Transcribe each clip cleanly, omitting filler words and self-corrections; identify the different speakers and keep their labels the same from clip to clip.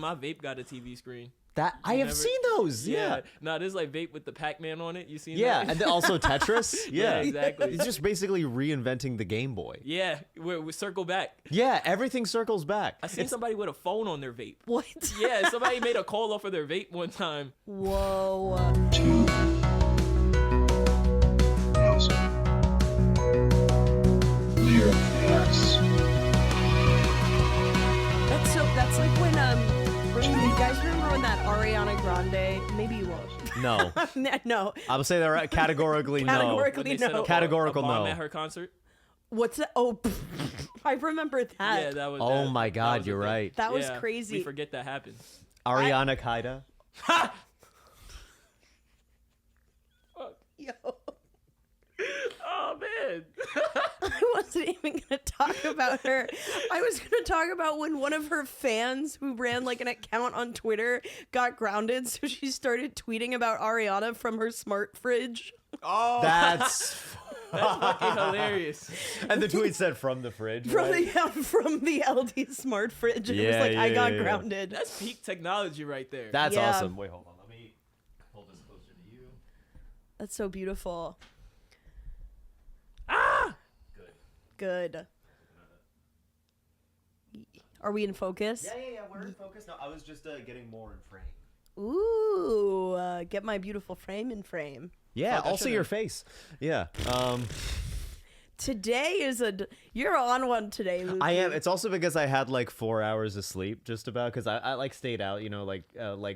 Speaker 1: My vape got a TV screen.
Speaker 2: That I have seen those. Yeah.
Speaker 1: No, there's like vape with the Pac-Man on it. You seen
Speaker 2: Yeah,
Speaker 1: that?
Speaker 2: and then also Tetris. Yeah,
Speaker 1: exactly.
Speaker 2: It's just basically reinventing the Game Boy.
Speaker 1: Yeah, we circle back.
Speaker 2: Yeah, everything circles back.
Speaker 1: I seen somebody with a phone on their vape.
Speaker 3: What?
Speaker 1: Yeah, somebody made a call off of their vape one time.
Speaker 3: Whoa.
Speaker 4: Nosy Meerkats.
Speaker 3: That's like when you guys remember when that Ariana Grande, maybe you won't.
Speaker 2: No.
Speaker 3: No.
Speaker 2: I would say that right. Categorically no.
Speaker 3: Categorically
Speaker 1: When they set
Speaker 3: no.
Speaker 1: up
Speaker 2: Categorical
Speaker 1: a bomb
Speaker 2: no.
Speaker 1: at her concert.
Speaker 3: What's that? Oh, I remember that.
Speaker 1: Yeah, that was.
Speaker 2: Oh
Speaker 1: that,
Speaker 2: my
Speaker 1: that
Speaker 2: God,
Speaker 1: was the
Speaker 2: you're
Speaker 1: thing.
Speaker 2: right.
Speaker 3: That was
Speaker 1: Yeah,
Speaker 3: crazy.
Speaker 1: We forget that happened.
Speaker 2: Ariana Kaida.
Speaker 3: Yo.
Speaker 1: Oh man.
Speaker 3: I wasn't even going to talk about her. I was going to talk about when one of her fans who ran like an account on Twitter got grounded, so she started tweeting about Ariana from her smart fridge.
Speaker 1: Oh,
Speaker 2: That's
Speaker 1: fucking hilarious.
Speaker 2: and the tweet said from the fridge. Right?
Speaker 3: From the LD smart fridge. And it was like, I got grounded.
Speaker 1: That's peak technology right there.
Speaker 2: That's
Speaker 3: Yeah.
Speaker 2: awesome. Wait, hold on. Let me hold this closer to you.
Speaker 3: That's so beautiful. Good. Are we in focus?
Speaker 2: Yeah. We're in focus. No, I was just getting more in frame.
Speaker 3: Ooh, get my beautiful frame in frame.
Speaker 2: Yeah,
Speaker 1: Fuck, I
Speaker 2: also
Speaker 1: should've-
Speaker 2: your face. Yeah.
Speaker 3: Today is you're on one today, Luke.
Speaker 2: I am. It's also because I had like 4 hours of sleep, just about, because I like stayed out, like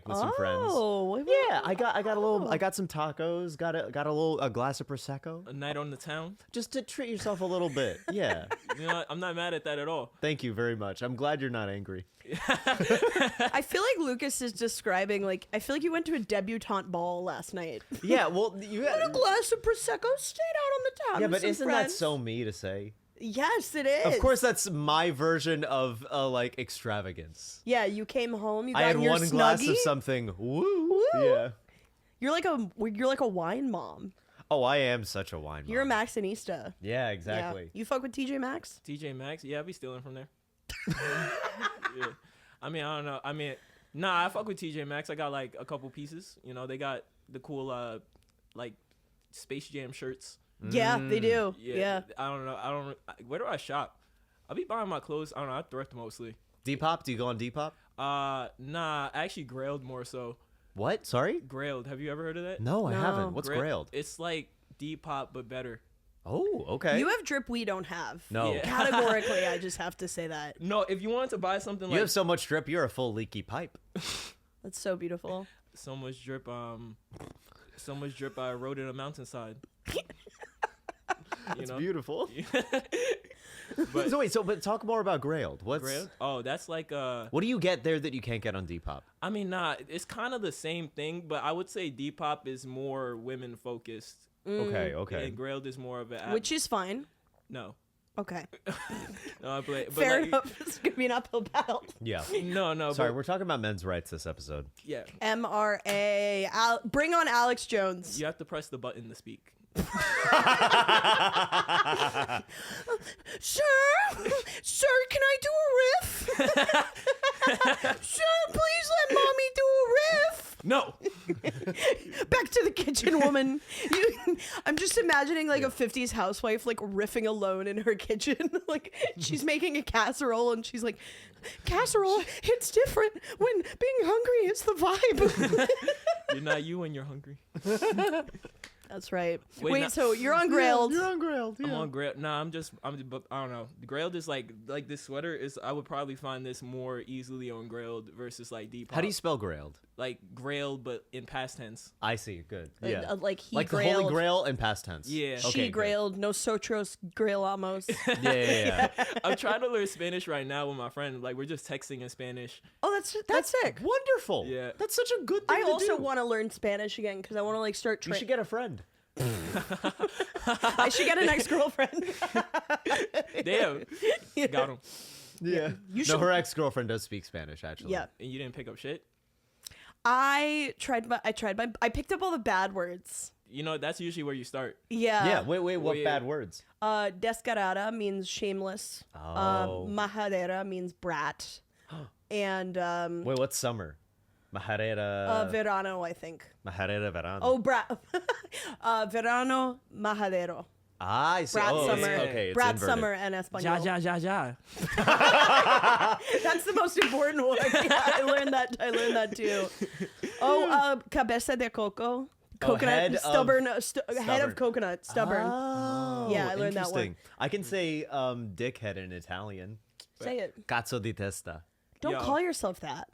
Speaker 2: with some friends.
Speaker 3: Oh,
Speaker 2: Yeah, I got a little. I got some tacos. Got a glass of prosecco.
Speaker 1: A night on the town.
Speaker 2: Just to treat yourself a little bit. Yeah.
Speaker 1: You know, I'm not mad at that at all.
Speaker 2: Thank you very much. I'm glad you're not angry.
Speaker 3: I feel like Lucas is describing I feel like you went to a debutante ball last night.
Speaker 2: Yeah. Well, you
Speaker 3: Had a
Speaker 2: had.
Speaker 3: glass of prosecco, stayed out on the town.
Speaker 2: Yeah,
Speaker 3: with
Speaker 2: but
Speaker 3: some
Speaker 2: isn't
Speaker 3: friends.
Speaker 2: that so me to say?
Speaker 3: Yes, it is.
Speaker 2: Of course, that's my version of like extravagance.
Speaker 3: Yeah, you came home. You got
Speaker 2: I had
Speaker 3: your
Speaker 2: one glass of
Speaker 3: Snuggie.
Speaker 2: something. Woo.
Speaker 3: Woo.
Speaker 2: Yeah.
Speaker 3: You're like a wine mom.
Speaker 2: Oh, I am such a wine.
Speaker 3: You're a
Speaker 2: mom.
Speaker 3: Maxinista.
Speaker 2: Yeah, exactly.
Speaker 3: Yeah. You fuck with TJ Maxx?
Speaker 1: TJ Maxx. Yeah, I be stealing from there. Yeah. I mean, I don't know. I mean, nah, I fuck with TJ Maxx. I got like a couple pieces. You know, they got the cool like Space Jam shirts.
Speaker 3: Yeah, they do.
Speaker 1: Yeah.
Speaker 3: Yeah.
Speaker 1: I don't know. Where do I shop? I be buying my clothes. I don't know. I thrift mostly.
Speaker 2: Depop? Do you go on Depop?
Speaker 1: Nah. I actually grailed more so.
Speaker 2: What? Sorry?
Speaker 1: Grailed. Have you ever heard of that?
Speaker 2: No, I
Speaker 3: No.
Speaker 2: haven't. What's grailed?
Speaker 1: It's like Depop but better.
Speaker 2: Oh, okay.
Speaker 3: You have drip we don't have.
Speaker 2: No.
Speaker 1: Yeah.
Speaker 3: Categorically, I just have to say that.
Speaker 1: No, if you wanted to buy something
Speaker 2: You
Speaker 1: like
Speaker 2: have so much drip, you're a full leaky pipe.
Speaker 3: That's so beautiful.
Speaker 1: so much drip, I rode in a mountainside.
Speaker 2: It's beautiful.
Speaker 1: But
Speaker 2: But talk more about Grailed. What's
Speaker 1: Grailed? Oh, that's like
Speaker 2: What do you get there that you can't get on Depop?
Speaker 1: I mean, nah, it's kind of the same thing, but I would say Depop is more women focused.
Speaker 2: Okay.
Speaker 1: And Grailed is more of an
Speaker 3: Which is fine.
Speaker 1: no.
Speaker 3: Okay.
Speaker 1: No, but
Speaker 3: Fair
Speaker 1: like,
Speaker 3: enough. It's going to be an uphill battle.
Speaker 2: Yeah.
Speaker 1: No.
Speaker 2: Sorry,
Speaker 1: but,
Speaker 2: we're talking about men's rights this episode.
Speaker 1: yeah.
Speaker 3: MRA. Bring on Alex Jones.
Speaker 1: You have to press the button to speak.
Speaker 3: Sir, can I do a riff? Sir, please let mommy do a riff.
Speaker 1: No.
Speaker 3: Back to the kitchen, woman. I'm just imagining like a 50s housewife like riffing alone in her kitchen. Like she's making a casserole and she's like, casserole, it's different when being hungry is the vibe.
Speaker 1: You're not you when you're hungry.
Speaker 3: That's right.
Speaker 1: Wait,
Speaker 3: Wait,
Speaker 1: no-
Speaker 3: so you're on Grailed.
Speaker 2: You're on Grailed.
Speaker 1: I'm on Grailed. Nah, but I don't know. Grailed is like this sweater is. I would probably find this more easily on Grailed versus like Depop.
Speaker 2: How do you spell Grailed?
Speaker 1: Like Grailed, but in past tense.
Speaker 2: I see. Good. Yeah.
Speaker 3: Like he
Speaker 2: like the
Speaker 3: grailed.
Speaker 2: Holy Grail in past tense.
Speaker 1: Yeah.
Speaker 3: She
Speaker 2: Okay, good.
Speaker 3: grailed, nosotros grailamos.
Speaker 2: Yeah.
Speaker 1: I'm trying to learn Spanish right now with my friend. Like we're just texting in Spanish.
Speaker 3: Oh, that's sick.
Speaker 2: Wonderful.
Speaker 1: Yeah.
Speaker 2: That's such a good thing
Speaker 3: I
Speaker 2: to
Speaker 3: also
Speaker 2: do.
Speaker 3: want to learn Spanish again because I want to like start.
Speaker 2: You should get a friend.
Speaker 3: I should get an ex-girlfriend.
Speaker 1: Damn. Got him.
Speaker 2: Yeah.
Speaker 3: You
Speaker 2: No,
Speaker 3: should-
Speaker 2: her ex-girlfriend does speak Spanish, actually.
Speaker 3: Yeah.
Speaker 1: And you didn't pick up shit.
Speaker 3: I picked up all the bad words.
Speaker 1: You know that's usually where you start.
Speaker 3: Yeah.
Speaker 2: Yeah. Wait. What
Speaker 1: Wait.
Speaker 2: bad words?
Speaker 3: Descarada means shameless.
Speaker 2: Oh.
Speaker 3: Majadera means brat. and
Speaker 2: Wait, what's summer? Maharera.
Speaker 3: verano, I think.
Speaker 2: Maharera verano.
Speaker 3: Oh, verano majadero.
Speaker 2: Ah, I see.
Speaker 3: Brat
Speaker 2: Oh,
Speaker 3: summer.
Speaker 2: okay, it's
Speaker 3: Brat
Speaker 2: inverted.
Speaker 3: summer and
Speaker 1: Ja
Speaker 3: español.
Speaker 1: ja ja ja.
Speaker 3: That's the most important one. Yeah, I learned that too. Oh, cabeza de coco. Coconut,
Speaker 2: head of-
Speaker 3: stubborn, head
Speaker 2: stubborn.
Speaker 3: of coconut, stubborn.
Speaker 2: Oh,
Speaker 3: Yeah, I learned that one.
Speaker 2: interesting. I can say dickhead in Italian.
Speaker 3: Say it.
Speaker 2: Cazzo di testa.
Speaker 3: Don't
Speaker 1: Yo.
Speaker 3: call yourself that.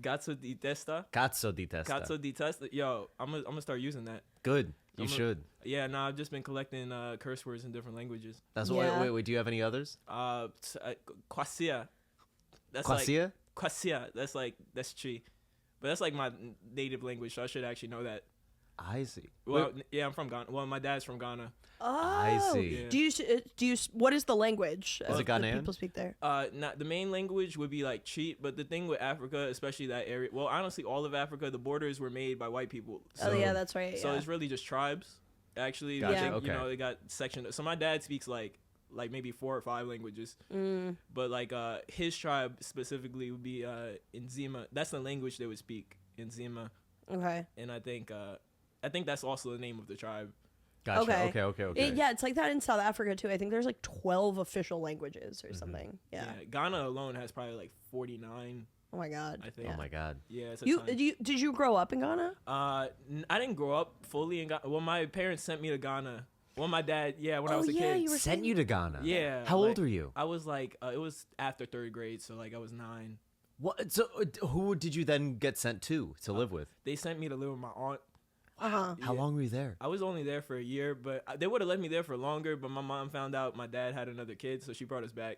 Speaker 1: Cazzo di testa.
Speaker 2: Cazzo di testa.
Speaker 1: Cazzo di testa. Yo, I'm gonna start using that.
Speaker 2: Good. You
Speaker 1: I'm a-
Speaker 2: should.
Speaker 1: Yeah, I've just been collecting curse words in different languages.
Speaker 2: That's
Speaker 3: Yeah.
Speaker 2: wait. Do you have any others?
Speaker 1: Quasia. That's
Speaker 2: Quasia?
Speaker 1: like quasia. That's chi, but that's like my native language, so I should actually know that.
Speaker 2: I see.
Speaker 1: Well, yeah, I'm from Ghana. Well, my dad's from Ghana.
Speaker 3: Oh,
Speaker 2: see.
Speaker 1: Yeah.
Speaker 3: Do you? What is the language?
Speaker 2: Is it
Speaker 3: that
Speaker 2: Ghanaian?
Speaker 3: people speak there?
Speaker 1: Not the main language would be like cheat, but the thing with Africa, especially that area, well, honestly, all of Africa, the borders were made by white people.
Speaker 3: Oh yeah, that's right.
Speaker 1: So
Speaker 3: yeah.
Speaker 1: it's really just tribes. Actually,
Speaker 2: Gotcha,
Speaker 1: I think,
Speaker 2: okay.
Speaker 1: you know, they got sectioned. So my dad speaks like maybe 4 or 5 languages, but like his tribe specifically would be Nzima. That's the language they would speak, Nzima,
Speaker 3: Okay.
Speaker 1: and I think that's also the name of the tribe.
Speaker 2: Gotcha.
Speaker 3: Okay.
Speaker 2: Okay.
Speaker 3: Yeah, it's like that in South Africa too. I think there's like 12 official languages or something. Yeah.
Speaker 1: Ghana alone has probably like 49.
Speaker 3: Oh my god.
Speaker 1: I think.
Speaker 2: Oh my god.
Speaker 1: Yeah, it's a
Speaker 3: You
Speaker 1: ton.
Speaker 3: did you grow up in Ghana?
Speaker 1: I didn't grow up fully in Ghana. Well, my parents sent me to Ghana. Well, my dad, when I was a
Speaker 3: yeah,
Speaker 1: kid.
Speaker 3: you were
Speaker 2: Sent you to Ghana.
Speaker 1: Yeah.
Speaker 2: How
Speaker 1: like,
Speaker 2: old were you?
Speaker 1: I was like, it was after 3rd grade, so like I was 9.
Speaker 2: What? So who did you then get sent to live with?
Speaker 1: They sent me to live with my aunt.
Speaker 2: How long were you there?
Speaker 1: I was only there for a year, but they would have let me there for longer. But my mom found out my dad had another kid, so she brought us back.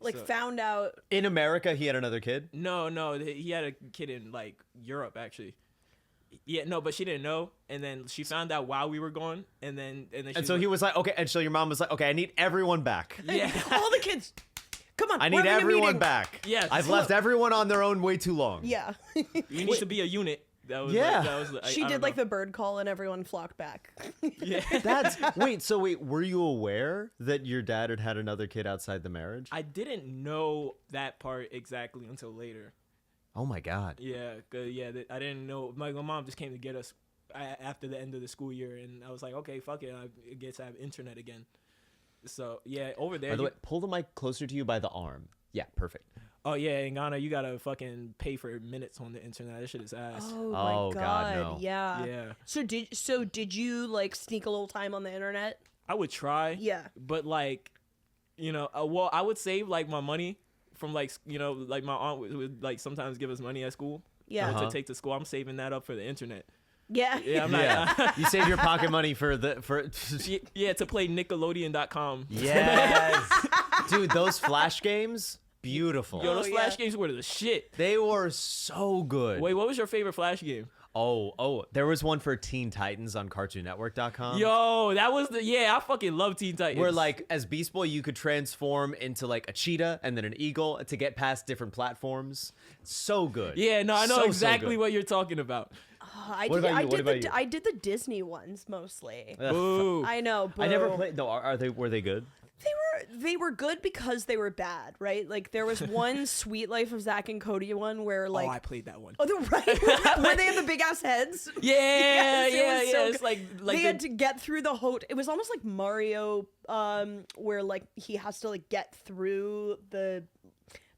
Speaker 3: Like
Speaker 1: So-
Speaker 3: found out.
Speaker 2: In America, he had another kid.
Speaker 1: No, he had a kid in like Europe actually. Yeah, no, but she didn't know, and then she found out while we were gone, and then
Speaker 2: And so he was like, okay. And so your mom was like, okay, I need everyone back.
Speaker 1: yeah.
Speaker 3: All the kids. Come on.
Speaker 2: I
Speaker 3: we're
Speaker 2: need
Speaker 3: having a
Speaker 2: everyone
Speaker 3: meeting.
Speaker 2: back.
Speaker 1: Yeah,
Speaker 2: I've left everyone on their own way too long.
Speaker 3: Yeah.
Speaker 1: We need to be a unit. That was
Speaker 2: Yeah.
Speaker 1: like, that was.
Speaker 3: She
Speaker 1: I
Speaker 3: did
Speaker 1: don't
Speaker 3: like
Speaker 1: know.
Speaker 3: the bird call and everyone flocked back.
Speaker 1: Yeah.
Speaker 2: That's wait, were you aware that your dad had another kid outside the marriage?
Speaker 1: I didn't know that part exactly until later.
Speaker 2: Oh my god.
Speaker 1: Yeah, I didn't know. My mom just came to get us after the end of the school year, and I was like, okay, fuck it, I guess I have internet again. So yeah, over there.
Speaker 2: By the way, pull the mic closer to you by the arm. Yeah, perfect.
Speaker 1: Oh yeah, in Ghana you gotta fucking pay for minutes on the internet. That shit is ass.
Speaker 3: Oh my
Speaker 2: Oh, God,
Speaker 3: god.
Speaker 2: no.
Speaker 3: Yeah.
Speaker 1: Yeah,
Speaker 3: So did you like sneak a little time on the internet?
Speaker 1: I would try.
Speaker 3: Yeah.
Speaker 1: But like, you know, well, I would save like my money from like, you know, like my aunt would like sometimes give us money at school.
Speaker 3: Yeah.
Speaker 1: To take to school. I'm saving that up for the internet.
Speaker 3: Yeah.
Speaker 1: Yeah, I'm not.
Speaker 2: Yeah, you save your pocket money for.
Speaker 1: Yeah, to play Nickelodeon.com.
Speaker 2: Yes, dude, those flash games, beautiful.
Speaker 1: Yo, those
Speaker 3: Oh,
Speaker 1: Flash
Speaker 3: yeah.
Speaker 1: games were the shit.
Speaker 2: They were so good.
Speaker 1: Wait, what was your favorite Flash game?
Speaker 2: Oh, there was one for Teen Titans on CartoonNetwork.com.
Speaker 1: Yo, that was I fucking love Teen Titans.
Speaker 2: Where like as Beast Boy you could transform into like a cheetah and then an eagle to get past different platforms. So good.
Speaker 1: Yeah, no, I know
Speaker 2: So
Speaker 1: exactly
Speaker 2: good.
Speaker 1: what you're talking about.
Speaker 3: I
Speaker 2: What
Speaker 3: did,
Speaker 2: about
Speaker 3: I
Speaker 2: you? What
Speaker 3: did
Speaker 2: about
Speaker 3: the
Speaker 2: you?
Speaker 3: I did the Disney ones mostly.
Speaker 2: Ugh,
Speaker 1: Ooh.
Speaker 3: I know.
Speaker 2: I never
Speaker 3: boo.
Speaker 2: played. No, were they good?
Speaker 3: They were good because they were bad, right? Like there was one Sweet Life of Zach and Cody one where like
Speaker 1: Oh, I played that one.
Speaker 3: oh, they're right where they have the big ass heads.
Speaker 1: Yeah,
Speaker 3: Yes, it was so
Speaker 1: It's like
Speaker 3: they had to get through the it was almost like Mario, where like he has to like get through the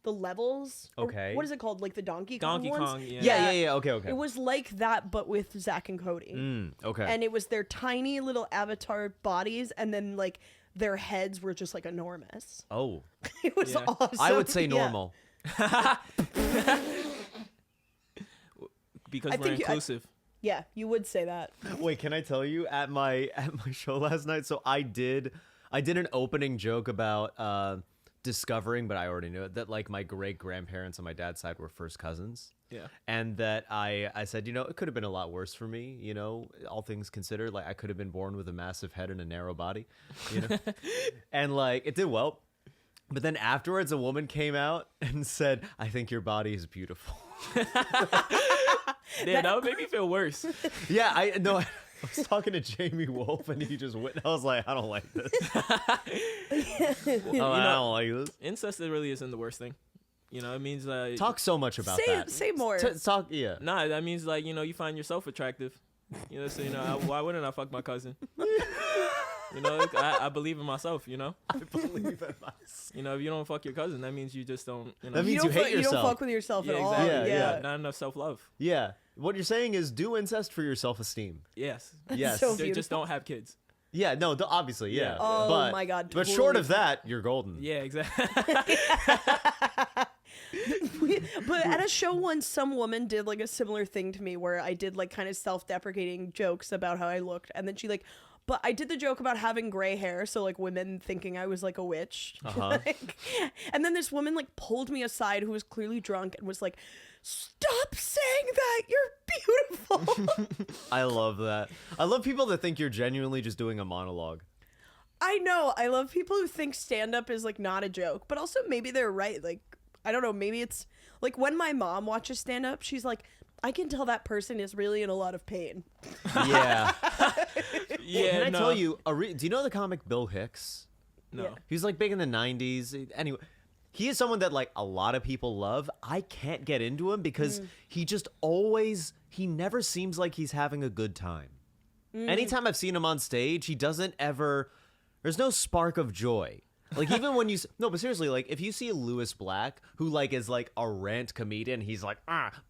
Speaker 3: levels. Or
Speaker 2: Okay.
Speaker 3: what is it called? Like the Donkey Kong
Speaker 1: Donkey
Speaker 3: ones?
Speaker 1: Kong. Yeah.
Speaker 2: Yeah. Okay.
Speaker 3: It was like that, but with Zach and Cody.
Speaker 2: Okay.
Speaker 3: And it was their tiny little avatar bodies, and then like their heads were just like enormous.
Speaker 2: oh,
Speaker 3: It was
Speaker 1: Yeah.
Speaker 3: awesome.
Speaker 2: I would say
Speaker 3: Yeah.
Speaker 2: normal.
Speaker 1: Because
Speaker 3: I
Speaker 1: we're
Speaker 3: think
Speaker 1: inclusive.
Speaker 3: Yeah, you would say that.
Speaker 2: Wait, can I tell you at my show last night? So I did an opening joke about discovering, but I already knew it, that like my great grandparents on my dad's side were first cousins.
Speaker 1: Yeah.
Speaker 2: And that I said, you know, it could have been a lot worse for me, you know, all things considered. Like I could have been born with a massive head and a narrow body, you know. And like it did well. But then afterwards a woman came out and said, I think your body is beautiful.
Speaker 1: Yeah, that would make me feel worse.
Speaker 2: Yeah, I was talking to Jamie Wolf and he just went. I was like, I don't like this. I don't like this.
Speaker 1: Incest really isn't the worst thing. You know, it means
Speaker 2: Talk so much about that.
Speaker 3: Say more.
Speaker 2: Talk, yeah.
Speaker 1: Nah, that means like you find yourself attractive. You know, so why wouldn't I fuck my cousin? You know, I believe in myself. You know,
Speaker 2: I believe in myself.
Speaker 1: you know, if you don't fuck your cousin, that means you just don't. You know,
Speaker 2: That means you hate
Speaker 3: You
Speaker 2: yourself.
Speaker 3: don't fuck with yourself at all.
Speaker 1: exactly.
Speaker 2: Yeah.
Speaker 1: Not enough self love.
Speaker 2: Yeah. What you're saying is do incest for your self-esteem.
Speaker 1: Yes.
Speaker 2: Yes.
Speaker 3: so
Speaker 1: Just don't have kids.
Speaker 2: Yeah, no, obviously, yeah.
Speaker 1: Yeah.
Speaker 3: Oh
Speaker 2: but,
Speaker 3: my God,
Speaker 2: But
Speaker 3: totally.
Speaker 2: short of that, you're golden.
Speaker 1: Yeah, exactly.
Speaker 3: But at a show once, some woman did like a similar thing to me where I did like kind of self-deprecating jokes about how I looked, and then she like, but I did the joke about having gray hair, so like women thinking I was like a witch.
Speaker 2: Uh-huh.
Speaker 3: And then this woman like pulled me aside who was clearly drunk and was like, "Stop saying that. You're beautiful."
Speaker 2: I love that. I love people that think you're genuinely just doing a monologue.
Speaker 3: I know. I love people who think stand-up is like not a joke, but also maybe they're right. Like, I don't know. Maybe it's like when my mom watches stand-up, she's like, I can tell that person is really in a lot of pain.
Speaker 2: Yeah.
Speaker 1: Yeah.
Speaker 2: Can I
Speaker 1: no.
Speaker 2: tell you, do you know the comic Bill Hicks?
Speaker 1: No.
Speaker 3: Yeah.
Speaker 2: He was like big in the 90s. Anyway, he is someone that like a lot of people love. I can't get into him because he just he never seems like he's having a good time. Anytime I've seen him on stage, he doesn't ever, there's no spark of joy. Like even when no, but seriously, like if you see Lewis Black, who like is like a rant comedian, he's like,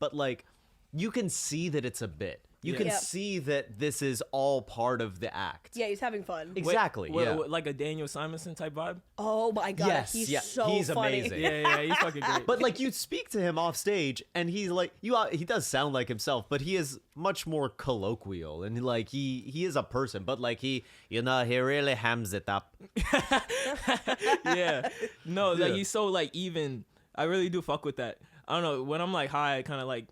Speaker 2: but like you can see that it's a bit. You can
Speaker 3: Yeah.
Speaker 2: see that this is all part of the act.
Speaker 3: Yeah, he's having fun.
Speaker 2: Exactly. Yeah.
Speaker 1: Like a Daniel Simonson type vibe.
Speaker 3: Oh my God.
Speaker 2: Yes,
Speaker 3: He's
Speaker 2: yeah,
Speaker 3: so
Speaker 2: he's
Speaker 3: funny.
Speaker 2: amazing.
Speaker 1: Yeah, he's fucking great.
Speaker 2: But like you speak to him off stage, and he's like he does sound like himself, but he is much more colloquial, and like he is a person, but like he really hams it up.
Speaker 1: Yeah. No, like
Speaker 2: Yeah.
Speaker 1: he's so like even. I really do fuck with that. I don't know. When I'm like high, I kind of like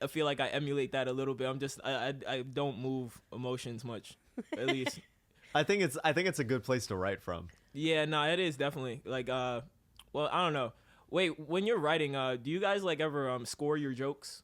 Speaker 1: I feel like I emulate that a little bit. I'm just I don't move emotions much, at least.
Speaker 2: I think it's a good place to write from.
Speaker 1: Yeah, no, it is definitely like well, I don't know. Wait, when you're writing, do you guys like ever score your jokes?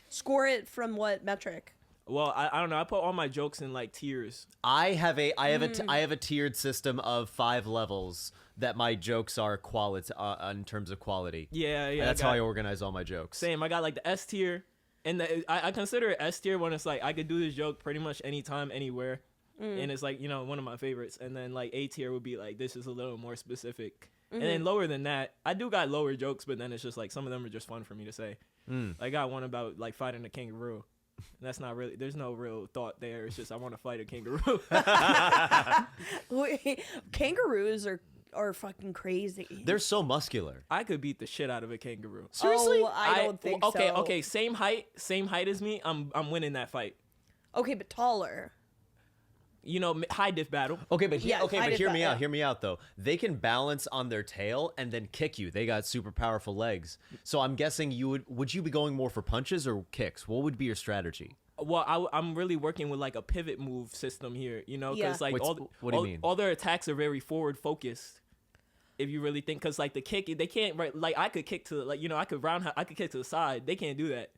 Speaker 3: Score it from what metric?
Speaker 1: Well, I don't know. I put all my jokes in like tiers.
Speaker 2: I have a tiered system of 5 levels that my jokes are quality in terms of quality.
Speaker 1: Yeah.
Speaker 2: And that's how I organize all my jokes.
Speaker 1: Same. I got like the S tier, and I consider it S tier when it's like I could do this joke pretty much anytime, anywhere, and it's like one of my favorites. And then like A tier would be like this is a little more specific, and then lower than that, I do got lower jokes, but then it's just like some of them are just fun for me to say. I got one about like fighting a kangaroo. That's not really. There's no real thought there. It's just I want to fight a kangaroo.
Speaker 3: Wait, kangaroos are fucking crazy.
Speaker 2: They're so muscular.
Speaker 1: I could beat the shit out of a kangaroo.
Speaker 2: Seriously?
Speaker 3: Oh, I don't think so.
Speaker 1: Okay. Same height as me. I'm winning that fight.
Speaker 3: Okay, but taller.
Speaker 1: High diff battle.
Speaker 2: Okay, but
Speaker 3: Yeah, I did
Speaker 2: hear
Speaker 3: that,
Speaker 2: me
Speaker 3: yeah.
Speaker 2: out. Hear me out though. They can balance on their tail and then kick you. They got super powerful legs. So I'm guessing would you be going more for punches or kicks? What would be your strategy?
Speaker 1: Well, I'm really working with like a pivot move system here, because
Speaker 3: Yeah.
Speaker 1: like
Speaker 2: What do you mean?
Speaker 1: all their attacks are very forward focused. If you really think, because like the kick, they can't like I could kick to like I could kick to the side. They can't do that.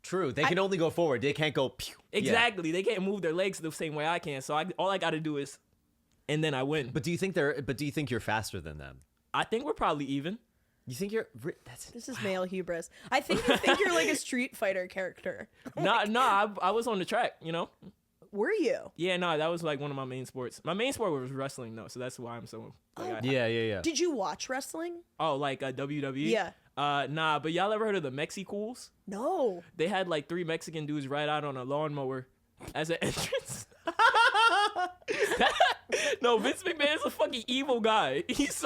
Speaker 2: True. They can only go forward. They can't go. Pew. Yeah.
Speaker 1: Exactly. They can't move their legs the same way I can. So all I got to do is, and then I win.
Speaker 2: But do you think you're faster than them?
Speaker 1: I think we're probably even.
Speaker 2: You think you're? That's
Speaker 3: This is male hubris. I think you think you're like a Street Fighter character.
Speaker 1: I was on the track.
Speaker 3: Were you?
Speaker 1: Yeah, no, that was like one of my main sports. My main sport was wrestling though, so that's why I'm so. Like,
Speaker 2: yeah.
Speaker 3: Did you watch wrestling?
Speaker 1: like WWE.
Speaker 3: Yeah.
Speaker 1: Nah, but y'all ever heard of the Mexicools?
Speaker 3: No.
Speaker 1: They had like 3 Mexican dudes ride out on a lawnmower as an entrance. No, Vince McMahon's a fucking evil guy. He's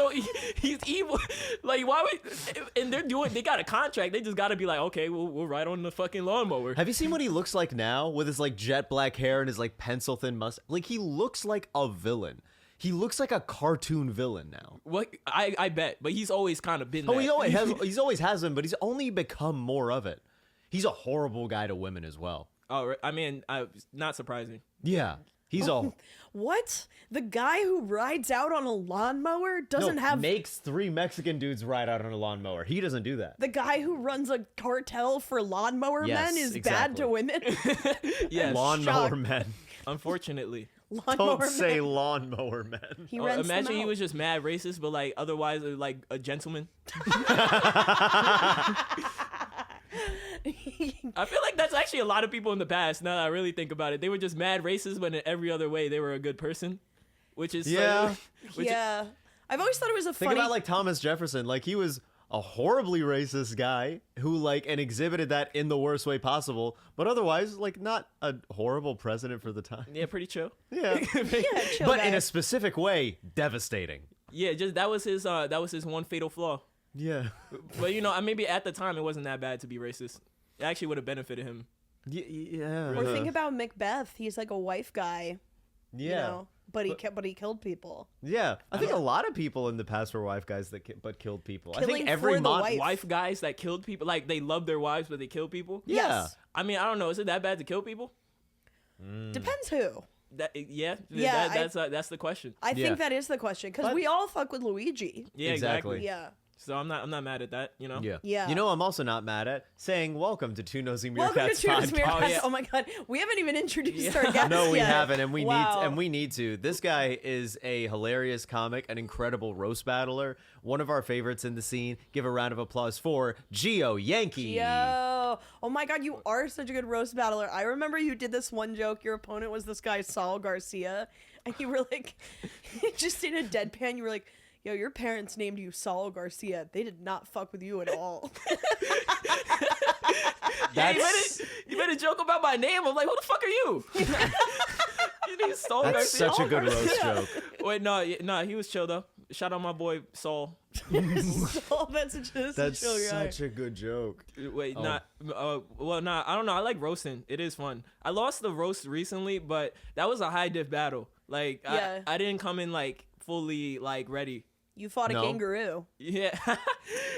Speaker 1: evil. Like, why would? And they got a contract. They just got to be like, okay, we'll ride on the fucking lawnmower.
Speaker 2: Have you seen what he looks like now with his like jet black hair and his like pencil thin mustache? Like he looks like a villain. He looks like a cartoon villain now.
Speaker 1: What I bet, but he's always kind of been.
Speaker 2: Oh,
Speaker 1: that.
Speaker 2: he's always has been, but he's only become more of it. He's a horrible guy to women as well.
Speaker 1: Oh, I mean, not surprising.
Speaker 2: Yeah, he's a
Speaker 3: What? The guy who rides out on a lawnmower doesn't have.
Speaker 2: makes 3 Mexican dudes ride out on a lawnmower. He doesn't do that.
Speaker 3: The guy who runs a cartel for lawnmower
Speaker 2: Yes,
Speaker 3: men is
Speaker 2: exactly.
Speaker 3: bad to women.
Speaker 1: Yes,
Speaker 2: Lawnmower
Speaker 3: shocked.
Speaker 2: men.
Speaker 1: unfortunately.
Speaker 3: Lawnmower
Speaker 2: Don't say
Speaker 3: man.
Speaker 2: lawnmower man.
Speaker 3: He rents them
Speaker 1: Imagine he
Speaker 3: out.
Speaker 1: was just mad racist, but like otherwise like a gentleman. I feel like that's actually a lot of people in the past. Now that I really think about it, they were just mad racist, but in every other way they were a good person, which is
Speaker 2: Yeah.
Speaker 3: Yeah. I've always thought it was a
Speaker 2: Think
Speaker 3: funny.
Speaker 2: about like Thomas Jefferson. Like he was a horribly racist guy who like and exhibited that in the worst way possible, but otherwise like not a horrible president for the time.
Speaker 1: Yeah, pretty chill.
Speaker 2: Yeah.
Speaker 3: yeah, chill
Speaker 2: But
Speaker 3: guy.
Speaker 2: in a specific way, devastating.
Speaker 1: Yeah, just that was his one fatal flaw.
Speaker 2: Yeah.
Speaker 1: But you know, maybe at the time it wasn't that bad to be racist. It actually would have benefited him.
Speaker 2: Yeah.
Speaker 3: Or think about Macbeth. He's like a wife guy.
Speaker 2: Yeah.
Speaker 3: You know, but he killed people.
Speaker 2: Yeah. I think a lot of people in the past were wife guys that killed people. I
Speaker 3: Killing
Speaker 2: think every
Speaker 3: for the
Speaker 2: mod.
Speaker 3: wife.
Speaker 1: Wife guys that killed people, like they love their wives but they kill people.
Speaker 2: Yeah.
Speaker 3: Yes.
Speaker 1: I mean, I don't know. Is it that bad to kill people?
Speaker 3: Depends who.
Speaker 1: Yeah. That's the question.
Speaker 3: I
Speaker 2: Yeah.
Speaker 3: think that is the question because
Speaker 2: But-
Speaker 3: we all fuck with Luigi.
Speaker 1: Yeah,
Speaker 2: Exactly.
Speaker 1: exactly.
Speaker 3: Yeah.
Speaker 1: So I'm not mad at that. You know.
Speaker 2: Yeah.
Speaker 3: Yeah.
Speaker 2: You know, I'm also not mad at saying welcome to Two Nosy
Speaker 3: Welcome to
Speaker 2: Meerkats
Speaker 3: Two Nosy
Speaker 2: podcast.
Speaker 3: Meerkats.
Speaker 1: Oh, yeah.
Speaker 3: Oh my god, we haven't even introduced
Speaker 1: Yeah.
Speaker 3: our guest.
Speaker 2: No, we
Speaker 3: yet.
Speaker 2: haven't, and
Speaker 3: Wow.
Speaker 2: we need to. This guy is a hilarious comic, an incredible roast battler, one of our favorites in the scene. Give a round of applause for Geo Yankey.
Speaker 3: Yo, oh my god, you are such a good roast battler. I remember you did this one joke. Your opponent was this guy Saul Garcia, and you were like, just in a deadpan, you were like, "Yo, your parents named you Saul Garcia. They did not fuck with you at all."
Speaker 1: Yeah,
Speaker 2: That's
Speaker 1: you made a joke about my name. I'm like, who the fuck are you? You need Saul
Speaker 2: that's
Speaker 1: Garcia.
Speaker 2: such a good roast
Speaker 3: Garcia.
Speaker 2: joke.
Speaker 1: Wait, no, he was chill though. Shout out my boy Saul.
Speaker 3: Saul, that's a chill guy.
Speaker 2: a good joke.
Speaker 1: Wait,
Speaker 2: Oh.
Speaker 1: I don't know. I like roasting. It is fun. I lost the roast recently, but that was a high diff battle. Like,
Speaker 3: Yeah.
Speaker 1: I didn't come in like fully like ready.
Speaker 3: You fought a
Speaker 2: No.
Speaker 3: kangaroo.
Speaker 1: Yeah,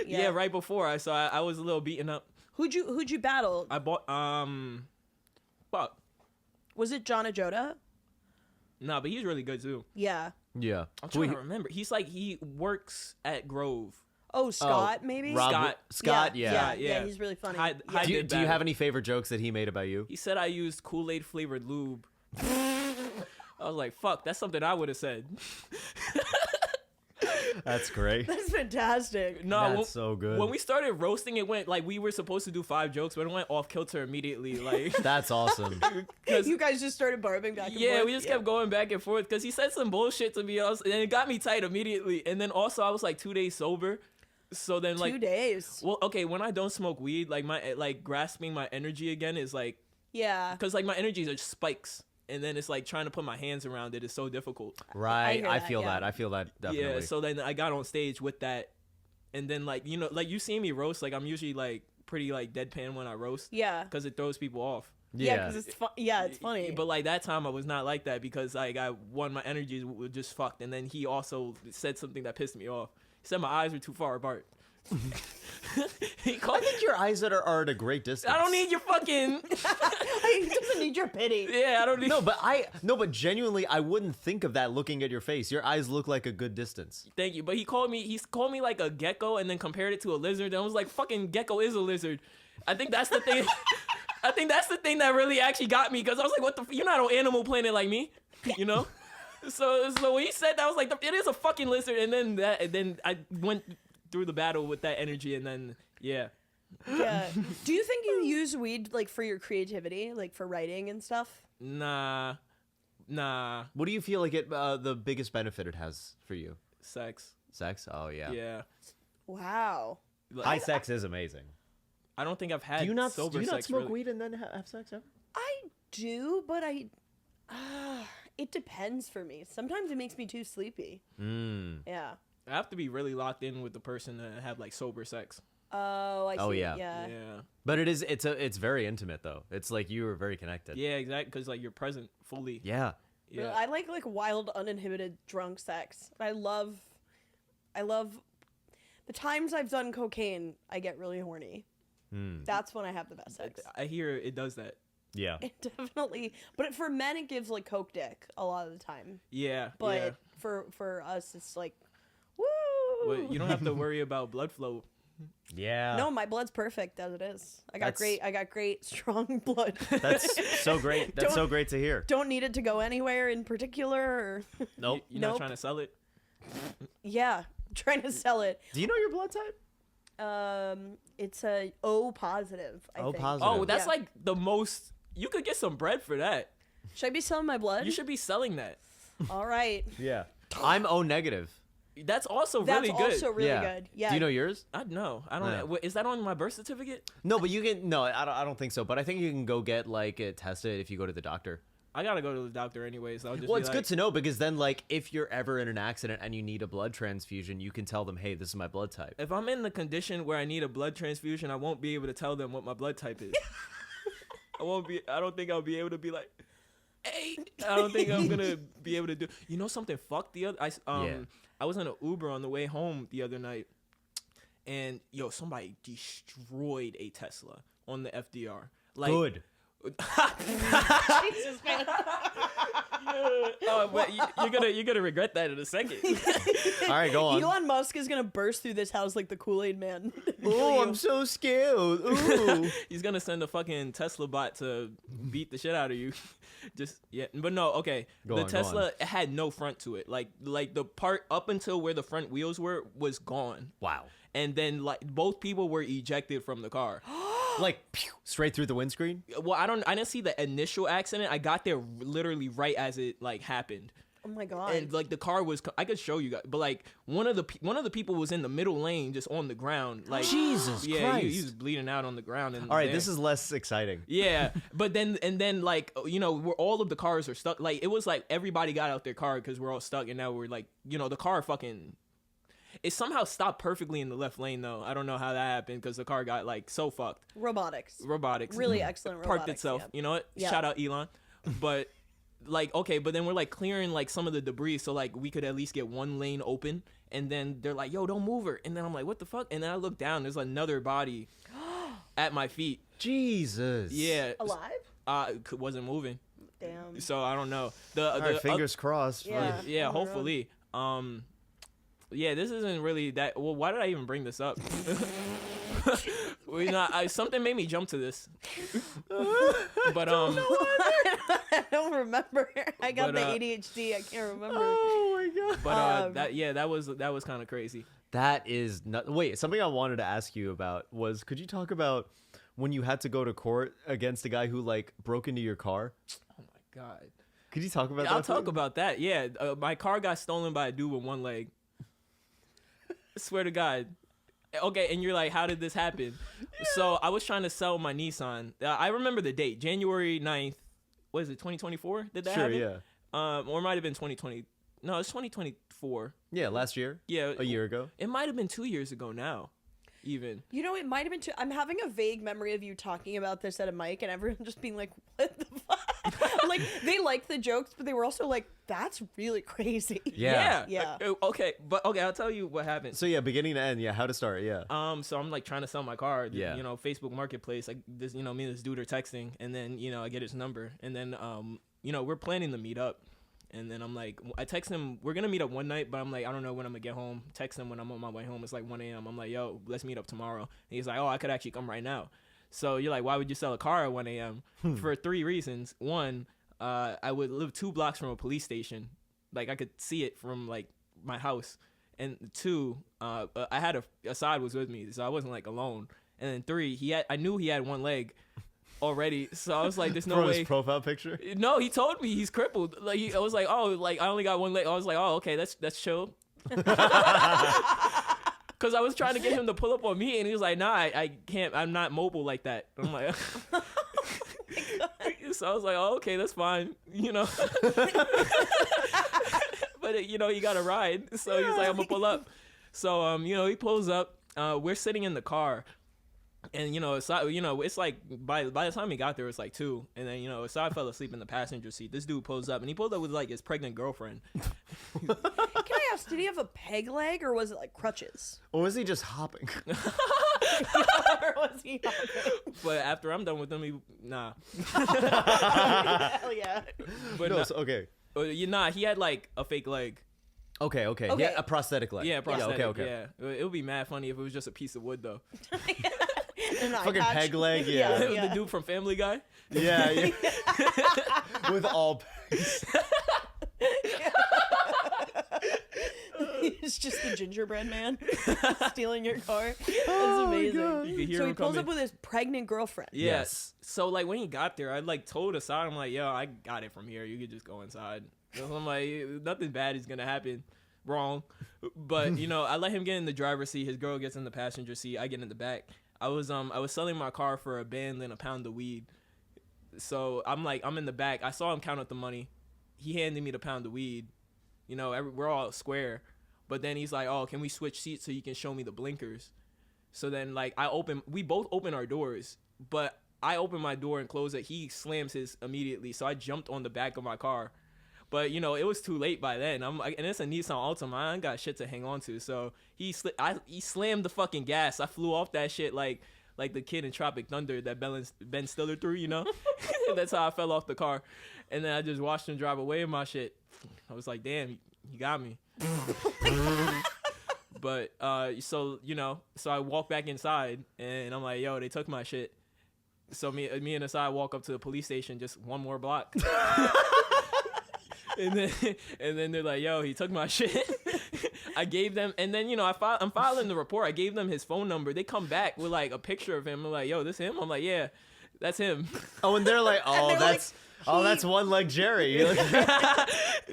Speaker 3: Yeah.
Speaker 1: right before I was a little beaten up.
Speaker 3: Who'd you battle?
Speaker 1: I bought fuck.
Speaker 3: Was it John Ajota?
Speaker 1: Nah, but he's really good too.
Speaker 3: Yeah.
Speaker 2: Yeah.
Speaker 1: I'm trying to remember. He works at Grove.
Speaker 3: Oh, Scott, maybe?
Speaker 2: Rob, Scott,
Speaker 3: yeah.
Speaker 2: yeah.
Speaker 3: He's really funny.
Speaker 1: High
Speaker 3: Yeah.
Speaker 2: Do you
Speaker 1: battle.
Speaker 2: have any favorite jokes that he made about you?
Speaker 1: He said I used Kool-Aid flavored lube. I was like, fuck, that's something I would have said.
Speaker 2: That's great.
Speaker 3: That's fantastic.
Speaker 1: No,
Speaker 2: That's so good.
Speaker 1: When we started roasting, it went like we were supposed to do 5 jokes, but it went off kilter immediately. Like,
Speaker 2: That's awesome.
Speaker 1: 'cause-
Speaker 3: You guys just started barbing back and forth.
Speaker 1: yeah, we just kept going back and forth because he said some bullshit to me, else, and it got me tight immediately. And then also, I was like 2 days sober, so then like
Speaker 3: 2 days.
Speaker 1: Well, okay, when I don't smoke weed, like my like grasping my energy again is like
Speaker 3: Yeah.
Speaker 1: because like my energies are just spikes, and then it's like trying to put my hands around it is so difficult.
Speaker 2: Right.
Speaker 3: hear
Speaker 2: I
Speaker 3: that,
Speaker 2: feel
Speaker 3: yeah.
Speaker 2: that. I feel that definitely.
Speaker 1: Yeah, so then I got on stage with that, and then like you know like you see me roast, like I'm usually like pretty like deadpan when I roast
Speaker 3: Yeah.
Speaker 1: because it throws people off.
Speaker 3: Yeah, because it's fun. Yeah, it's funny.
Speaker 1: But like that time I was not like that because like my energies were just fucked, and then he also said something that pissed me off. He said my eyes were too far apart. He called
Speaker 2: I think your eyes are at a great distance.
Speaker 1: I don't need your fucking.
Speaker 3: He doesn't need your pity.
Speaker 1: Yeah, I don't need.
Speaker 2: But genuinely, I wouldn't think of that looking at your face. Your eyes look like a good distance.
Speaker 1: Thank you. But he called me like a gecko and then compared it to a lizard. And I was like, fucking gecko is a lizard. I think that's the thing. I think that's the thing that really actually got me because I was like, what the? You're not on Animal Planet like me, you know? So when he said that, I was like, it is a fucking lizard. And then I went through the battle with that energy, and then yeah.
Speaker 3: Yeah. Do you think you use weed like for your creativity, like for writing and stuff?
Speaker 1: Nah.
Speaker 2: What do you feel like the biggest benefit it has for you?
Speaker 1: Sex.
Speaker 2: Sex? Oh yeah.
Speaker 1: Yeah.
Speaker 3: Wow.
Speaker 2: High sex is amazing.
Speaker 1: I don't think I've had
Speaker 2: Do you not
Speaker 1: sober sex
Speaker 2: smoke
Speaker 1: really.
Speaker 2: weed and then have sex ever?
Speaker 3: I do, but it depends for me. Sometimes it makes me too sleepy. Yeah.
Speaker 1: I have to be really locked in with the person to have like sober sex.
Speaker 3: Oh, I see.
Speaker 2: Oh, yeah.
Speaker 3: Yeah.
Speaker 2: But it's very intimate though. It's like you are very connected.
Speaker 1: Yeah, exactly. Because like you're present fully.
Speaker 2: Yeah.
Speaker 1: Yeah.
Speaker 3: I like wild, uninhibited, drunk sex. I love the times I've done cocaine. I get really horny. That's when I have the best sex.
Speaker 1: I hear it does that.
Speaker 2: Yeah.
Speaker 3: It definitely, but for men, it gives like coke dick a lot of the time.
Speaker 1: Yeah.
Speaker 3: But
Speaker 1: yeah.
Speaker 3: for us, it's like, woo.
Speaker 1: Well, you don't have to worry about blood flow.
Speaker 2: Yeah.
Speaker 3: No, my blood's perfect as it is. I got
Speaker 2: That's-
Speaker 3: great strong blood.
Speaker 2: That's so great. That's so great to hear.
Speaker 3: Don't need it to go anywhere in particular. Or
Speaker 2: Nope.
Speaker 1: You're not
Speaker 3: Nope.
Speaker 1: trying to sell it.
Speaker 3: yeah, trying to sell it.
Speaker 2: Do you know your blood type?
Speaker 3: It's a O positive. I
Speaker 2: O
Speaker 3: think.
Speaker 2: positive.
Speaker 1: Oh, that's
Speaker 3: Yeah.
Speaker 1: like the most. You could get some bread for that.
Speaker 3: Should I be selling my blood?
Speaker 1: You should be selling that.
Speaker 3: All right.
Speaker 2: Yeah. I'm O negative.
Speaker 1: That's also
Speaker 3: That's
Speaker 1: really good.
Speaker 3: also really good. Yeah.
Speaker 2: Do you know yours?
Speaker 1: I know. I don't
Speaker 2: Yeah.
Speaker 1: know. Wait, is that on my birth certificate?
Speaker 2: No, but you can. No, I don't think so. But I think you can go get like it tested if you go to the doctor.
Speaker 1: I gotta go to the doctor anyways. I'll just
Speaker 2: Well,
Speaker 1: be
Speaker 2: it's
Speaker 1: like,
Speaker 2: good to know because then, like, if you're ever in an accident and you need a blood transfusion, you can tell them, "Hey, this is my blood type."
Speaker 1: If I'm in the condition where I need a blood transfusion, I won't be able to tell them what my blood type is. I won't be. I don't think I'll be able to be like, hey. I don't think I'm gonna be able to do. You know something? Fuck the other. I was in an Uber on the way home the other night, and yo, somebody destroyed a Tesla on the FDR. Like,
Speaker 2: Good.
Speaker 3: Jesus, man.
Speaker 1: Oh, but you're gonna regret that in a second.
Speaker 2: All right, go on.
Speaker 3: Elon Musk is gonna burst through this house like the Kool-Aid Man.
Speaker 2: Oh, I'm so scared. Ooh.
Speaker 1: He's gonna send a fucking Tesla bot to beat the shit out of you. Just yeah, but no, okay.
Speaker 2: Go
Speaker 1: The
Speaker 2: on, go
Speaker 1: Tesla
Speaker 2: on.
Speaker 1: it had no front to it. Like the part up until where the front wheels were was gone.
Speaker 2: Wow.
Speaker 1: And then like both people were ejected from the car.
Speaker 2: Like pew, straight through the windscreen.
Speaker 1: Well, I didn't see the initial accident. I got there literally right as it like happened.
Speaker 3: Oh my god.
Speaker 1: And like the car was, I could show you guys, but like one of the people was in the middle lane, just on the ground, like
Speaker 2: Jesus
Speaker 1: yeah, he
Speaker 2: Christ.
Speaker 1: was bleeding out on the ground. And
Speaker 2: All right,
Speaker 1: there.
Speaker 2: this is less exciting.
Speaker 1: Yeah, but then like where all of the cars are stuck. Like it was like everybody got out their car because we're all stuck, and now we're like the car fucking. It somehow stopped perfectly in the left lane though. I don't know how that happened because the car got like so fucked.
Speaker 3: Robotics.
Speaker 1: Robotics.
Speaker 3: Really excellent robotics.
Speaker 1: Parked itself.
Speaker 3: Yeah.
Speaker 1: You know what?
Speaker 3: Yeah.
Speaker 1: Shout out Elon. But like okay, but then we're like clearing like some of the debris so like we could at least get one lane open. And then they're like, "Yo, don't move her." And then I'm like, "What the fuck?" And then I look down. There's another body at my feet.
Speaker 2: Jesus.
Speaker 1: Yeah.
Speaker 3: Alive?
Speaker 1: Wasn't moving.
Speaker 3: Damn.
Speaker 1: So I don't know.
Speaker 2: All right, fingers crossed.
Speaker 3: Yeah.
Speaker 1: Yeah,
Speaker 3: Oh my God.
Speaker 1: hopefully. Yeah, this isn't really that. Well, why did I even bring this up? Something made me jump to this. But
Speaker 3: I don't remember. I got
Speaker 1: But,
Speaker 3: the ADHD. I can't remember.
Speaker 2: Oh my god.
Speaker 1: but that was kind of crazy.
Speaker 2: That is not. Wait, something I wanted to ask you about was, could you talk about when you had to go to court against a guy who like broke into your car?
Speaker 1: Oh my god.
Speaker 2: Could you talk about that?
Speaker 1: I'll talk about that. Yeah, my car got stolen by a dude with one leg. Swear to God. Okay, and you're like, how did this happen? Yeah. So I was trying to sell my Nissan. I remember the date, January 9th. What is it, 2024? Did that happen?
Speaker 2: Sure, yeah.
Speaker 1: Or it might have been 2020. No, it's 2024.
Speaker 2: Yeah, last year.
Speaker 1: Yeah.
Speaker 2: A year ago.
Speaker 1: It might have been 2 years ago now, even.
Speaker 3: You know, it might have been too. I'm having a vague memory of you talking about this at a mic and everyone just being like, what the fuck? Like, they liked the jokes, but they were also like, that's really crazy.
Speaker 2: Yeah.
Speaker 3: Yeah.
Speaker 1: Okay, I'll tell you what happened.
Speaker 2: So yeah, beginning to end, yeah, how to start, yeah.
Speaker 1: So I'm like trying to sell my car.
Speaker 2: Yeah.
Speaker 1: Facebook Marketplace. Like this, me and this dude are texting, and then I get his number, and then we're planning to meet up, and then I'm like, I text him, we're gonna meet up one night, but I'm like, I don't know when I'm gonna get home. Text him when I'm on my way home. It's like 1 a.m. I'm like, yo, let's meet up tomorrow. And he's like, oh, I could actually come right now. So you're like, why would you sell a car at 1 a.m.? For 3 reasons. One, I would live 2 blocks from a police station. Like I could see it from like my house. And 2, I had a side was with me, so I wasn't like alone. And then 3, I knew he had one leg already, so I was like, there's no
Speaker 2: From
Speaker 1: way.
Speaker 2: his profile picture?
Speaker 1: No, he told me he's crippled. Like I was like, oh, like I only got one leg. I was like, oh, okay, that's chill. Because I was trying to get him to pull up on me, and he was like, nah, I can't. I'm not mobile like that. I'm like, so I was like, oh, okay, that's fine, But you got to ride, so he's like, I'm gonna pull up. So he pulls up. We're sitting in the car, and it's like by the time he got there, it's like 2, and then Asad fell asleep in the passenger seat. This dude pulls up, and he pulled up with like his pregnant girlfriend.
Speaker 3: Can I ask, did he have a peg leg or was it like crutches?
Speaker 2: Or was he just hopping?
Speaker 3: Or was he hopping?
Speaker 1: But after I'm done with him, nah.
Speaker 3: Hell yeah.
Speaker 1: But
Speaker 2: No,
Speaker 1: nah,
Speaker 2: so, okay.
Speaker 1: he had like a fake leg.
Speaker 2: Okay.
Speaker 3: Okay.
Speaker 2: Yeah, a prosthetic leg.
Speaker 1: Yeah, prosthetic.
Speaker 2: Okay.
Speaker 1: Yeah, it would be mad funny if it was just a piece of wood though.
Speaker 3: An eye
Speaker 2: Fucking
Speaker 3: patch.
Speaker 2: peg leg. Yeah.
Speaker 1: The dude from Family Guy.
Speaker 2: Yeah. With all pegs.
Speaker 3: It's just the gingerbread man stealing your car. That's amazing.
Speaker 1: You can hear
Speaker 3: So
Speaker 1: him
Speaker 3: he pulls
Speaker 1: coming.
Speaker 3: up with his pregnant girlfriend.
Speaker 1: Yes. So like when he got there, I like told Assad, I'm like, yo, I got it from here. You could just go inside. So I'm like, nothing bad is gonna happen. Wrong. But I let him get in the driver's seat. His girl gets in the passenger seat. I get in the back. I was selling my car for a band and a pound of weed. So I'm in the back. I saw him count up the money. He handed me the pound of weed. We're all square. But then he's like, oh, can we switch seats so you can show me the blinkers? So then, like, we both open our doors, but I open my door and close it. He slams his immediately. So I jumped on the back of my car. But, it was too late by then. And it's a Nissan Altima. I ain't got shit to hang on to. So he slammed the fucking gas. I flew off that shit like the kid in Tropic Thunder that Ben Stiller threw, That's how I fell off the car. And then I just watched him drive away in my shit. I was like, damn, you got me. But so I walk back inside and I'm like, yo, they took my shit. So me and Asad walk up to the police station, just one more block. and then they're like, yo, he took my shit. I gave them, and then I'm filing the report. I gave them his phone number. They come back with like a picture of him. I'm like, yo, this him? I'm like, yeah, that's him.
Speaker 2: Oh, and they're like, oh, that's one leg Jerry.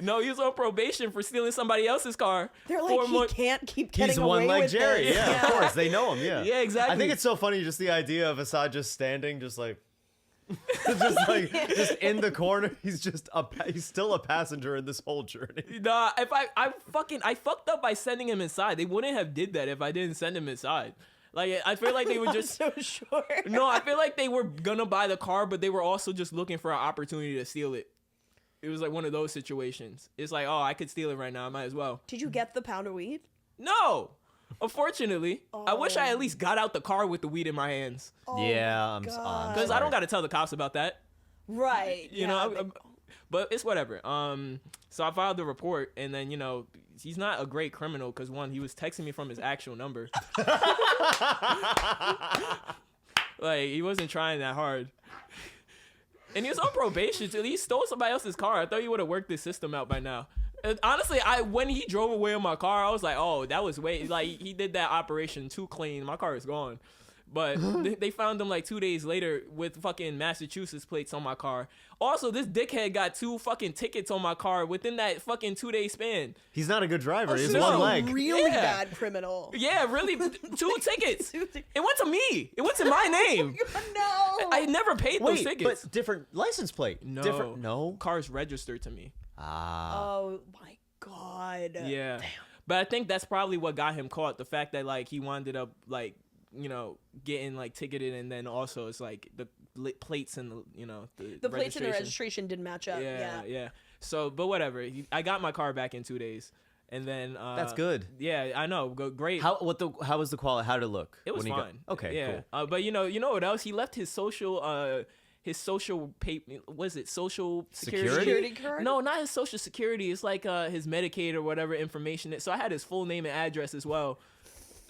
Speaker 1: No, he was on probation for stealing somebody else's car.
Speaker 3: They're like, he can't keep getting
Speaker 2: He's
Speaker 3: away
Speaker 2: one leg
Speaker 3: with
Speaker 2: Jerry.
Speaker 3: this.
Speaker 2: Yeah, of course. They know him. Yeah.
Speaker 1: Yeah, exactly.
Speaker 2: I think it's so funny, just the idea of Assad just standing, just like, just in the corner. He's still a passenger in this whole journey.
Speaker 1: Nah, if I fucked up by sending him inside. They wouldn't have did that if I didn't send him inside. Like, I feel like they were just
Speaker 3: so sure.
Speaker 1: No, I feel like they were gonna buy the car, but they were also just looking for an opportunity to steal it. It was like one of those situations. It's like, oh, I could steal it right now. I might as well.
Speaker 3: Did you get the pound of weed?
Speaker 1: No, unfortunately. I wish I at least got out the car with the weed in my hands.
Speaker 2: Yeah, I'm
Speaker 3: God.
Speaker 1: Because I don't got to tell the cops about that.
Speaker 3: Right.
Speaker 1: You know, but it's whatever. So I filed the report, and then he's not a great criminal because one, he was texting me from his actual number. Like he wasn't trying that hard, and he was on probation too. He stole somebody else's car. I thought he would have worked this system out by now. And honestly, when he drove away in my car, I was like, oh, that was he did that operation too clean. My car is gone. But they found him like 2 days later with fucking Massachusetts plates on my car. Also, this dickhead got 2 fucking tickets on my car within that fucking 2-day span.
Speaker 2: He's not a good driver. He has
Speaker 3: So
Speaker 2: one
Speaker 3: he's a
Speaker 2: leg.
Speaker 3: Really
Speaker 1: Yeah.
Speaker 3: bad criminal.
Speaker 1: Yeah, really, 2 tickets. It went to me. It went to my name.
Speaker 3: No.
Speaker 1: I never paid those
Speaker 2: Wait,
Speaker 1: tickets.
Speaker 2: but different license plate. No.
Speaker 1: Car's registered to me.
Speaker 3: Oh my God.
Speaker 1: Yeah. But I think that's probably what got him caught. The fact that like he wound up like getting like ticketed, and then also it's like the plates and the
Speaker 3: plates and the registration didn't match up.
Speaker 1: Yeah. So, but whatever. I got my car back in 2 days, and then
Speaker 2: That's good.
Speaker 1: Yeah, I know. Great.
Speaker 2: How was the quality? How did it look?
Speaker 1: It was
Speaker 2: when he got-
Speaker 1: fine.
Speaker 2: Okay,
Speaker 1: yeah.
Speaker 2: cool.
Speaker 1: But you know what else? He left his social paper. Was it social
Speaker 3: Security card?
Speaker 1: No, not his social security. It's like his Medicaid or whatever information. So I had his full name and address as well.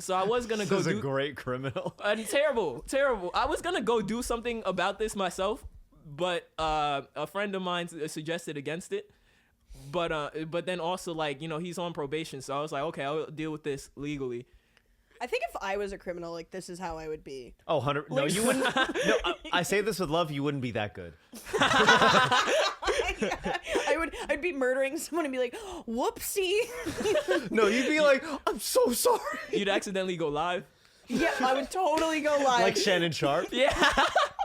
Speaker 1: So I was gonna
Speaker 2: This
Speaker 1: go
Speaker 2: is a
Speaker 1: do
Speaker 2: great criminal.
Speaker 1: terrible. I was gonna go do something about this myself, but a friend of mine suggested against it. But then also like he's on probation, so I was like, okay, I'll deal with this legally.
Speaker 3: I think if I was a criminal, like this is how I would be.
Speaker 2: Oh, 100. No, you wouldn't. No, I say this with love. You wouldn't be that good.
Speaker 3: I'd be murdering someone and be like, whoopsie.
Speaker 2: No, you'd be like, I'm so sorry.
Speaker 1: You'd accidentally go live.
Speaker 3: Yeah, I would totally go live.
Speaker 2: Like Shannon Sharp.
Speaker 1: Yeah.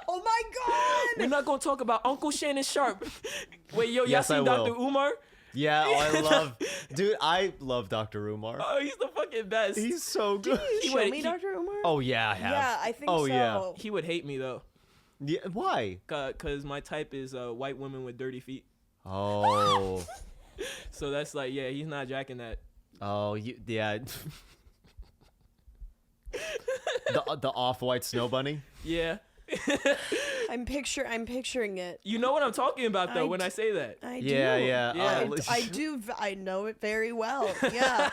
Speaker 3: Oh my God.
Speaker 1: We're not gonna talk about Uncle Shannon Sharp. Wait, yo,
Speaker 2: Yes,
Speaker 1: y'all
Speaker 2: I
Speaker 1: seen Dr.
Speaker 2: will.
Speaker 1: Umar?
Speaker 2: Yeah, I love Dr. Umar.
Speaker 1: Oh, he's the fucking best.
Speaker 2: He's so good.
Speaker 3: Did you show me Dr. Umar?
Speaker 2: Oh yeah, I have.
Speaker 3: Yeah, I think
Speaker 2: Oh,
Speaker 3: so.
Speaker 2: yeah.
Speaker 1: He would hate me though,
Speaker 2: Yeah, why?
Speaker 1: cause my type is white women with dirty feet.
Speaker 2: Oh.
Speaker 1: So that's like, yeah, he's not jacking that.
Speaker 2: Oh, yeah. The off-white snow bunny.
Speaker 1: Yeah.
Speaker 3: I'm picturing it.
Speaker 1: You know what I'm talking about though when I say that.
Speaker 3: I do.
Speaker 2: Yeah.
Speaker 3: I do. I know it very well. Yeah,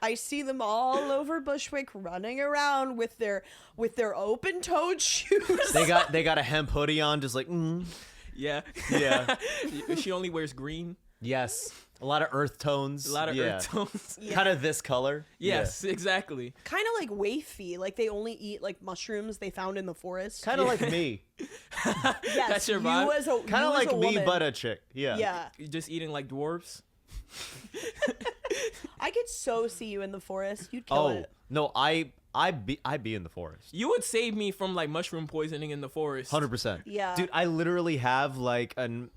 Speaker 3: I see them all over Bushwick running around with their open-toed shoes.
Speaker 2: They got a hemp hoodie on, just like.
Speaker 1: Yeah.
Speaker 2: Yeah.
Speaker 1: She only wears green.
Speaker 2: Yes. A lot of earth tones.
Speaker 1: A lot of earth tones.
Speaker 3: Yeah.
Speaker 2: Kind of this color.
Speaker 1: Yes, exactly.
Speaker 3: Kind of like wafy, like they only eat like mushrooms they found in the forest.
Speaker 2: Kind of like me.
Speaker 3: Yes,
Speaker 1: That's your
Speaker 3: you
Speaker 1: vibe?
Speaker 3: as a
Speaker 2: Kind of
Speaker 3: you as
Speaker 2: like
Speaker 3: a
Speaker 2: me,
Speaker 3: woman.
Speaker 2: but a chick. Yeah.
Speaker 3: Yeah,
Speaker 1: You're just eating like dwarves.
Speaker 3: I could so see you in the forest. You'd kill
Speaker 2: Oh
Speaker 3: it.
Speaker 2: no, I'd be in the forest.
Speaker 1: You would save me from like mushroom poisoning in the forest.
Speaker 2: 100%.
Speaker 3: Yeah.
Speaker 2: Dude, I literally have like an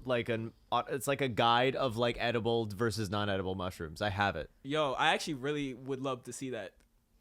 Speaker 2: it's like a guide of like edible versus non-edible mushrooms. I have it.
Speaker 1: Yo, I actually really would love to see that.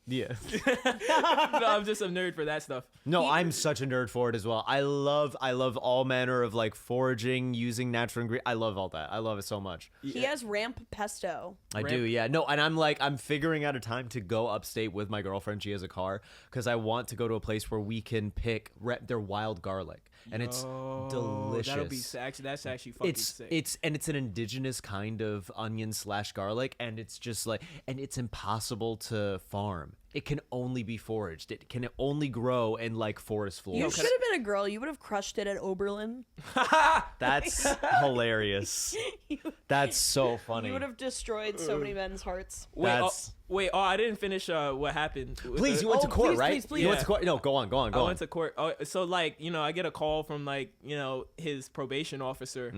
Speaker 2: Yeah.
Speaker 1: No, I'm just a nerd for that stuff.
Speaker 2: No, I'm such a nerd for it as well. I love all manner of like foraging, using natural ingredients. I love all that. I love it so much.
Speaker 3: He has ramp pesto.
Speaker 2: I do, yeah. No, and I'm figuring out a time to go upstate with my girlfriend. She has a car because I want to go to a place where we can pick their wild garlic, and it's delicious.
Speaker 1: That'll be that's actually fucking sick.
Speaker 2: It's an indigenous kind of onion / garlic, and it's just like, and it's impossible to farm. It can only be foraged. It can only grow in like forest floors.
Speaker 3: You should have been a girl. You would have crushed it at Oberlin.
Speaker 2: That's hilarious. That's so funny.
Speaker 3: You would have destroyed so many men's hearts.
Speaker 1: Wait, I didn't finish what happened.
Speaker 2: Please, you went to court, right?
Speaker 3: please.
Speaker 2: You went to court. No, go on.
Speaker 1: I went to court. Oh, so like, I get a call from like, his probation officer,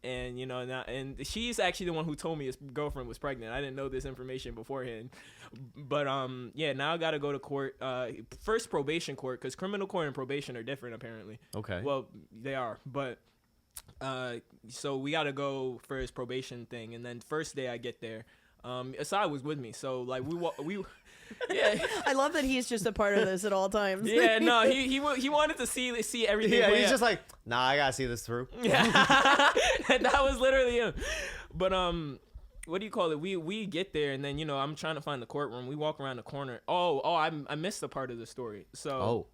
Speaker 1: and and she's actually the one who told me his girlfriend was pregnant. I didn't know this information beforehand, but now I got to go to court. First probation court, because criminal court and probation are different apparently.
Speaker 2: Okay.
Speaker 1: Well, they are, but so we got to go for his probation thing, and then first day I get there. Asad was with me, so like we yeah.
Speaker 3: I love that he's just a part of this at all times.
Speaker 1: Yeah, no, he wanted to see everything.
Speaker 2: Yeah,
Speaker 1: play
Speaker 2: he's
Speaker 1: out.
Speaker 2: just like, nah, I gotta see this through.
Speaker 1: Yeah, and that was literally him. But what do you call it? We get there, and then I'm trying to find the courtroom. We walk around the corner. I missed the part of the story. So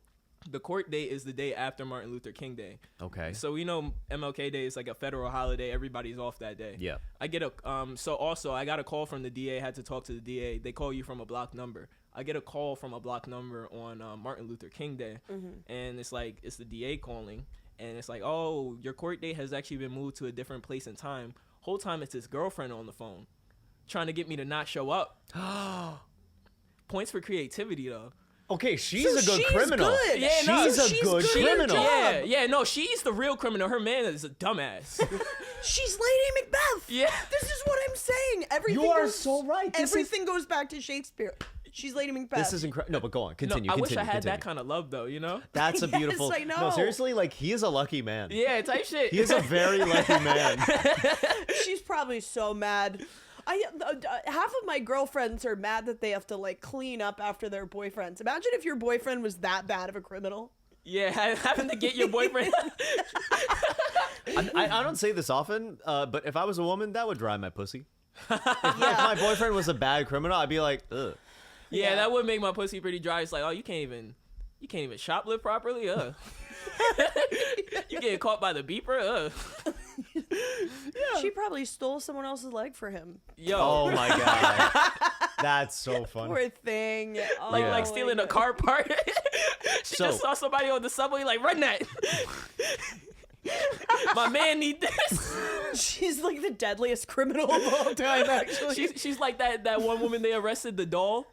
Speaker 1: the court date is the day after Martin Luther King Day.
Speaker 2: Okay.
Speaker 1: So MLK Day is like a federal holiday. Everybody's off that day.
Speaker 2: Yeah.
Speaker 1: I get a so also I got a call from the DA. Had to talk to the DA. They call you from a block number. I get a call from a block number on Martin Luther King Day, and it's the DA calling, and it's like, oh, your court date has actually been moved to a different place and time. Whole time it's his girlfriend on the phone, trying to get me to not show up. Points for creativity though.
Speaker 2: Okay, she's a good criminal.
Speaker 3: Good.
Speaker 1: Yeah,
Speaker 2: she's a good criminal.
Speaker 1: Yeah, no, she's the real criminal. Her man is a dumbass.
Speaker 3: She's Lady Macbeth.
Speaker 1: Yeah.
Speaker 3: This is what I'm saying. Everything
Speaker 2: You are
Speaker 3: goes,
Speaker 2: so right.
Speaker 3: Everything goes back to Shakespeare. She's Lady Macbeth.
Speaker 2: This is incredible. No, but go on. Continue.
Speaker 1: I wish I had
Speaker 2: continue.
Speaker 1: that kind of love though.
Speaker 2: That's a beautiful.
Speaker 3: Yes, I know.
Speaker 2: No, seriously, like he is a lucky man.
Speaker 1: Yeah, type shit.
Speaker 2: He is a very lucky man.
Speaker 3: She's probably so mad. Half of my girlfriends are mad that they have to like clean up after their boyfriends. Imagine if your boyfriend was that bad of a criminal.
Speaker 1: Yeah, having to get your boyfriend.
Speaker 2: I don't say this often, but if I was a woman, that would dry my pussy. If my boyfriend was a bad criminal, I'd be like, ugh.
Speaker 1: Yeah, that would make my pussy pretty dry. It's like, oh, you can't even shoplift properly. You getting caught by the beeper.
Speaker 3: She probably stole someone else's leg for him.
Speaker 1: Yo,
Speaker 2: Oh my god, that's so funny.
Speaker 3: Poor thing. Oh,
Speaker 1: like stealing a car part. She
Speaker 2: So-
Speaker 1: just saw somebody on the subway, like, run that. My man need this.
Speaker 3: She's like the deadliest criminal of all time, actually.
Speaker 1: She's like that one woman they arrested, the doll.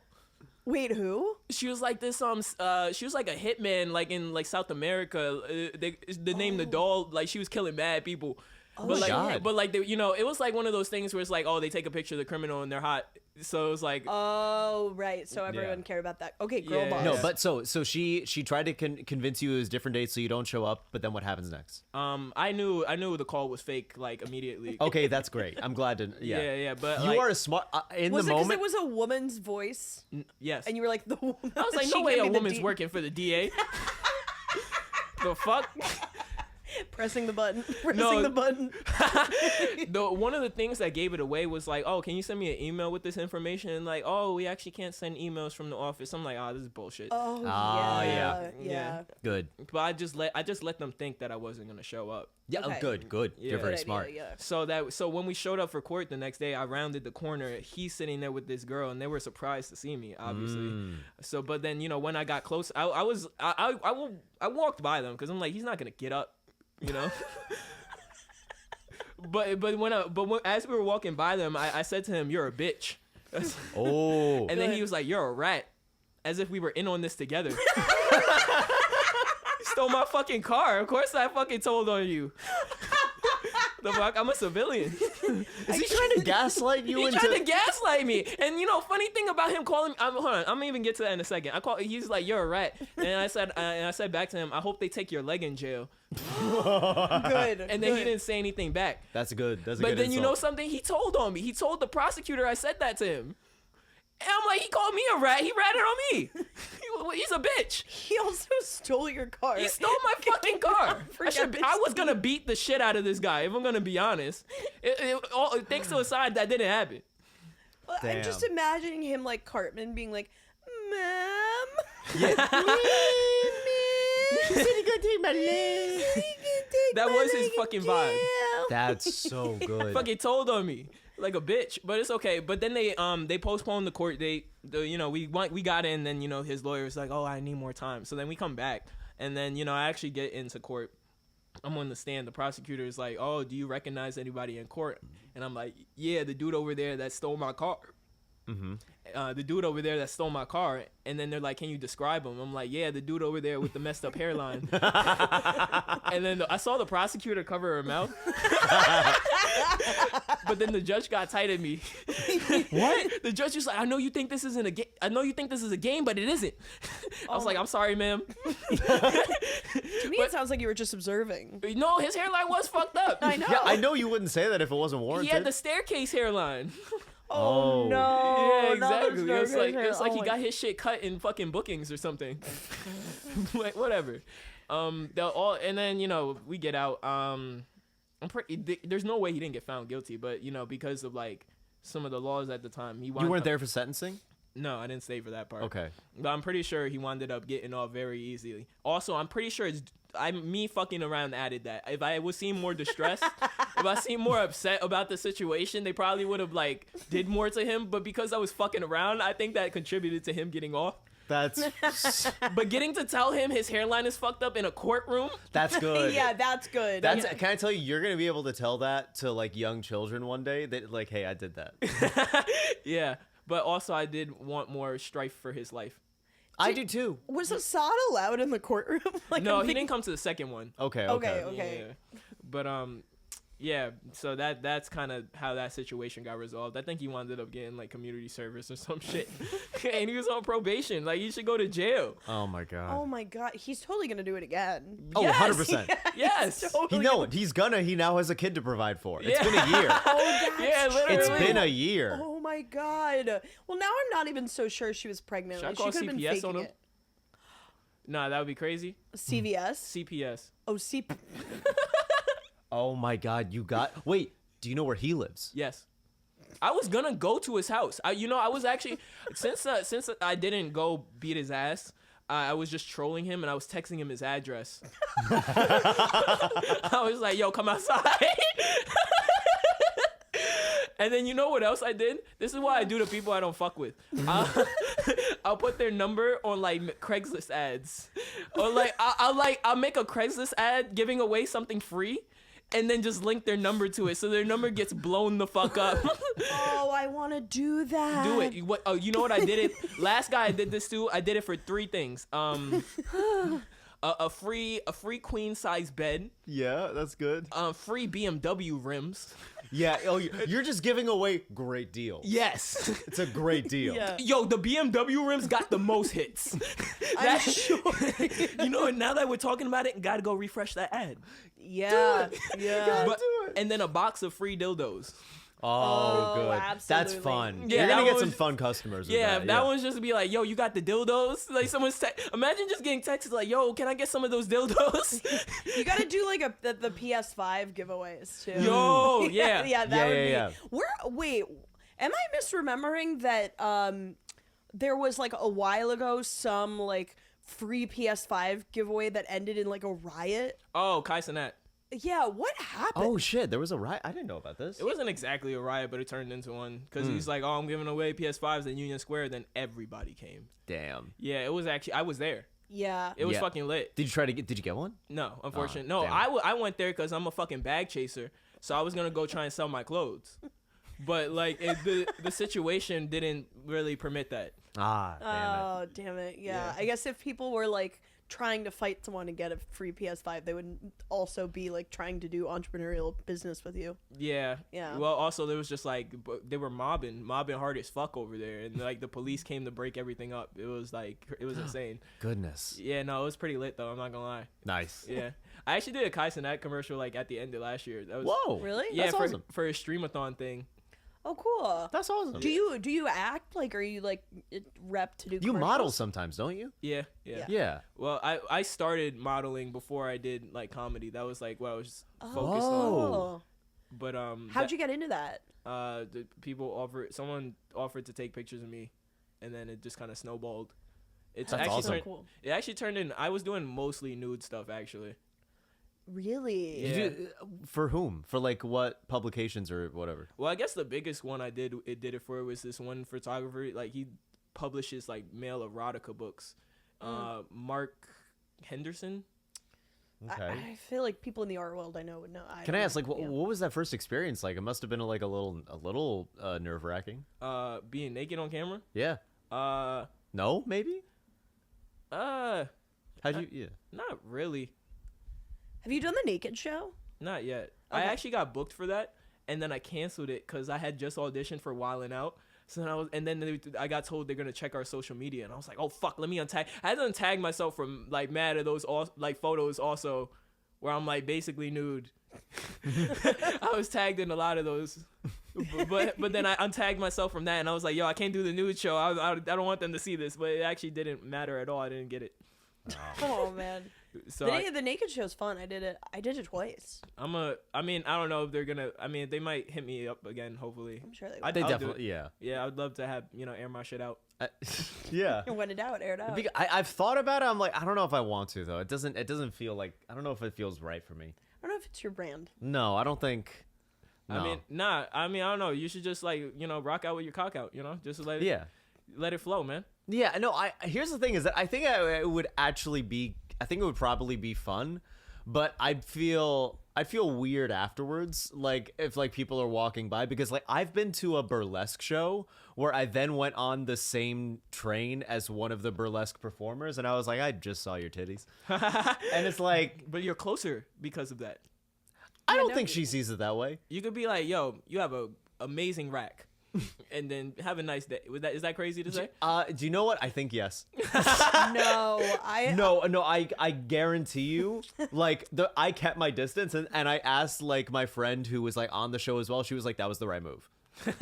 Speaker 3: Wait, who?
Speaker 1: She was like this she was like a hitman like in like South America. The name the doll, like she was killing mad people. But like,
Speaker 2: God.
Speaker 1: but like, it was like one of those things where it's like, oh, they take a picture of the criminal and they're hot. So it was like,
Speaker 3: Oh, right. So everyone cared about that. Okay, girl
Speaker 1: Yeah.
Speaker 3: boss.
Speaker 2: No, but so she tried to convince you it was different dates so you don't show up. But then what happens next?
Speaker 1: I knew the call was fake like immediately.
Speaker 2: Okay, that's great. I'm glad to.
Speaker 1: Yeah. But
Speaker 2: You
Speaker 1: like,
Speaker 2: are a smart in
Speaker 3: was
Speaker 2: the
Speaker 3: it because
Speaker 2: moment.
Speaker 3: it was a woman's voice?
Speaker 1: yes.
Speaker 3: And you were like, the woman.
Speaker 1: I was like,
Speaker 3: she
Speaker 1: no way
Speaker 3: gave
Speaker 1: a
Speaker 3: me the
Speaker 1: woman's working for the DA. The fuck?
Speaker 3: Pressing the button.
Speaker 1: One of the things that gave it away was like, oh, can you send me an email with this information? And like, oh, we actually can't send emails from the office. I'm like, this is bullshit.
Speaker 3: Oh, yeah.
Speaker 2: Good.
Speaker 1: But I just let them think that I wasn't gonna show up.
Speaker 2: Yeah.
Speaker 3: Okay.
Speaker 2: Oh, good.
Speaker 1: Yeah.
Speaker 2: You're very
Speaker 3: Good idea,
Speaker 2: smart.
Speaker 3: yeah.
Speaker 1: So when we showed up for court the next day, I rounded the corner. He's sitting there with this girl, and they were surprised to see me, obviously. So, but then when I got close, I walked by them because I'm like, he's not gonna get up, but as we were walking by them, I said to him, "You're a bitch."
Speaker 2: Oh.
Speaker 1: And then he was like, "You're a rat," as if we were in on this together. Stole my fucking car. Of course I fucking told on you. The fuck? I'm a civilian.
Speaker 2: Is he trying to gaslight you
Speaker 1: He
Speaker 2: into?
Speaker 1: tried to gaslight me. And funny thing about him calling me, hold on, I'm gonna even get to that in a second. He's like, "You're a rat." And I said back to him, "I hope they take your leg in jail."
Speaker 3: Good.
Speaker 1: And then he didn't say anything back.
Speaker 2: That's good. That's a
Speaker 1: But
Speaker 2: good
Speaker 1: then
Speaker 2: insult.
Speaker 1: you know something? He told on me. He told the prosecutor I said that to him. And I'm like, he called me a rat. He ratted on me. He's a bitch.
Speaker 3: He also stole your car.
Speaker 1: He stole my fucking car.
Speaker 3: Forget
Speaker 1: I was gonna beat the shit out of this guy, if I'm gonna be honest. Thanks to a side that didn't happen.
Speaker 3: Well, I'm just
Speaker 2: Damn.
Speaker 3: imagining him like Cartman being like, "Ma'am."
Speaker 1: That was his fucking vibe.
Speaker 2: That's so good.
Speaker 1: Fucking told on me like a bitch, but it's okay. But then they postponed the court date. We got in, then his lawyer was like, "Oh, I need more time." So then we come back, and then I actually get into court. I'm on the stand. The prosecutor is like, "Oh, do you recognize anybody in court?" And I'm like, "Yeah, the dude over there that stole my car." The dude over there that stole my car. And then they're like, "Can you describe him?" I'm like, "Yeah, the dude over there with the messed up hairline." And then I saw the prosecutor cover her mouth. But then the judge got tight at me. What? The judge was like, "I know you think this isn't a game. I know you think this is a game, but it isn't." I was like, "I'm sorry, ma'am."
Speaker 3: To me, it sounds like you were just observing.
Speaker 1: No, his hairline was fucked up.
Speaker 3: I know.
Speaker 2: Yeah, I know you wouldn't say that if it wasn't
Speaker 1: He
Speaker 2: warranted.
Speaker 1: had the staircase hairline.
Speaker 3: Oh,
Speaker 2: Oh.
Speaker 3: no.
Speaker 1: Yeah,
Speaker 3: not the
Speaker 1: exactly. It's like
Speaker 3: staircase.
Speaker 1: he
Speaker 3: Oh,
Speaker 1: got his shit cut in fucking bookings or something. Like whatever. They'll all, and then we get out. There's no way he didn't get found guilty, but because of like some of the laws at the time,
Speaker 2: You weren't there for sentencing?
Speaker 1: No, I didn't stay for that part.
Speaker 2: Okay.
Speaker 1: But I'm pretty sure he wound up getting off very easily. Also, I'm pretty sure me fucking around added that. If I was seeing more distressed, if I seemed more upset about the situation, they probably would have like did more to him. But because I was fucking around, I think that contributed to him getting off.
Speaker 2: That's
Speaker 1: But getting to tell him his hairline is fucked up in a courtroom,
Speaker 2: that's good.
Speaker 3: Yeah, that's good.
Speaker 2: That's Can I tell you, you're gonna be able to tell that to like young children one day. That like, hey, I did that.
Speaker 1: yeah. But also, I did want more strife for his life.
Speaker 2: I do too.
Speaker 3: Was Assad allowed in the courtroom? Like,
Speaker 1: No,
Speaker 3: I'm
Speaker 1: he
Speaker 3: thinking-
Speaker 1: didn't come to the second one.
Speaker 2: Okay.
Speaker 3: Okay.
Speaker 1: Yeah. But yeah. So that's kind of how that situation got resolved. I think he wound up getting like community service or some shit, and he was on probation. Like he should go to jail.
Speaker 2: Oh my god.
Speaker 3: Oh my god, he's totally gonna do it again.
Speaker 2: Oh,
Speaker 1: Yes.
Speaker 2: 100%.
Speaker 1: Yes.
Speaker 2: He now has a kid to provide for. It's
Speaker 1: Yeah.
Speaker 2: been a year.
Speaker 3: Oh, that's
Speaker 1: Yeah, literally.
Speaker 2: It's been a year.
Speaker 3: Oh my god. Well, now I'm not even so sure she was pregnant.
Speaker 1: Should I
Speaker 3: Like,
Speaker 1: call
Speaker 3: she could have been
Speaker 1: CPS
Speaker 3: faking
Speaker 1: on him?
Speaker 3: it.
Speaker 1: Nah, that would be crazy.
Speaker 3: CVS.
Speaker 1: CPS.
Speaker 3: Oh, CP.
Speaker 2: Oh my god, wait, do you know where he lives?
Speaker 1: Yes. I was gonna go to his house. I was actually since I didn't go beat his ass. I was just trolling him and I was texting him his address. I was like, "Yo, come outside." And then you know what else I did? This is what I do to people I don't fuck with. I'll put their number on like Craigslist ads, or like I'll make a Craigslist ad giving away something free, and then just link their number to it, so their number gets blown the fuck up.
Speaker 3: Oh, I want to do that.
Speaker 1: Do it. You know what I did it? Last guy I did this to. I did it for 3 things. A free queen size bed.
Speaker 2: Yeah, that's good.
Speaker 1: Free BMW rims.
Speaker 2: Yeah, you're just giving away great deals.
Speaker 1: Yes.
Speaker 2: It's a great deal.
Speaker 3: Yeah.
Speaker 1: Yo, the BMW rims got the most hits.
Speaker 3: I'm sure.
Speaker 1: Now that we're talking about it, gotta go refresh that ad.
Speaker 3: Yeah. Yeah.
Speaker 1: But, and then a box of free dildos.
Speaker 2: Oh, good. That's
Speaker 3: absolutely.
Speaker 2: fun.
Speaker 1: Yeah,
Speaker 2: You're gonna
Speaker 1: that
Speaker 2: get
Speaker 1: was-
Speaker 2: some fun customers. With
Speaker 1: Yeah,
Speaker 2: that,
Speaker 1: that one's just to be like, yo, you got the dildos? Like someone's imagine just getting texted like, yo, can I get some of those dildos?
Speaker 3: You got to do like the PS5 giveaways too.
Speaker 1: Yo, yeah.
Speaker 3: yeah, that
Speaker 2: Yeah,
Speaker 3: would
Speaker 2: yeah,
Speaker 3: be.
Speaker 2: yeah.
Speaker 3: Wait, am I misremembering that there was like a while ago some like free PS5 giveaway that ended in like a riot?
Speaker 1: Oh, Kai Cenat.
Speaker 3: Yeah, what happened?
Speaker 2: Oh shit, there was a riot. I didn't know about this.
Speaker 1: It wasn't exactly a riot, but it turned into one because he's like, "Oh, I'm giving away PS5s in Union Square." Then everybody came.
Speaker 2: Damn.
Speaker 1: Yeah, it was actually I was there.
Speaker 3: Yeah.
Speaker 1: It was
Speaker 2: Yeah.
Speaker 1: fucking lit.
Speaker 2: Did you get one?
Speaker 1: No, unfortunately, no.
Speaker 2: damn.
Speaker 1: I went there because I'm a fucking bag chaser, so I was gonna go try and sell my clothes, but like the situation didn't really permit that.
Speaker 2: Ah, damn it.
Speaker 3: Oh, damn it. Yeah.
Speaker 1: Yeah.
Speaker 3: I guess if people were like trying to fight someone to get a free PS5, they would also be like trying to do entrepreneurial business with you.
Speaker 1: Yeah.
Speaker 3: Yeah.
Speaker 1: Well, also there was just like they were mobbing hard as fuck over there, and like the police came to break everything up. It was insane.
Speaker 2: Goodness.
Speaker 1: Yeah, no, it was pretty lit though. I'm not gonna lie.
Speaker 2: Nice.
Speaker 1: Yeah, I actually did a Kai Cenat commercial like at the end of last year. That was
Speaker 2: Whoa.
Speaker 3: Really?
Speaker 1: yeah
Speaker 2: That's
Speaker 1: for
Speaker 2: awesome.
Speaker 1: for a streamathon thing.
Speaker 3: Oh, cool.
Speaker 2: That's awesome.
Speaker 3: Do you act like? Are you like rep to do?
Speaker 2: You model
Speaker 3: commercials?
Speaker 2: sometimes, don't you?
Speaker 1: Yeah.
Speaker 3: Yeah.
Speaker 2: Yeah.
Speaker 1: Well, I started modeling before I did like comedy. That was like what I was focused on.
Speaker 3: Oh.
Speaker 1: But
Speaker 3: How'd you get into that?
Speaker 1: the someone offered to take pictures of me, and then it just kind of snowballed. It's
Speaker 2: That's
Speaker 1: actually
Speaker 2: awesome.
Speaker 1: turned,
Speaker 3: Cool.
Speaker 1: it actually turned in. I was doing mostly nude stuff actually.
Speaker 3: Really?
Speaker 1: Yeah.
Speaker 2: Did you, for whom? For like what publications or whatever?
Speaker 1: Well, I guess the biggest one I did it for was this one photographer. Like he publishes like male erotica books. Mark Henderson.
Speaker 2: Okay.
Speaker 3: I feel like people in the art world I know would know.
Speaker 2: Can I ask, like,
Speaker 3: yeah.
Speaker 2: what was that first experience like? It must have been like a little nerve wracking.
Speaker 1: Being naked on camera.
Speaker 2: Yeah. No, maybe. How'd you? Yeah.
Speaker 1: Not really.
Speaker 3: Have you done the naked show?
Speaker 1: Not yet. I
Speaker 3: Okay.
Speaker 1: actually got booked for that, and then I canceled it because I had just auditioned for Wildin' Out. So then I got told they're gonna check our social media, and I was like, oh fuck, let me untag. I had to untag myself from like mad at those like photos also, where I'm like basically nude. I was tagged in a lot of those, but then I untagged myself from that, and I was like, yo, I can't do the nude show. I don't want them to see this, but it actually didn't matter at all. I didn't get it.
Speaker 3: Oh man.
Speaker 1: So
Speaker 3: The naked show's fun. I did it twice.
Speaker 1: I mean, I don't know if they're gonna. I mean, they might hit me up again. Hopefully.
Speaker 3: I'm sure they
Speaker 1: I-
Speaker 3: will.
Speaker 2: They
Speaker 1: I'll do
Speaker 2: definitely. Yeah.
Speaker 1: Yeah, I'd love to have air my shit out.
Speaker 2: Yeah.
Speaker 3: When in doubt, air it out.
Speaker 2: I've thought about it. I'm like, I don't know if I want to though. It doesn't feel like. I don't know if it feels right for me.
Speaker 3: I don't know if it's your brand.
Speaker 2: No, I don't think. No.
Speaker 1: I mean, nah. I mean, I don't know. You should just like rock out with your cock out. Just let it.
Speaker 2: Yeah.
Speaker 1: Let it flow, man.
Speaker 2: Yeah, no, here's the thing is that I think it would actually be, I think it would probably be fun, but I'd feel weird afterwards, like if like people are walking by, because like I've been to a burlesque show where I then went on the same train as one of the burlesque performers, and I was like, I just saw your titties. And it's like,
Speaker 1: But you're closer because of that.
Speaker 2: I don't
Speaker 3: no,
Speaker 2: think she sees it that way.
Speaker 1: You could be like, yo, you have a amazing rack, and have a nice day. Is that crazy to say?
Speaker 2: Do you know what? I think yes.
Speaker 3: No,
Speaker 2: No, I guarantee you, like I kept my distance and I asked like my friend who was like on the show as well. She was like, that was the right move.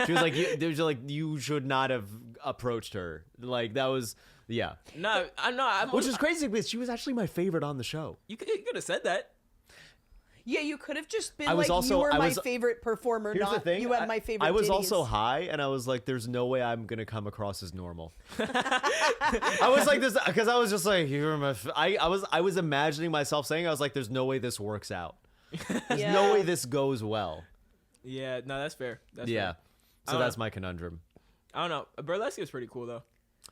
Speaker 2: She was like, you should not have approached her. Like that was, yeah.
Speaker 1: No, I'm.
Speaker 2: Which is crazy because she was actually my favorite on the show.
Speaker 1: You could have said that.
Speaker 3: Yeah, you could have just been
Speaker 2: I was
Speaker 3: like,
Speaker 2: also-
Speaker 3: you were
Speaker 2: I
Speaker 3: my
Speaker 2: was-
Speaker 3: favorite performer,
Speaker 2: Here's
Speaker 3: not
Speaker 2: the thing.
Speaker 3: you had my favorite
Speaker 2: I was
Speaker 3: titties.
Speaker 2: also high, and I was like, "There's no way I'm gonna come across as normal." I was like this because I was just like, "You're my." I was imagining myself saying, "I was like, there's no way this works out. There's
Speaker 3: Yeah.
Speaker 2: no way this goes well."
Speaker 1: Yeah, no, that's fair. That's
Speaker 2: Yeah.
Speaker 1: fair.
Speaker 2: So that's my conundrum.
Speaker 1: I don't know. Burlesque is pretty cool though.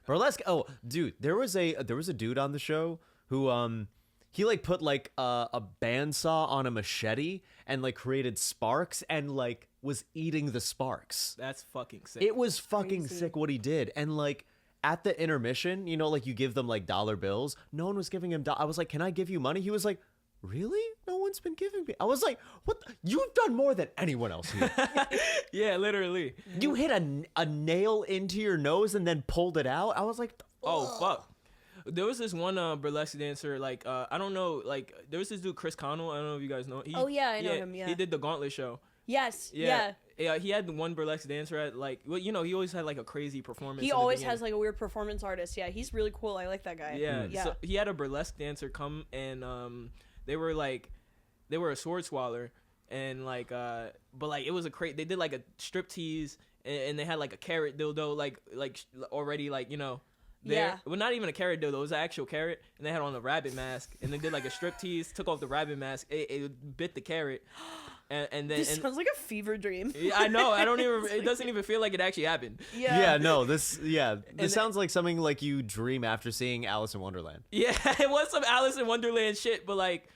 Speaker 2: Burlesque. Oh, dude, there was a dude on the show who he like put like a bandsaw on a machete and like created sparks and like was eating the sparks.
Speaker 1: That's fucking sick.
Speaker 2: It was fucking
Speaker 3: Crazy.
Speaker 2: sick what he did. And like at the intermission, like you give them like dollar bills. No one was giving him. I was like, "Can I give you money?" He was like, "Really? No one's been giving me." I was like, "What? You've done more than anyone else here.
Speaker 1: Yeah, literally.
Speaker 2: You hit a nail into your nose and then pulled it out." I was like,
Speaker 1: Oh fuck. There was this one burlesque dancer, like I don't know, like there was this dude Chris Connell. I don't know if you guys know.
Speaker 3: Oh, yeah, I know him, yeah.
Speaker 1: He did the Gauntlet show.
Speaker 3: Yes.
Speaker 1: Yeah.
Speaker 3: Yeah.
Speaker 1: Yeah, he had the one burlesque dancer at like, well, you know, he always had like a crazy performance.
Speaker 3: He
Speaker 1: in the
Speaker 3: always
Speaker 1: beginning.
Speaker 3: has like a weird performance artist. Yeah, he's really cool. I like that guy.
Speaker 1: Yeah,
Speaker 3: yeah.
Speaker 1: So he had a burlesque dancer come and they were a sword swallower and like but like it was they did like a strip tease and they had like a carrot dildo like already like, you know, there.
Speaker 3: Yeah.
Speaker 1: Well, not even a carrot dildo, it was an actual carrot, and they had on a rabbit mask, and they did like a strip tease, took off the rabbit mask, it bit the carrot, and then
Speaker 3: This sounds like a fever dream.
Speaker 1: yeah, I know, it doesn't even feel like it actually happened.
Speaker 2: Yeah, no, this sounds like something like you dream after seeing Alice in Wonderland.
Speaker 1: Yeah, it was some Alice in Wonderland shit, but like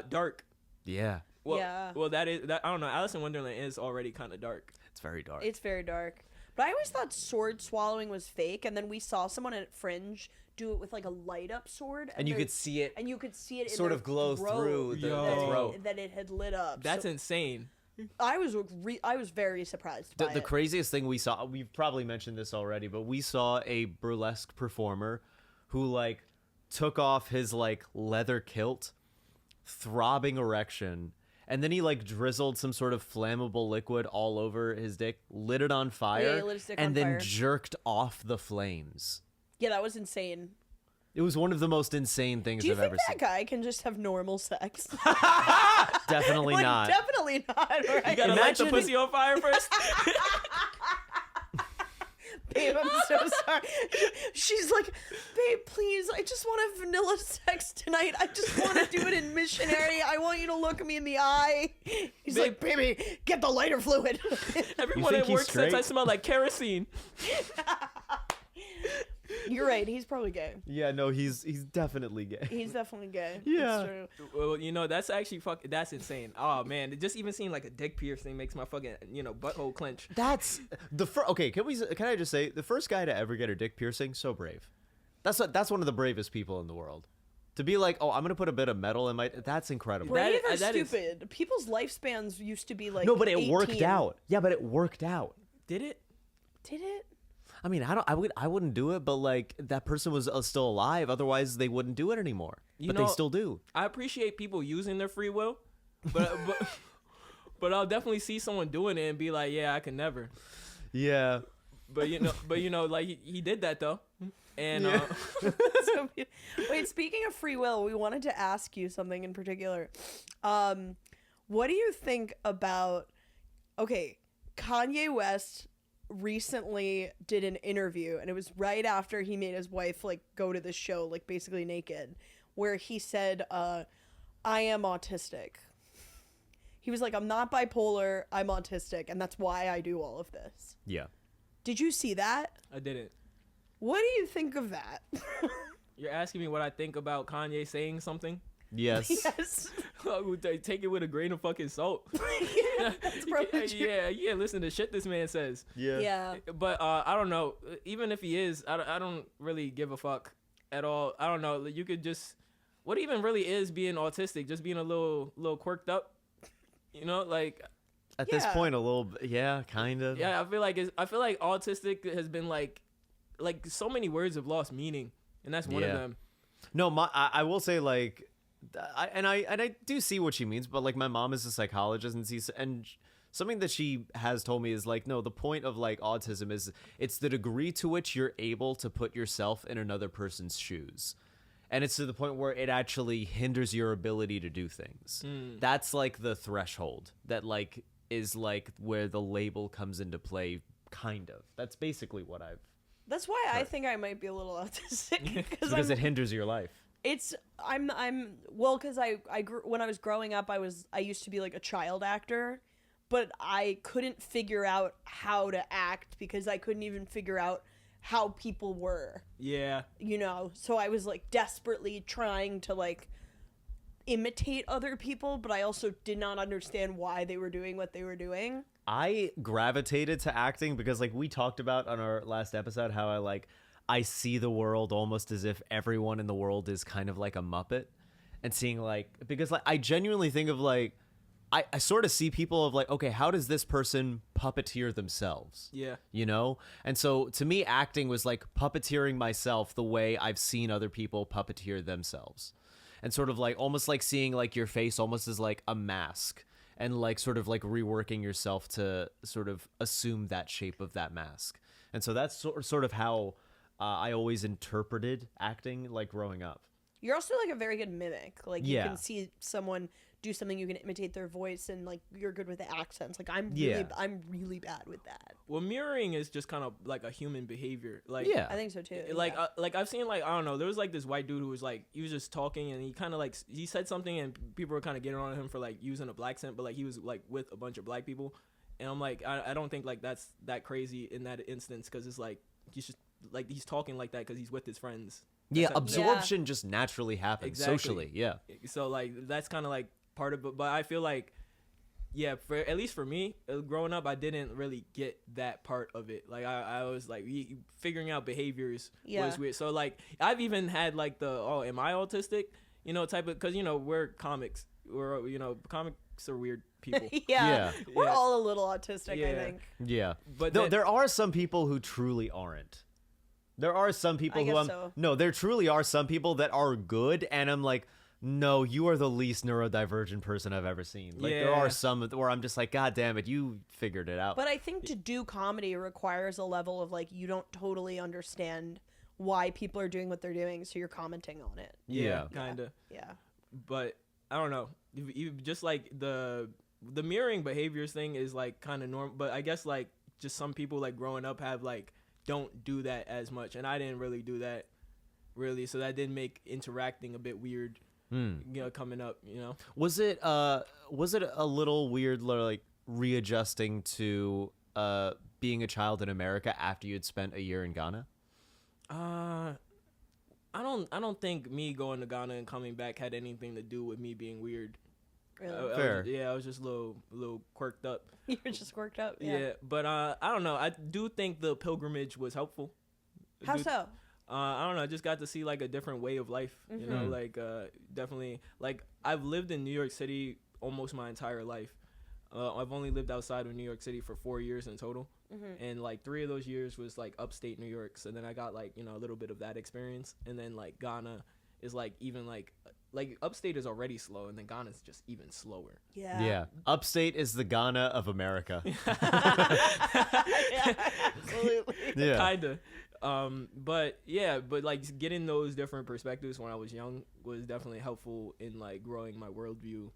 Speaker 1: dark.
Speaker 2: Yeah,
Speaker 1: Well,
Speaker 3: Yeah.
Speaker 1: Well, that I don't know. Alice in Wonderland is already kind of dark.
Speaker 2: it's very dark.
Speaker 3: It's very dark. But I always thought sword swallowing was fake, and then we saw someone at Fringe do it with like a light up sword,
Speaker 2: and you could see it
Speaker 3: and you could see it in
Speaker 2: sort
Speaker 3: their
Speaker 2: of glow
Speaker 3: throat
Speaker 2: through the
Speaker 1: Yo.
Speaker 2: throat.
Speaker 3: that it had lit up.
Speaker 1: That's
Speaker 3: So
Speaker 1: insane.
Speaker 3: I was very surprised by
Speaker 2: The
Speaker 3: it.
Speaker 2: craziest thing we saw, we've probably mentioned this already, but we saw a burlesque performer who like took off his like leather kilt, throbbing erection, and then he like drizzled some sort of flammable liquid all over his dick, lit it on fire,
Speaker 3: he lit his dick
Speaker 2: and
Speaker 3: on
Speaker 2: then
Speaker 3: fire.
Speaker 2: jerked off the flames.
Speaker 3: Yeah, that was insane.
Speaker 2: It was one of the most insane things
Speaker 3: Do you
Speaker 2: I've
Speaker 3: think
Speaker 2: ever
Speaker 3: that
Speaker 2: seen.
Speaker 3: guy can just have normal sex?
Speaker 2: Definitely
Speaker 3: Like,
Speaker 2: not.
Speaker 3: definitely not. Right?
Speaker 1: You gotta light the
Speaker 2: Imagine-
Speaker 1: pussy on fire first.
Speaker 3: Babe, I'm so sorry. She's like, babe, please, I just want to have vanilla sex tonight. I just want to do it in missionary. I want you to look me in the eye. He's
Speaker 1: Babe.
Speaker 3: like, baby, get the lighter fluid.
Speaker 1: Everyone
Speaker 2: think
Speaker 1: at
Speaker 2: he's
Speaker 1: work says I
Speaker 2: straight?
Speaker 1: smell like kerosene.
Speaker 3: You're right. He's probably gay.
Speaker 2: Yeah, no, he's definitely gay.
Speaker 3: He's definitely gay.
Speaker 2: Yeah.
Speaker 3: It's true.
Speaker 1: Well, you know, that's actually that's insane. Oh man, just even seeing like a dick piercing makes my fucking, you know, butthole clench.
Speaker 2: That's the first. Okay, can I just say the first guy to ever get a dick piercing? So brave. That's one of the bravest people in the world. To be like, oh, I'm gonna put a bit of metal in my. That's incredible.
Speaker 3: Brave or
Speaker 1: that is-
Speaker 3: stupid? People's lifespans used to be like
Speaker 2: No, but it
Speaker 3: 18.
Speaker 2: worked out. Yeah, but it worked out.
Speaker 1: Did it?
Speaker 3: Did it?
Speaker 2: I mean, I wouldn't do it, but like that person was still alive. Otherwise, they wouldn't do it anymore. But
Speaker 1: know-
Speaker 2: they still do.
Speaker 1: I appreciate people using their free will, but I'll definitely see someone doing it and be like, yeah, I can never.
Speaker 2: Yeah.
Speaker 1: But you know, like he did that though, and
Speaker 2: Yeah.
Speaker 3: So, wait, speaking of free will, we wanted to ask you something in particular. What do you think about? Okay, Kanye West recently did an interview, and it was right after he made his wife like go to the show, like basically naked, where he said, "I am autistic." He was like, "I'm not bipolar. I'm autistic, and that's why I do all of this."
Speaker 2: Yeah.
Speaker 3: Did you see that?
Speaker 1: I didn't.
Speaker 3: What do you think of that?
Speaker 1: You're asking me what I think about Kanye saying something?
Speaker 2: Yes.
Speaker 3: Yes.
Speaker 1: I would take it with a grain of fucking salt.
Speaker 3: That's probably true.
Speaker 1: Yeah, listen to shit this man says.
Speaker 3: Yeah.
Speaker 1: But I don't know. Even if he is, I don't really give a fuck at all. I don't know. You could just, what even really is being autistic? Just being a little quirked up, you know? Like,
Speaker 2: At this
Speaker 3: Yeah.
Speaker 2: point, a little. Yeah, kind of.
Speaker 1: yeah, I feel like autistic has been like so many words have lost meaning, and that's one of
Speaker 2: Yeah.
Speaker 1: them.
Speaker 2: No, I will say like, I do see what she means, but like my mom is a psychologist and something that she has told me is like, no, the point of like autism is it's the degree to which you're able to put yourself in another person's shoes. And it's to the point where it actually hinders your ability to do things. That's like the threshold that like is like where the label comes into play, kind of. That's basically what I've.
Speaker 3: That's why I think I might be a little autistic
Speaker 2: Because it hinders your life.
Speaker 3: because I grew, when I was growing up I used to be like a child actor, but I couldn't figure out how to act because I couldn't even figure out how people were,
Speaker 1: Yeah.
Speaker 3: you know. So I was like desperately trying to like imitate other people, but I also did not understand why they were doing what they were doing.
Speaker 2: I gravitated to acting because like we talked about on our last episode how I see the world almost as if everyone in the world is kind of like a Muppet, and seeing like, because like I genuinely think of like I sort of see people of like, okay, how does this person puppeteer themselves?
Speaker 1: Yeah.
Speaker 2: You know? And so to me, acting was like puppeteering myself the way I've seen other people puppeteer themselves. And sort of like almost like seeing like your face almost as like a mask. and like sort of like reworking yourself to sort of assume that shape of that mask. And so that's sort of how I always interpreted acting like growing up.
Speaker 3: You're also like a very good mimic. Like you
Speaker 2: Yeah.
Speaker 3: can see someone do something, you can imitate their voice, and like you're good with the accents. Like I'm really bad with that.
Speaker 1: Well, mirroring is just kind of like a human behavior. Like
Speaker 2: Yeah.
Speaker 3: I think so too.
Speaker 1: like
Speaker 3: yeah.
Speaker 1: like I've seen, like, I don't know, there was like this white dude who was like, he was just talking and he kind of like he said something and people were kind of getting on him for like using a black accent, but like he was like with a bunch of black people, and I'm like, I don't think like that's that crazy in that instance, because it's like he's just like he's talking like that because he's with his friends.
Speaker 2: Yeah,
Speaker 1: That's how-
Speaker 2: absorption just naturally happens
Speaker 1: Exactly.
Speaker 2: socially. Yeah.
Speaker 1: So like that's kind of like part of it, but I feel like, yeah, for at least for me, growing up, I didn't really get that part of it. Like I was like figuring out behaviors was weird. So like I've even had like the, oh, am I autistic? You know, type of, because you know we're comics, comics are weird people.
Speaker 3: yeah. We're
Speaker 1: Yeah.
Speaker 3: all a little autistic, I
Speaker 1: Yeah.
Speaker 3: think.
Speaker 2: Yeah.
Speaker 1: But
Speaker 2: no,
Speaker 1: then-
Speaker 2: there are some people who truly aren't. There are some people
Speaker 3: I
Speaker 2: who
Speaker 3: guess so.
Speaker 2: No, there truly are some people that are good, and I'm like, no, you are the least neurodivergent person I've ever seen. Like there
Speaker 1: Yeah.
Speaker 2: are some where I'm just like, God damn it, you figured it out.
Speaker 3: But I think to do comedy requires a level of like you don't totally understand why people are doing what they're doing, so you're commenting on it.
Speaker 2: Yeah.
Speaker 1: kind of.
Speaker 3: Yeah.
Speaker 1: But I don't know. You just like the mirroring behaviors thing is like kind of normal. But I guess like just some people like growing up have like don't do that as much, and I didn't really do that really, so that did make interacting a bit weird. You know, coming up, you know.
Speaker 2: Was it a little weird, like readjusting to being a child in America after you had spent a year in Ghana?
Speaker 1: I don't think me going to Ghana and coming back had anything to do with me being weird.
Speaker 3: Really.
Speaker 2: Fair.
Speaker 1: I was just a little quirked up.
Speaker 3: You're just worked up.
Speaker 1: Yeah.
Speaker 3: Yeah.
Speaker 1: But I don't know. I do think the pilgrimage was helpful.
Speaker 3: How so?
Speaker 1: I don't know. I just got to see like a different way of life. You know, like definitely. Like I've lived in New York City almost my entire life. I've only lived outside of New York City for 4 years in total, and like 3 of those years was like upstate New York. So then I got like, you know, a little bit of that experience, and then like Ghana is like even like upstate is already slow, and then Ghana's just even slower.
Speaker 3: Yeah.
Speaker 2: Yeah. Upstate is the Ghana of America.
Speaker 3: Yeah, absolutely.
Speaker 2: Yeah.
Speaker 1: Kinda. But like getting those different perspectives when I was young was definitely helpful in like growing my worldview.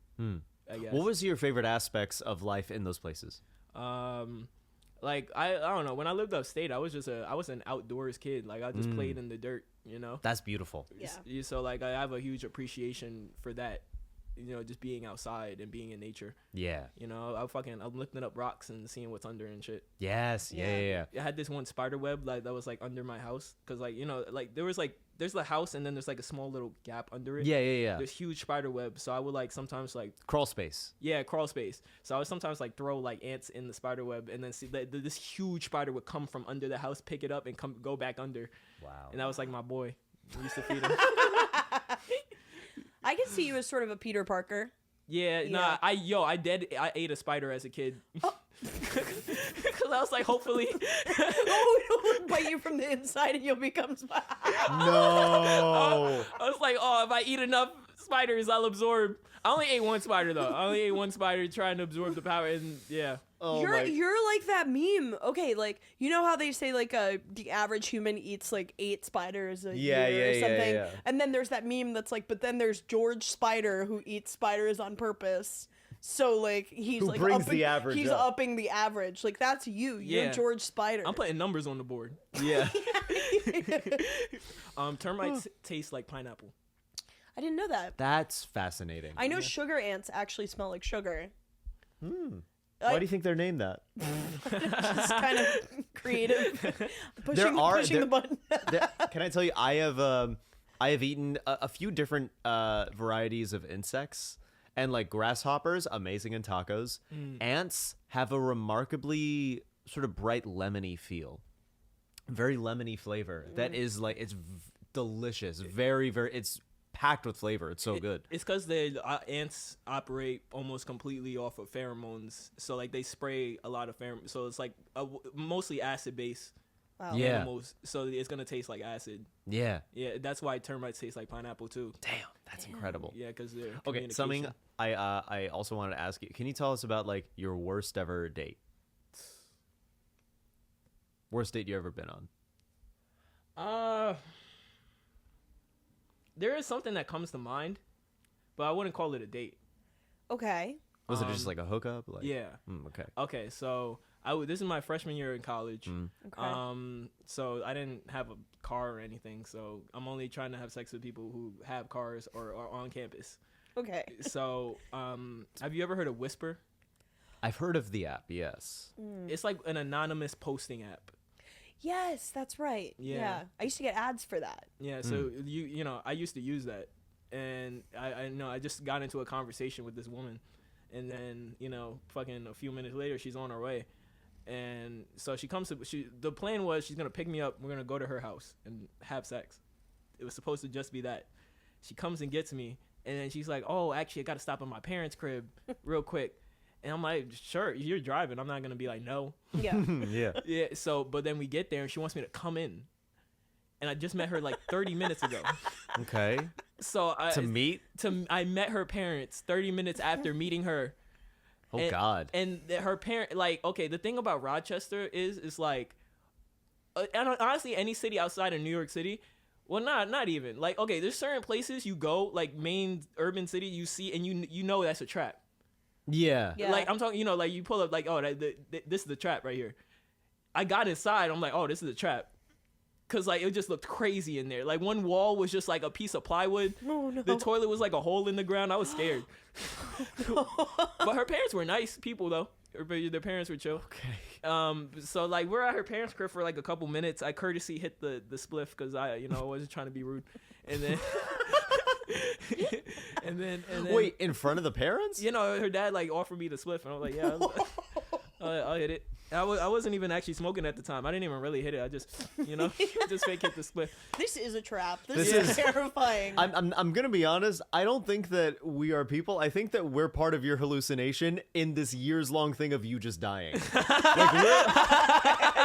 Speaker 1: I guess.
Speaker 2: What was your favorite aspects of life in those places?
Speaker 1: Like I don't know. When I lived upstate, I was an outdoors kid. Like I just played in the dirt, you know.
Speaker 2: That's beautiful.
Speaker 3: Yeah.
Speaker 1: So like I have a huge appreciation for that, you know, just being outside and being in nature.
Speaker 2: Yeah.
Speaker 1: You know, I'm lifting up rocks and seeing what's under and shit.
Speaker 2: Yes. Yeah.
Speaker 1: I had this one spider web like that was like under my house, because like, you know, like there's the house and then there's like a small little gap under it.
Speaker 2: Yeah.
Speaker 1: There's huge spider web, so I would like sometimes like
Speaker 2: Crawl space.
Speaker 1: crawl space. So I would sometimes like throw like ants in the spider web and then see that this huge spider would come from under the house, pick it up and go back under.
Speaker 2: Wow.
Speaker 1: And that was like my boy. I used to feed him.
Speaker 3: I can see you as sort of a Peter Parker.
Speaker 1: Yeah, nah, I ate a spider as a kid. Cause I was like, hopefully,
Speaker 3: Oh, it'll bite you from the inside and you'll become.
Speaker 2: No.
Speaker 1: I was like, oh, if I eat enough spiders, I'll absorb. I only ate one spider though. I only ate one spider trying to absorb the power, and yeah.
Speaker 2: Oh
Speaker 3: you're
Speaker 2: my.
Speaker 3: like that meme. Okay, like you know how they say like the average human eats like 8 spiders a year or something,
Speaker 2: yeah.
Speaker 3: and then there's that meme that's like, but then there's George Spider who eats spiders on purpose. So like he's
Speaker 2: Who
Speaker 3: like
Speaker 2: brings the average
Speaker 3: He's
Speaker 2: up.
Speaker 3: upping the average. Like that's you. You're
Speaker 1: Yeah.
Speaker 3: George Spider.
Speaker 1: I'm putting numbers on the board.
Speaker 2: Yeah.
Speaker 1: Termites taste like pineapple.
Speaker 3: I didn't know that.
Speaker 2: That's fascinating.
Speaker 3: I know sugar ants actually smell like sugar.
Speaker 2: Why do you think they're named that?
Speaker 3: It's kind of creative. pushing
Speaker 2: there-
Speaker 3: the button.
Speaker 2: Can I tell you, I have eaten a few different varieties of insects, and like grasshoppers, amazing in tacos. Ants have a remarkably sort of bright lemony feel, very lemony flavor. That is like it's delicious, very it's packed with flavor. It's so good.
Speaker 1: It's because the ants operate almost completely off of pheromones. So like they spray a lot of pheromones. So it's like mostly acid based.
Speaker 3: Wow.
Speaker 2: Yeah.
Speaker 1: Animals. So it's gonna taste like acid.
Speaker 2: Yeah.
Speaker 1: Yeah, that's why termites taste like pineapple too.
Speaker 2: Damn. That's incredible.
Speaker 1: Yeah, because they're
Speaker 2: Okay, something I also wanted to ask you. Can you tell us about like your worst ever date? Worst date you ever been on?
Speaker 1: There is something that comes to mind, but I wouldn't call it a date.
Speaker 3: Okay.
Speaker 2: Was it just like a hookup? Like,
Speaker 1: Yeah.
Speaker 2: Okay.
Speaker 1: Okay, so this is my freshman year in college.
Speaker 3: Okay.
Speaker 1: So I didn't have a car or anything, so I'm only trying to have sex with people who have cars or are on campus.
Speaker 3: Okay.
Speaker 1: So, have you ever heard of Whisper?
Speaker 2: I've heard of the app. Yes.
Speaker 1: It's like an anonymous posting app.
Speaker 3: Yes, that's right.
Speaker 1: Yeah.
Speaker 3: Yeah. I used to get ads for that.
Speaker 1: Yeah, so you know, I used to use that, and I know I just got into a conversation with this woman, and then fucking a few minutes later she's on her way, and so she comes to the plan was she's gonna pick me up, we're gonna go to her house and have sex. It was supposed to just be that. She comes and gets me, and then she's like, oh, actually I gotta stop at my parents' crib real quick. And I'm like, sure, you're driving. I'm not going to be like, no.
Speaker 3: Yeah.
Speaker 2: Yeah.
Speaker 1: Yeah. So, but then we get there and she wants me to come in. And I just met her like 30 minutes ago.
Speaker 2: Okay.
Speaker 1: So I met her parents 30 minutes after meeting her.
Speaker 2: Oh, God.
Speaker 1: And her parent, like, okay, the thing about Rochester is like, and honestly, any city outside of New York City, well, not even. Like, okay, there's certain places you go, like main urban city, you see, and you know that's a trap.
Speaker 2: Yeah.
Speaker 3: Yeah.
Speaker 1: Like, I'm talking, like you pull up, like, oh, this is the trap right here. I got inside, I'm like, oh, this is a trap. Because, like, it just looked crazy in there. Like, one wall was just, like, a piece of plywood.
Speaker 3: Oh, no.
Speaker 1: The toilet was, like, a hole in the ground. I was scared. But her parents were nice people, though. Their parents were chill.
Speaker 2: Okay.
Speaker 1: So, like, we're at her parents' crib for, like, a couple minutes. I courtesy hit the spliff because I wasn't trying to be rude. And then... and then
Speaker 2: Wait, in front of the parents?
Speaker 1: her dad like offered me the spliff, and I was like, yeah, I'll hit it. I wasn't even actually smoking at the time. I didn't even really hit it. I just just fake hit the spliff.
Speaker 3: This is a trap.
Speaker 2: This
Speaker 3: This is
Speaker 2: is-
Speaker 3: terrifying.
Speaker 2: I'm gonna be honest. I don't think that we are people. I think that we're part of your hallucination in this years-long thing of you just dying.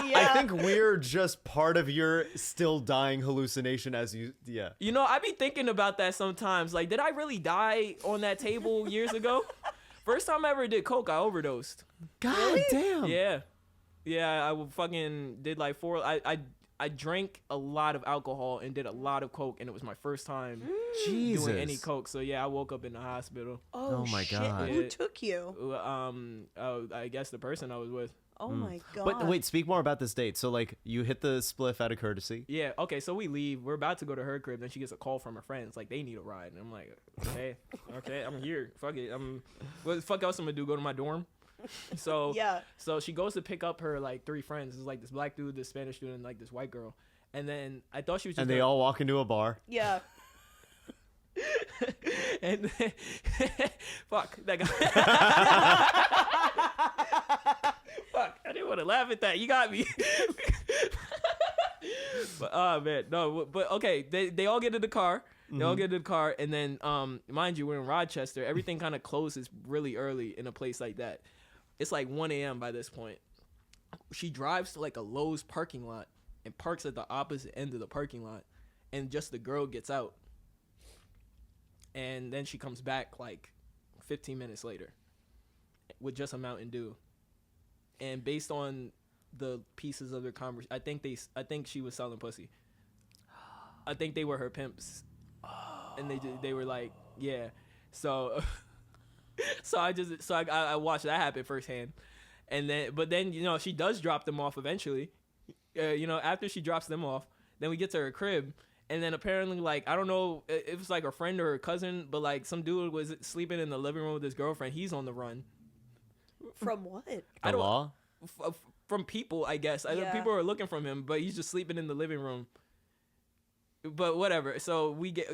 Speaker 2: I think we're just part of your still dying hallucination as you. Yeah.
Speaker 1: I be thinking about that sometimes. Like, did I really die on that table years ago? First time I ever did coke, I overdosed.
Speaker 2: God damn.
Speaker 1: Yeah. I fucking did like 4. I drank a lot of alcohol and did a lot of coke, and it was my first time
Speaker 2: Jesus.
Speaker 1: doing any coke. So yeah, I woke up in the hospital.
Speaker 3: Oh
Speaker 2: my
Speaker 3: shit.
Speaker 2: God.
Speaker 3: Who took you?
Speaker 1: I guess the person I was with.
Speaker 3: Oh my God.
Speaker 2: But wait, speak more about this date. So like, you hit the spliff out of courturity.
Speaker 1: Yeah, okay, so we leave. We're about to go to her crib. Then she gets a call from her friends. Like, they need a ride. And I'm like, okay, I'm here. Fuck it. What the fuck else I'm going to do? Go to my dorm? So,
Speaker 3: Yeah.
Speaker 1: So she goes to pick up her, like, 3 friends. It's like this black dude, this Spanish dude, and, like, this white girl. And then I thought she was just
Speaker 2: And they all walk into a bar.
Speaker 3: Yeah.
Speaker 1: And then, fuck, that guy. Fuck, I didn't want to laugh at that. You got me. But oh man, no. But okay, they all get in the car. They all get in the car, and then mind you, we're in Rochester. Everything kind of closes really early in a place like that. It's like 1 a.m. by this point. She drives to like a Lowe's parking lot and parks at the opposite end of the parking lot, and just the girl gets out. And then she comes back like 15 minutes later with just a Mountain Dew. And based on the pieces of their conversation, I think she was selling pussy. I think they were her pimps. And they were like, yeah. So I watched that happen firsthand. And then she does drop them off eventually. After she drops them off, then we get to her crib. And then apparently, like, I don't know, it was like a friend or her cousin, but like some dude was sleeping in the living room with his girlfriend. He's on the run.
Speaker 3: From what?
Speaker 2: The law?
Speaker 1: From people, I guess.
Speaker 3: Yeah.
Speaker 1: People are looking from him, but he's just sleeping in the living room. But whatever. So we get,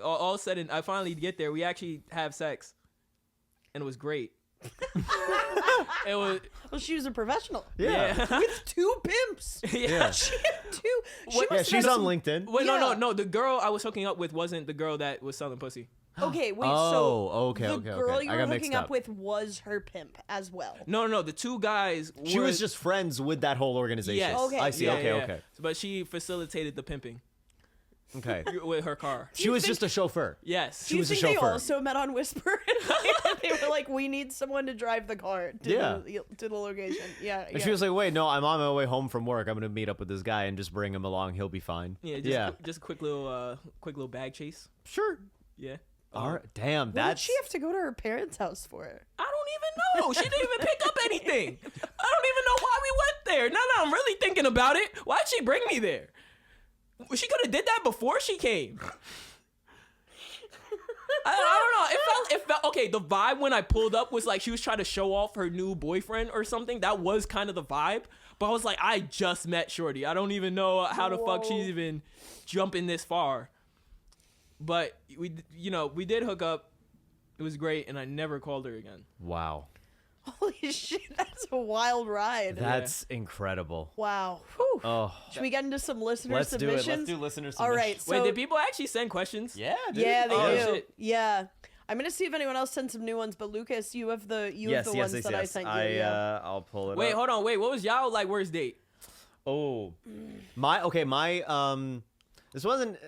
Speaker 1: all said and I finally get there. We actually have sex, and it was great. It was.
Speaker 3: Well, she was a professional.
Speaker 2: Yeah.
Speaker 3: With 2 pimps.
Speaker 2: Yeah.
Speaker 3: She had 2.
Speaker 2: Yeah, she's on LinkedIn.
Speaker 1: Wait,
Speaker 3: Yeah.
Speaker 1: no. The girl I was hooking up with wasn't the girl that was selling pussy.
Speaker 3: Okay, wait.
Speaker 2: Okay,
Speaker 3: the
Speaker 2: okay.
Speaker 3: girl you
Speaker 2: I
Speaker 3: were
Speaker 2: got
Speaker 3: hooking
Speaker 2: mixed
Speaker 3: up
Speaker 2: up.
Speaker 3: with was her pimp as well.
Speaker 1: No. The 2 guys.
Speaker 2: She was just friends with that whole organization.
Speaker 1: Yes.
Speaker 3: Okay.
Speaker 2: I see.
Speaker 1: Yeah,
Speaker 2: okay,
Speaker 1: yeah.
Speaker 2: okay.
Speaker 1: But she facilitated the pimping.
Speaker 2: Okay.
Speaker 1: with her car.
Speaker 2: She was just a chauffeur.
Speaker 1: Yes.
Speaker 3: Do you
Speaker 2: was a
Speaker 3: think they
Speaker 2: chauffeur.
Speaker 3: also met on Whisper? They were like, we need someone to drive the car to the location. Yeah.
Speaker 2: And she was like, wait, no, I'm on my way home from work. I'm going to meet up with this guy and just bring him along. He'll be fine.
Speaker 1: Yeah. Just a quick little bag chase.
Speaker 2: Sure.
Speaker 1: Yeah.
Speaker 2: All right. Damn,
Speaker 3: what
Speaker 2: that's...
Speaker 3: did she have to go to her parents' house for?
Speaker 1: I don't even know. She didn't even pick up anything. I don't even know why we went there. Now that I'm really thinking about it, why'd she bring me there? She could have did that before she came. I don't know. It felt okay. The vibe when I pulled up was like she was trying to show off her new boyfriend or something. That was kind of the vibe. But I was like, I just met Shorty. I don't even know how the fuck she's even jumping this far. But we did hook up. It was great, and I never called her again.
Speaker 2: Wow.
Speaker 3: Holy shit, that's a wild ride.
Speaker 2: That's incredible.
Speaker 3: Wow. Whew.
Speaker 2: Oh.
Speaker 3: Should we get into some listener
Speaker 2: Let's do it.
Speaker 3: submissions?
Speaker 2: Let's do listener submissions.
Speaker 3: All right. So,
Speaker 1: Wait, did people actually send questions?
Speaker 2: Yeah, dude.
Speaker 3: yeah, they
Speaker 1: Oh,
Speaker 3: do.
Speaker 1: shit.
Speaker 3: Yeah. I'm gonna see if anyone else sends some new ones, but Lucas, you have the ones that I sent you. Yeah.
Speaker 2: I'll pull it
Speaker 1: Wait,
Speaker 2: up.
Speaker 1: hold on. Wait, what was y'all like worst date?
Speaker 2: Oh. My this wasn't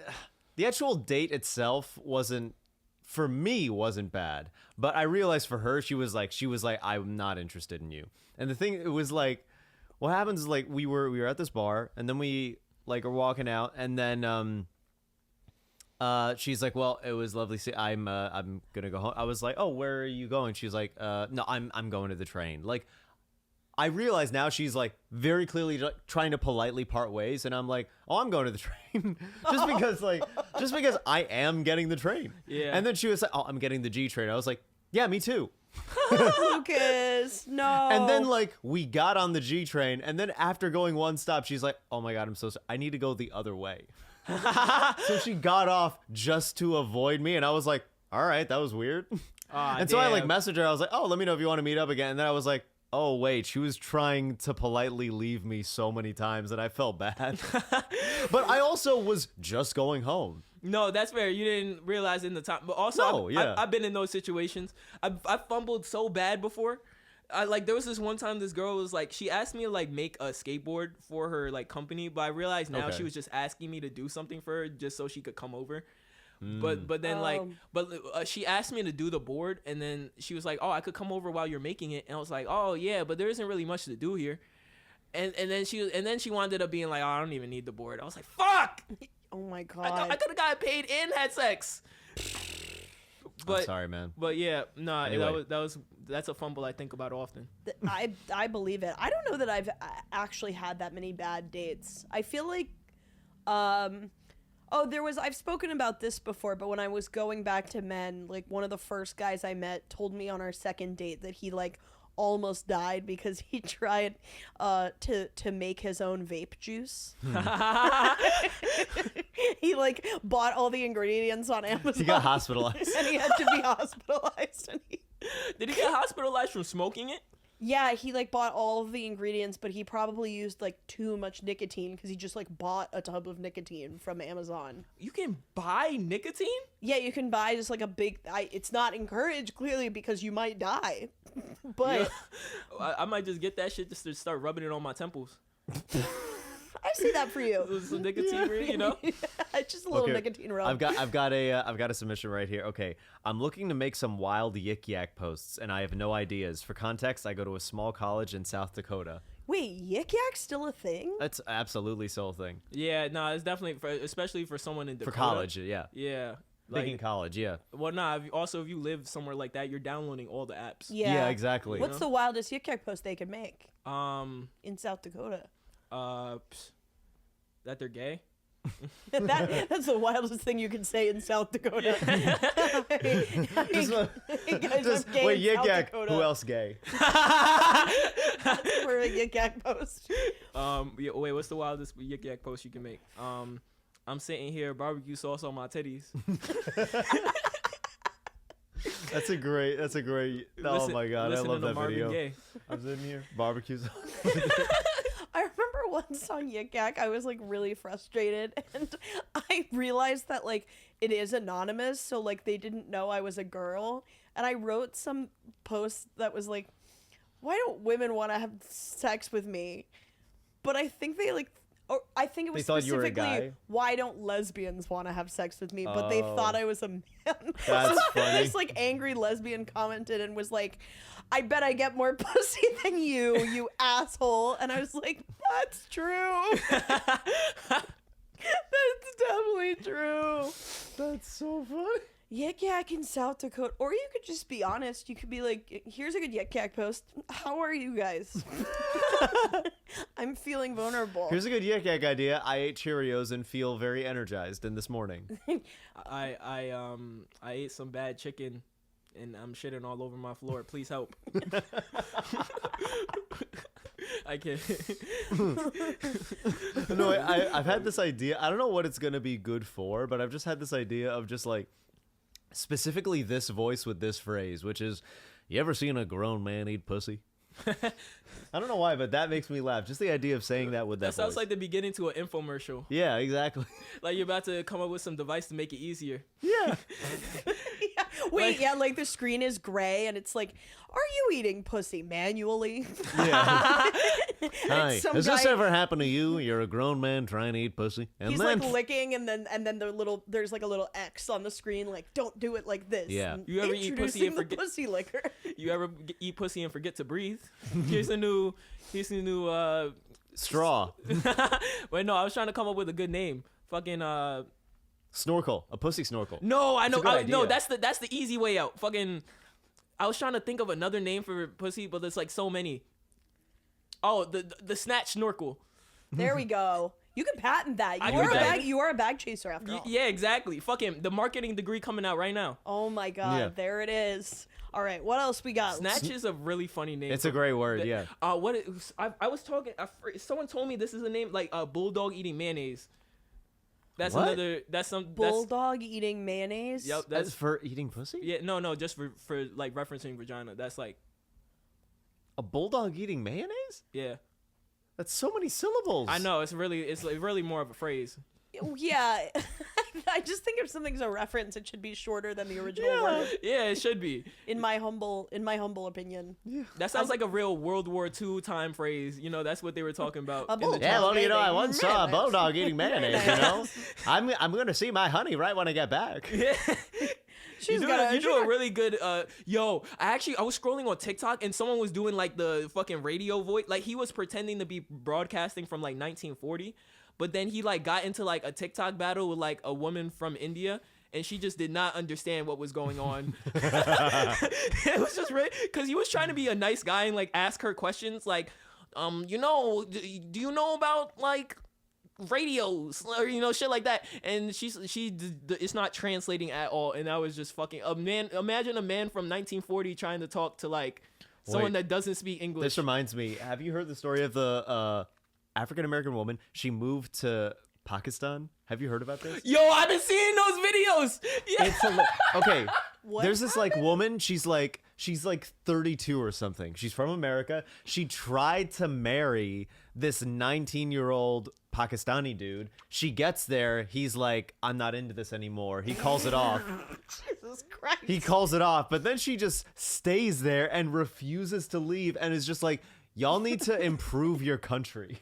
Speaker 2: the actual date itself wasn't for me wasn't bad, but I realized for her she was like I'm not interested in you. And the thing it was like what happens is like we were at this bar and then we like are walking out and then she's like, well, it was lovely. I'm gonna go home. I was like, oh, where are you going? She's like, no, I'm going to the train. Like, I realize now she's like very clearly trying to politely part ways, and I'm like, oh, I'm going to the train, just because I am getting the train.
Speaker 1: Yeah.
Speaker 2: And then she was like, oh, I'm getting the G train. I was like, yeah, me too.
Speaker 3: Lucas, no.
Speaker 2: And then like we got on the G train, and then after going one stop, she's like, oh my god, I'm so sorry. I need to go the other way. So she got off just to avoid me, and I was like, all right, that was weird. And so I like messaged her. I was like, oh, let me know if you want to meet up again. And then I was like, oh wait, she was trying to politely leave me so many times that I felt bad. But I also was just going home.
Speaker 1: No, that's fair. You didn't realize in the time. But also, I've been in those situations. I fumbled so bad before. There was this one time this girl was like, she asked me to like make a skateboard for her like company, but I realized now she was just asking me to do something for her just so she could come over. But then she asked me to do the board, and then she was like, oh, I could come over while you're making it. And I was like, oh yeah, but there isn't really much to do here. And then she wound up being like, oh, I don't even need the board. I was like, fuck.
Speaker 3: Oh my god.
Speaker 1: I could have got paid and had sex. But
Speaker 2: I'm sorry, man.
Speaker 1: But yeah, no,
Speaker 2: Anyway.
Speaker 1: that's a fumble I think about often.
Speaker 3: I believe it. I don't know that I've actually had that many bad dates. I feel like I've spoken about this before, but when I was going back to men, like one of the first guys I met told me on our second date that he like almost died because he tried to make his own vape juice. He like bought all the ingredients on Amazon.
Speaker 2: He got hospitalized.
Speaker 3: And he had to be hospitalized.
Speaker 1: Did he get hospitalized from smoking it?
Speaker 3: Yeah, he like bought all of the ingredients, but he probably used like too much nicotine because he just like bought a tub of nicotine from Amazon.
Speaker 1: You can buy nicotine?
Speaker 3: Yeah, you can buy just like a big. It's not encouraged clearly because you might die, but
Speaker 1: I might just get that shit just to start rubbing it on my temples.
Speaker 3: I see that for you.
Speaker 1: Some nicotine, you know?
Speaker 3: Just a little nicotine rub.
Speaker 2: I've got a submission right here. Okay, I'm looking to make some wild yik yak posts, and I have no ideas. For context, I go to a small college in South Dakota.
Speaker 3: Wait, yik yak's still a thing?
Speaker 2: That's absolutely still a thing.
Speaker 1: Yeah, no, it's definitely especially for someone in Dakota.
Speaker 2: For college, yeah.
Speaker 1: Yeah.
Speaker 2: Big in college, yeah.
Speaker 1: Well, nah. If you live somewhere like that, you're downloading all the apps.
Speaker 3: Yeah,
Speaker 2: exactly.
Speaker 3: What's the wildest yik yak post they could make?
Speaker 1: In
Speaker 3: South Dakota.
Speaker 1: That they're gay.
Speaker 3: That's the wildest thing you can say in South Dakota.
Speaker 1: Yeah.
Speaker 3: Hey guys, I'm gay
Speaker 2: wait,
Speaker 3: in
Speaker 2: yik
Speaker 3: South
Speaker 2: yak.
Speaker 3: Dakota.
Speaker 2: Who else gay?
Speaker 3: For a yik yak post.
Speaker 1: Wait, what's the wildest yik yak post you can make? I'm sitting here, barbecue sauce on my titties.
Speaker 2: That's a great. Oh my god, I love that video.
Speaker 1: Gaye.
Speaker 2: I'm sitting here, barbecue sauce.
Speaker 3: I remember once on Yik Yak, I was like really frustrated, and I realized that like it is anonymous, so like they didn't know I was a girl, and I wrote some post that was like, "Why don't women want to have sex with me?" But I think they like Or I think it was
Speaker 2: thought you were a
Speaker 3: specifically,
Speaker 2: guy?
Speaker 3: why don't lesbians want to have sex with me? But they thought I was a man.
Speaker 2: That's
Speaker 3: So
Speaker 2: funny.
Speaker 3: This like angry lesbian commented and was like, I bet I get more pussy than you asshole. And I was like, that's true. That's definitely true.
Speaker 2: That's so funny.
Speaker 3: Yik Yak in South Dakota. Or you could just be honest. You could be like, here's a good Yik Yak post. How are you guys? I'm feeling vulnerable.
Speaker 2: Here's a good Yik Yak idea. I ate Cheerios and feel very energized in this morning.
Speaker 1: I ate some bad chicken, and I'm shitting all over my floor. Please help. I can't.
Speaker 2: No, I've had this idea. I don't know what it's going to be good for, but I've just had this idea of just like specifically this voice with this phrase, which is, you ever seen a grown man eat pussy? I don't know why, but that makes me laugh. Just the idea of saying that with that
Speaker 1: That sounds
Speaker 2: voice.
Speaker 1: like the beginning to an infomercial.
Speaker 2: Yeah, exactly.
Speaker 1: Like you're about to come up with some device to make it easier.
Speaker 2: Yeah.
Speaker 3: Yeah. Wait, like the screen is gray and it's like, are you eating pussy manually?
Speaker 2: Yeah. Hi.
Speaker 3: some
Speaker 2: Has this
Speaker 3: guy-
Speaker 2: ever happened to you? You're a grown man trying to eat pussy, and
Speaker 3: He's
Speaker 2: then
Speaker 3: like licking and then there's like a little X on the screen like, don't do it like this.
Speaker 2: Yeah.
Speaker 3: And
Speaker 1: You ever eat pussy
Speaker 3: introducing
Speaker 1: and
Speaker 3: the
Speaker 1: forget-
Speaker 3: pussy licker?
Speaker 1: You ever eat pussy and forget to breathe? Here's a new
Speaker 2: straw,
Speaker 1: Wait, no, I was trying to come up with a good name. Fucking
Speaker 2: snorkel, a pussy snorkel.
Speaker 1: No, I
Speaker 2: It's a
Speaker 1: know.
Speaker 2: good
Speaker 1: No,
Speaker 2: idea.
Speaker 1: that's the easy way out. Fucking I was trying to think of another name for pussy, but there's like so many. Oh, the snatch snorkel.
Speaker 3: There we go. You can patent that.
Speaker 1: I
Speaker 3: You
Speaker 1: can
Speaker 3: are a
Speaker 1: patent
Speaker 3: bag.
Speaker 1: it.
Speaker 3: You are a bag chaser after all.
Speaker 1: Yeah, exactly. Fucking the marketing degree coming out right now.
Speaker 3: Oh my god,
Speaker 2: Yeah.
Speaker 3: there it is. All right, what else we got?
Speaker 1: Snatch is a really funny name.
Speaker 2: It's a great word, yeah.
Speaker 1: What it, I was talking. Someone told me this is a name like bulldog eating mayonnaise. That's
Speaker 2: What?
Speaker 1: another. That's some
Speaker 3: Bulldog eating mayonnaise.
Speaker 1: Yep.
Speaker 2: That's
Speaker 1: That's
Speaker 2: for eating pussy?
Speaker 1: yeah. No. Just for like referencing vagina. That's like
Speaker 2: A bulldog eating mayonnaise?
Speaker 1: yeah.
Speaker 2: That's so many syllables.
Speaker 1: I know. It's really more of a phrase.
Speaker 3: Yeah. I just think if something's a reference, it should be shorter than the original word.
Speaker 1: Yeah, it should be.
Speaker 3: In my humble opinion.
Speaker 1: That sounds like a real World War II time phrase. You know, that's what they were talking about.
Speaker 3: A
Speaker 1: in the
Speaker 3: bulldog.
Speaker 2: Yeah, well, you know, I
Speaker 3: Eating
Speaker 2: once saw a
Speaker 3: mayonnaise.
Speaker 2: bulldog eating mayonnaise, you know? I'm going to see my honey right when I get back.
Speaker 1: Yeah.
Speaker 3: She's
Speaker 1: You
Speaker 3: got
Speaker 1: do a really good yo, I was scrolling on TikTok and someone was doing like the fucking radio voice. Like he was pretending to be broadcasting from like 1940, but then he like got into like a TikTok battle with like a woman from India and she just did not understand what was going on. It was just really cuz he was trying to be a nice guy and like ask her questions like you know, do you know about like radios or you know shit like that, and it's not translating at all, and I was just fucking imagine a man from 1940 trying to talk to like someone
Speaker 2: Wait.
Speaker 1: that doesn't speak English.
Speaker 2: This reminds me, have you heard the story of the African-American woman? She moved to Pakistan. Have you heard about this?
Speaker 1: Yo, I've been seeing those videos. Yeah.
Speaker 2: It's okay.
Speaker 3: What
Speaker 2: There's this like woman. She's like 32 or something. She's from America. She tried to marry this 19-year-old Pakistani dude. She gets there. He's like, I'm not into this anymore. He calls it off.
Speaker 3: Jesus Christ.
Speaker 2: He calls it off. But then she just stays there and refuses to leave and is just like, y'all need to improve your country.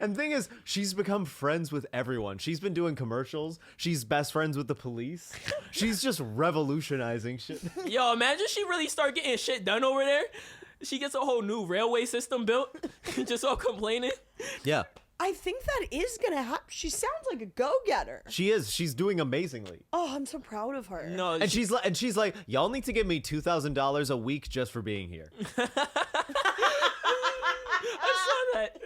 Speaker 2: And thing is, she's become friends with everyone. She's been doing commercials. She's best friends with the police. She's just revolutionizing shit.
Speaker 1: Yo, imagine she really start getting shit done over there. She gets a whole new railway system built. Just all complaining.
Speaker 2: Yeah,
Speaker 3: I think that is gonna happen. She sounds like a go-getter.
Speaker 2: she is. She's doing amazingly.
Speaker 3: Oh, I'm so proud of her.
Speaker 1: No,
Speaker 2: And she's like, y'all need to give me $2,000 a week just for being here.
Speaker 1: I saw that.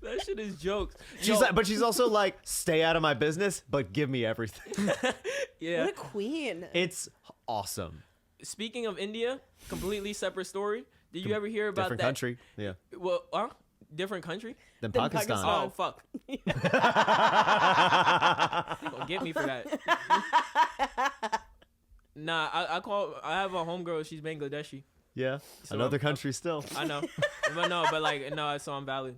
Speaker 1: That shit is jokes.
Speaker 2: She's like, but she's also like, stay out of my business, but give me everything.
Speaker 1: Yeah.
Speaker 3: What a queen.
Speaker 2: It's awesome.
Speaker 1: Speaking of India, completely separate story. Did you ever hear about
Speaker 2: Different
Speaker 1: that?
Speaker 2: country. Yeah.
Speaker 1: Well, different country?
Speaker 2: Than
Speaker 3: Than
Speaker 2: Pakistan.
Speaker 3: Pakistan.
Speaker 1: Oh, fuck. Don't get me for that. Nah, I have a homegirl. She's Bangladeshi.
Speaker 2: Yeah.
Speaker 1: So,
Speaker 2: Another country still.
Speaker 1: I know. But like, no, so I'm valid.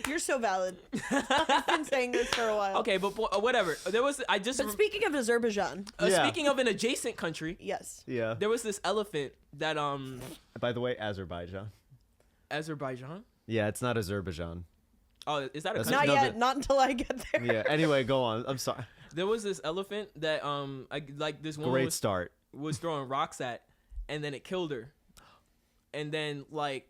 Speaker 3: You're so valid. I've been saying this for a while.
Speaker 1: Okay, but whatever. There was, I just,
Speaker 3: But speaking of Azerbaijan,
Speaker 2: Yeah.
Speaker 1: speaking of an adjacent country,
Speaker 3: yes.
Speaker 2: Yeah.
Speaker 1: there was this elephant that,
Speaker 2: By the way, Azerbaijan.
Speaker 1: Azerbaijan?
Speaker 2: Yeah, it's not Azerbaijan.
Speaker 1: Oh, is that a
Speaker 2: That's
Speaker 1: country?
Speaker 3: Not
Speaker 2: no,
Speaker 3: yet.
Speaker 2: but-
Speaker 3: Not until I get there.
Speaker 2: Yeah. Anyway, go on. I'm sorry.
Speaker 1: There was this elephant that like this woman
Speaker 2: Great start.
Speaker 1: was throwing rocks at, and then it killed her. And then like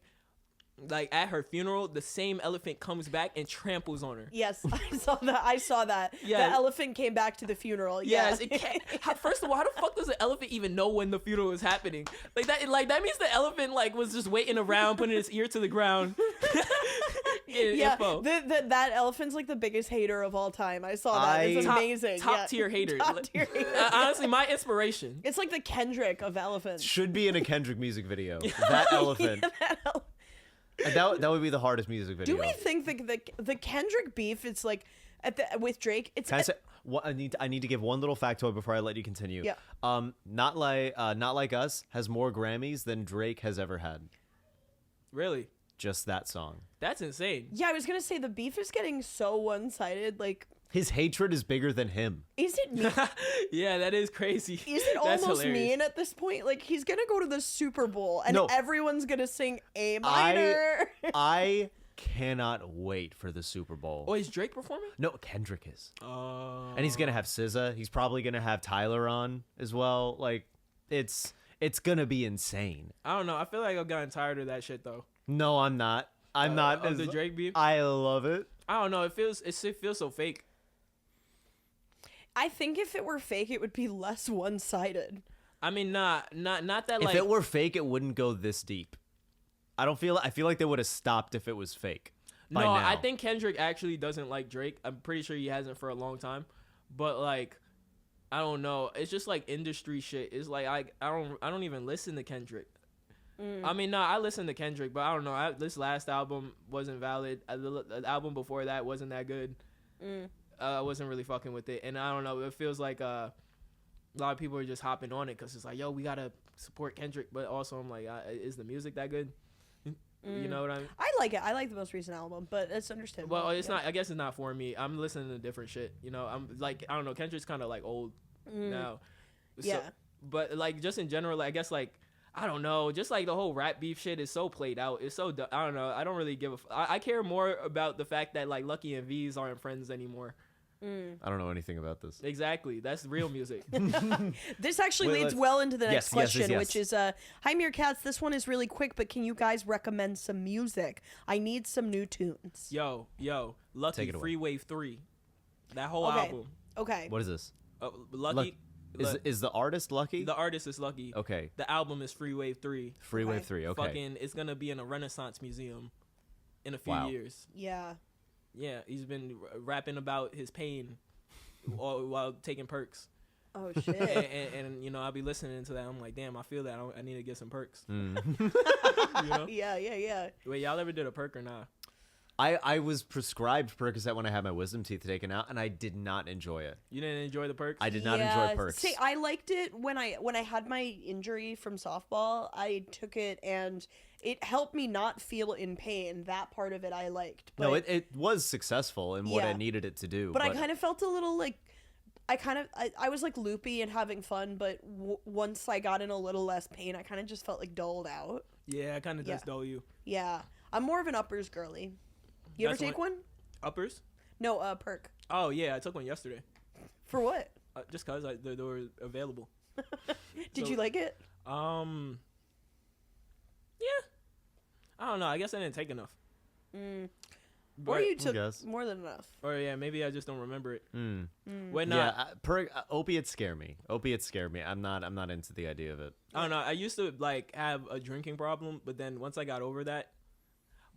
Speaker 1: at her funeral, the same elephant comes back and tramples on her.
Speaker 3: Yes, I saw that.
Speaker 1: Yeah.
Speaker 3: The elephant came back to the funeral.
Speaker 1: Yes,
Speaker 3: Yeah.
Speaker 1: it can't. First of all, how the fuck does the elephant even know when the funeral is happening? That means the elephant was just waiting around, putting its ear to the ground.
Speaker 3: Yeah,
Speaker 1: Info.
Speaker 3: that elephant's like the biggest hater of all time. I saw that. It's
Speaker 2: I-
Speaker 3: amazing.
Speaker 1: Top
Speaker 3: yeah.
Speaker 1: tier hater.
Speaker 3: Top tier hater.
Speaker 1: Honestly, my inspiration.
Speaker 3: It's like the Kendrick of elephants.
Speaker 2: Should be in a Kendrick music video. That elephant. That would be the hardest music video.
Speaker 3: Do we think the Kendrick beef? It's like with Drake. It's
Speaker 2: Can I say what I need to give one little factoid before I let you continue.
Speaker 3: Yeah.
Speaker 2: Not like Us has more Grammys than Drake has ever had.
Speaker 1: Really?
Speaker 2: Just that song.
Speaker 1: That's insane.
Speaker 3: yeah. I was gonna say the beef is getting so one-sided. Like,
Speaker 2: His hatred is bigger than him.
Speaker 3: is it mean?
Speaker 1: Yeah, that is crazy.
Speaker 3: Is it
Speaker 1: That's
Speaker 3: almost
Speaker 1: hilarious.
Speaker 3: mean at this point? Like, he's gonna go to the Super Bowl and
Speaker 2: No.
Speaker 3: everyone's gonna sing A minor.
Speaker 2: I cannot wait for the Super Bowl.
Speaker 1: Oh, is Drake performing?
Speaker 2: No, Kendrick is.
Speaker 1: Oh.
Speaker 2: And he's gonna have SZA. He's probably gonna have Tyler on as well. Like, it's gonna be insane.
Speaker 1: I don't know. I feel like I've gotten tired of that shit though.
Speaker 2: No, I'm not. I'm not.
Speaker 1: Of the Drake beef.
Speaker 2: I love it.
Speaker 1: I don't know. It feels so fake.
Speaker 3: I think if it were fake, it would be less one-sided.
Speaker 1: I mean, not that
Speaker 2: If
Speaker 1: like.
Speaker 2: it were fake, it wouldn't go this deep. I feel like they would have stopped if it was fake. By
Speaker 1: No,
Speaker 2: now.
Speaker 1: I think Kendrick actually doesn't like Drake. I'm pretty sure he hasn't for a long time. But like, I don't know. It's just like industry shit. It's like I don't even listen to Kendrick. I mean, no, I listen to Kendrick, but I don't know. This last album wasn't valid. The album before that wasn't that good. I wasn't really fucking with it, and I don't know. It feels like a lot of people are just hopping on it because it's like, yo, we gotta support Kendrick, but also I'm like, is the music that good? You know what I mean?
Speaker 3: I like it. I like the most recent album, but it's understandable.
Speaker 1: Well, it's
Speaker 3: yeah.
Speaker 1: not. I guess it's not for me. I'm listening to different shit. You know, I'm like, I don't know. Kendrick's kind of like old now. So,
Speaker 3: Yeah.
Speaker 1: but like just in general, like, I guess like I don't know. Just like the whole rap beef shit is so played out. It's so I don't know. I don't really give a. I care more about the fact that like Lucky and V's aren't friends anymore.
Speaker 2: I don't know anything about this.
Speaker 1: Exactly. That's real music.
Speaker 3: This actually
Speaker 2: Wait,
Speaker 3: leads
Speaker 2: let-
Speaker 3: well into the next
Speaker 2: Yes, yes,
Speaker 3: question,
Speaker 2: yes.
Speaker 3: which is, hi Meerkats, this one is really quick, but can you guys recommend some music? I need some new tunes.
Speaker 1: Yo, Lucky
Speaker 2: Take it away.
Speaker 1: Free Wave 3. That whole
Speaker 3: Okay.
Speaker 1: album.
Speaker 3: Okay.
Speaker 2: What is this?
Speaker 1: Lucky.
Speaker 2: Is the artist Lucky?
Speaker 1: The artist is Lucky.
Speaker 2: Okay.
Speaker 1: The album is Free Wave 3.
Speaker 2: Freeway
Speaker 3: Okay.
Speaker 2: 3. Okay.
Speaker 1: Fucking, it's gonna be in a Renaissance museum in a few
Speaker 2: Wow.
Speaker 1: years.
Speaker 3: Yeah.
Speaker 1: Yeah, he's been rapping about his pain while taking perks,
Speaker 3: Oh,
Speaker 1: and,
Speaker 3: shit.
Speaker 1: and you know, I'll be listening to that. I'm like, damn, I feel that. I need to get some perks.
Speaker 2: Mm.
Speaker 1: You know?
Speaker 3: Yeah.
Speaker 1: Wait, y'all ever did a perk or not?
Speaker 2: I was prescribed Percocet when I had my wisdom teeth taken out, and I did not enjoy it.
Speaker 1: You didn't enjoy the perks?
Speaker 2: I did not
Speaker 3: Yeah,
Speaker 2: enjoy perks.
Speaker 3: See, I liked it when I had my injury from softball. I took it and it helped me not feel in pain. That part of it I liked. But,
Speaker 2: No, it was successful in what
Speaker 3: Yeah.
Speaker 2: I needed it to do.
Speaker 3: but I kind of felt a little like I was like loopy and having fun, but once I got in a little less pain, I kind of just felt like dulled out.
Speaker 1: Yeah, it kind of does
Speaker 3: Yeah.
Speaker 1: dull you.
Speaker 3: Yeah, I'm more of an uppers girly. You
Speaker 1: That's
Speaker 3: ever take one?
Speaker 1: Uppers?
Speaker 3: No, perk.
Speaker 1: Oh yeah, I took one yesterday.
Speaker 3: For what?
Speaker 1: Just cause they were available.
Speaker 3: Did
Speaker 1: So-
Speaker 3: you like it?
Speaker 1: Yeah. I don't know. I guess I didn't take enough.
Speaker 3: Or you took
Speaker 2: guess.
Speaker 3: more than enough?
Speaker 1: Or yeah, maybe I just don't remember it.
Speaker 2: Mm.
Speaker 1: When
Speaker 2: Yeah, opiates scare me. Opiates scare me. I'm not into the idea of it.
Speaker 1: I don't know. I used to like have a drinking problem, but then once I got over that,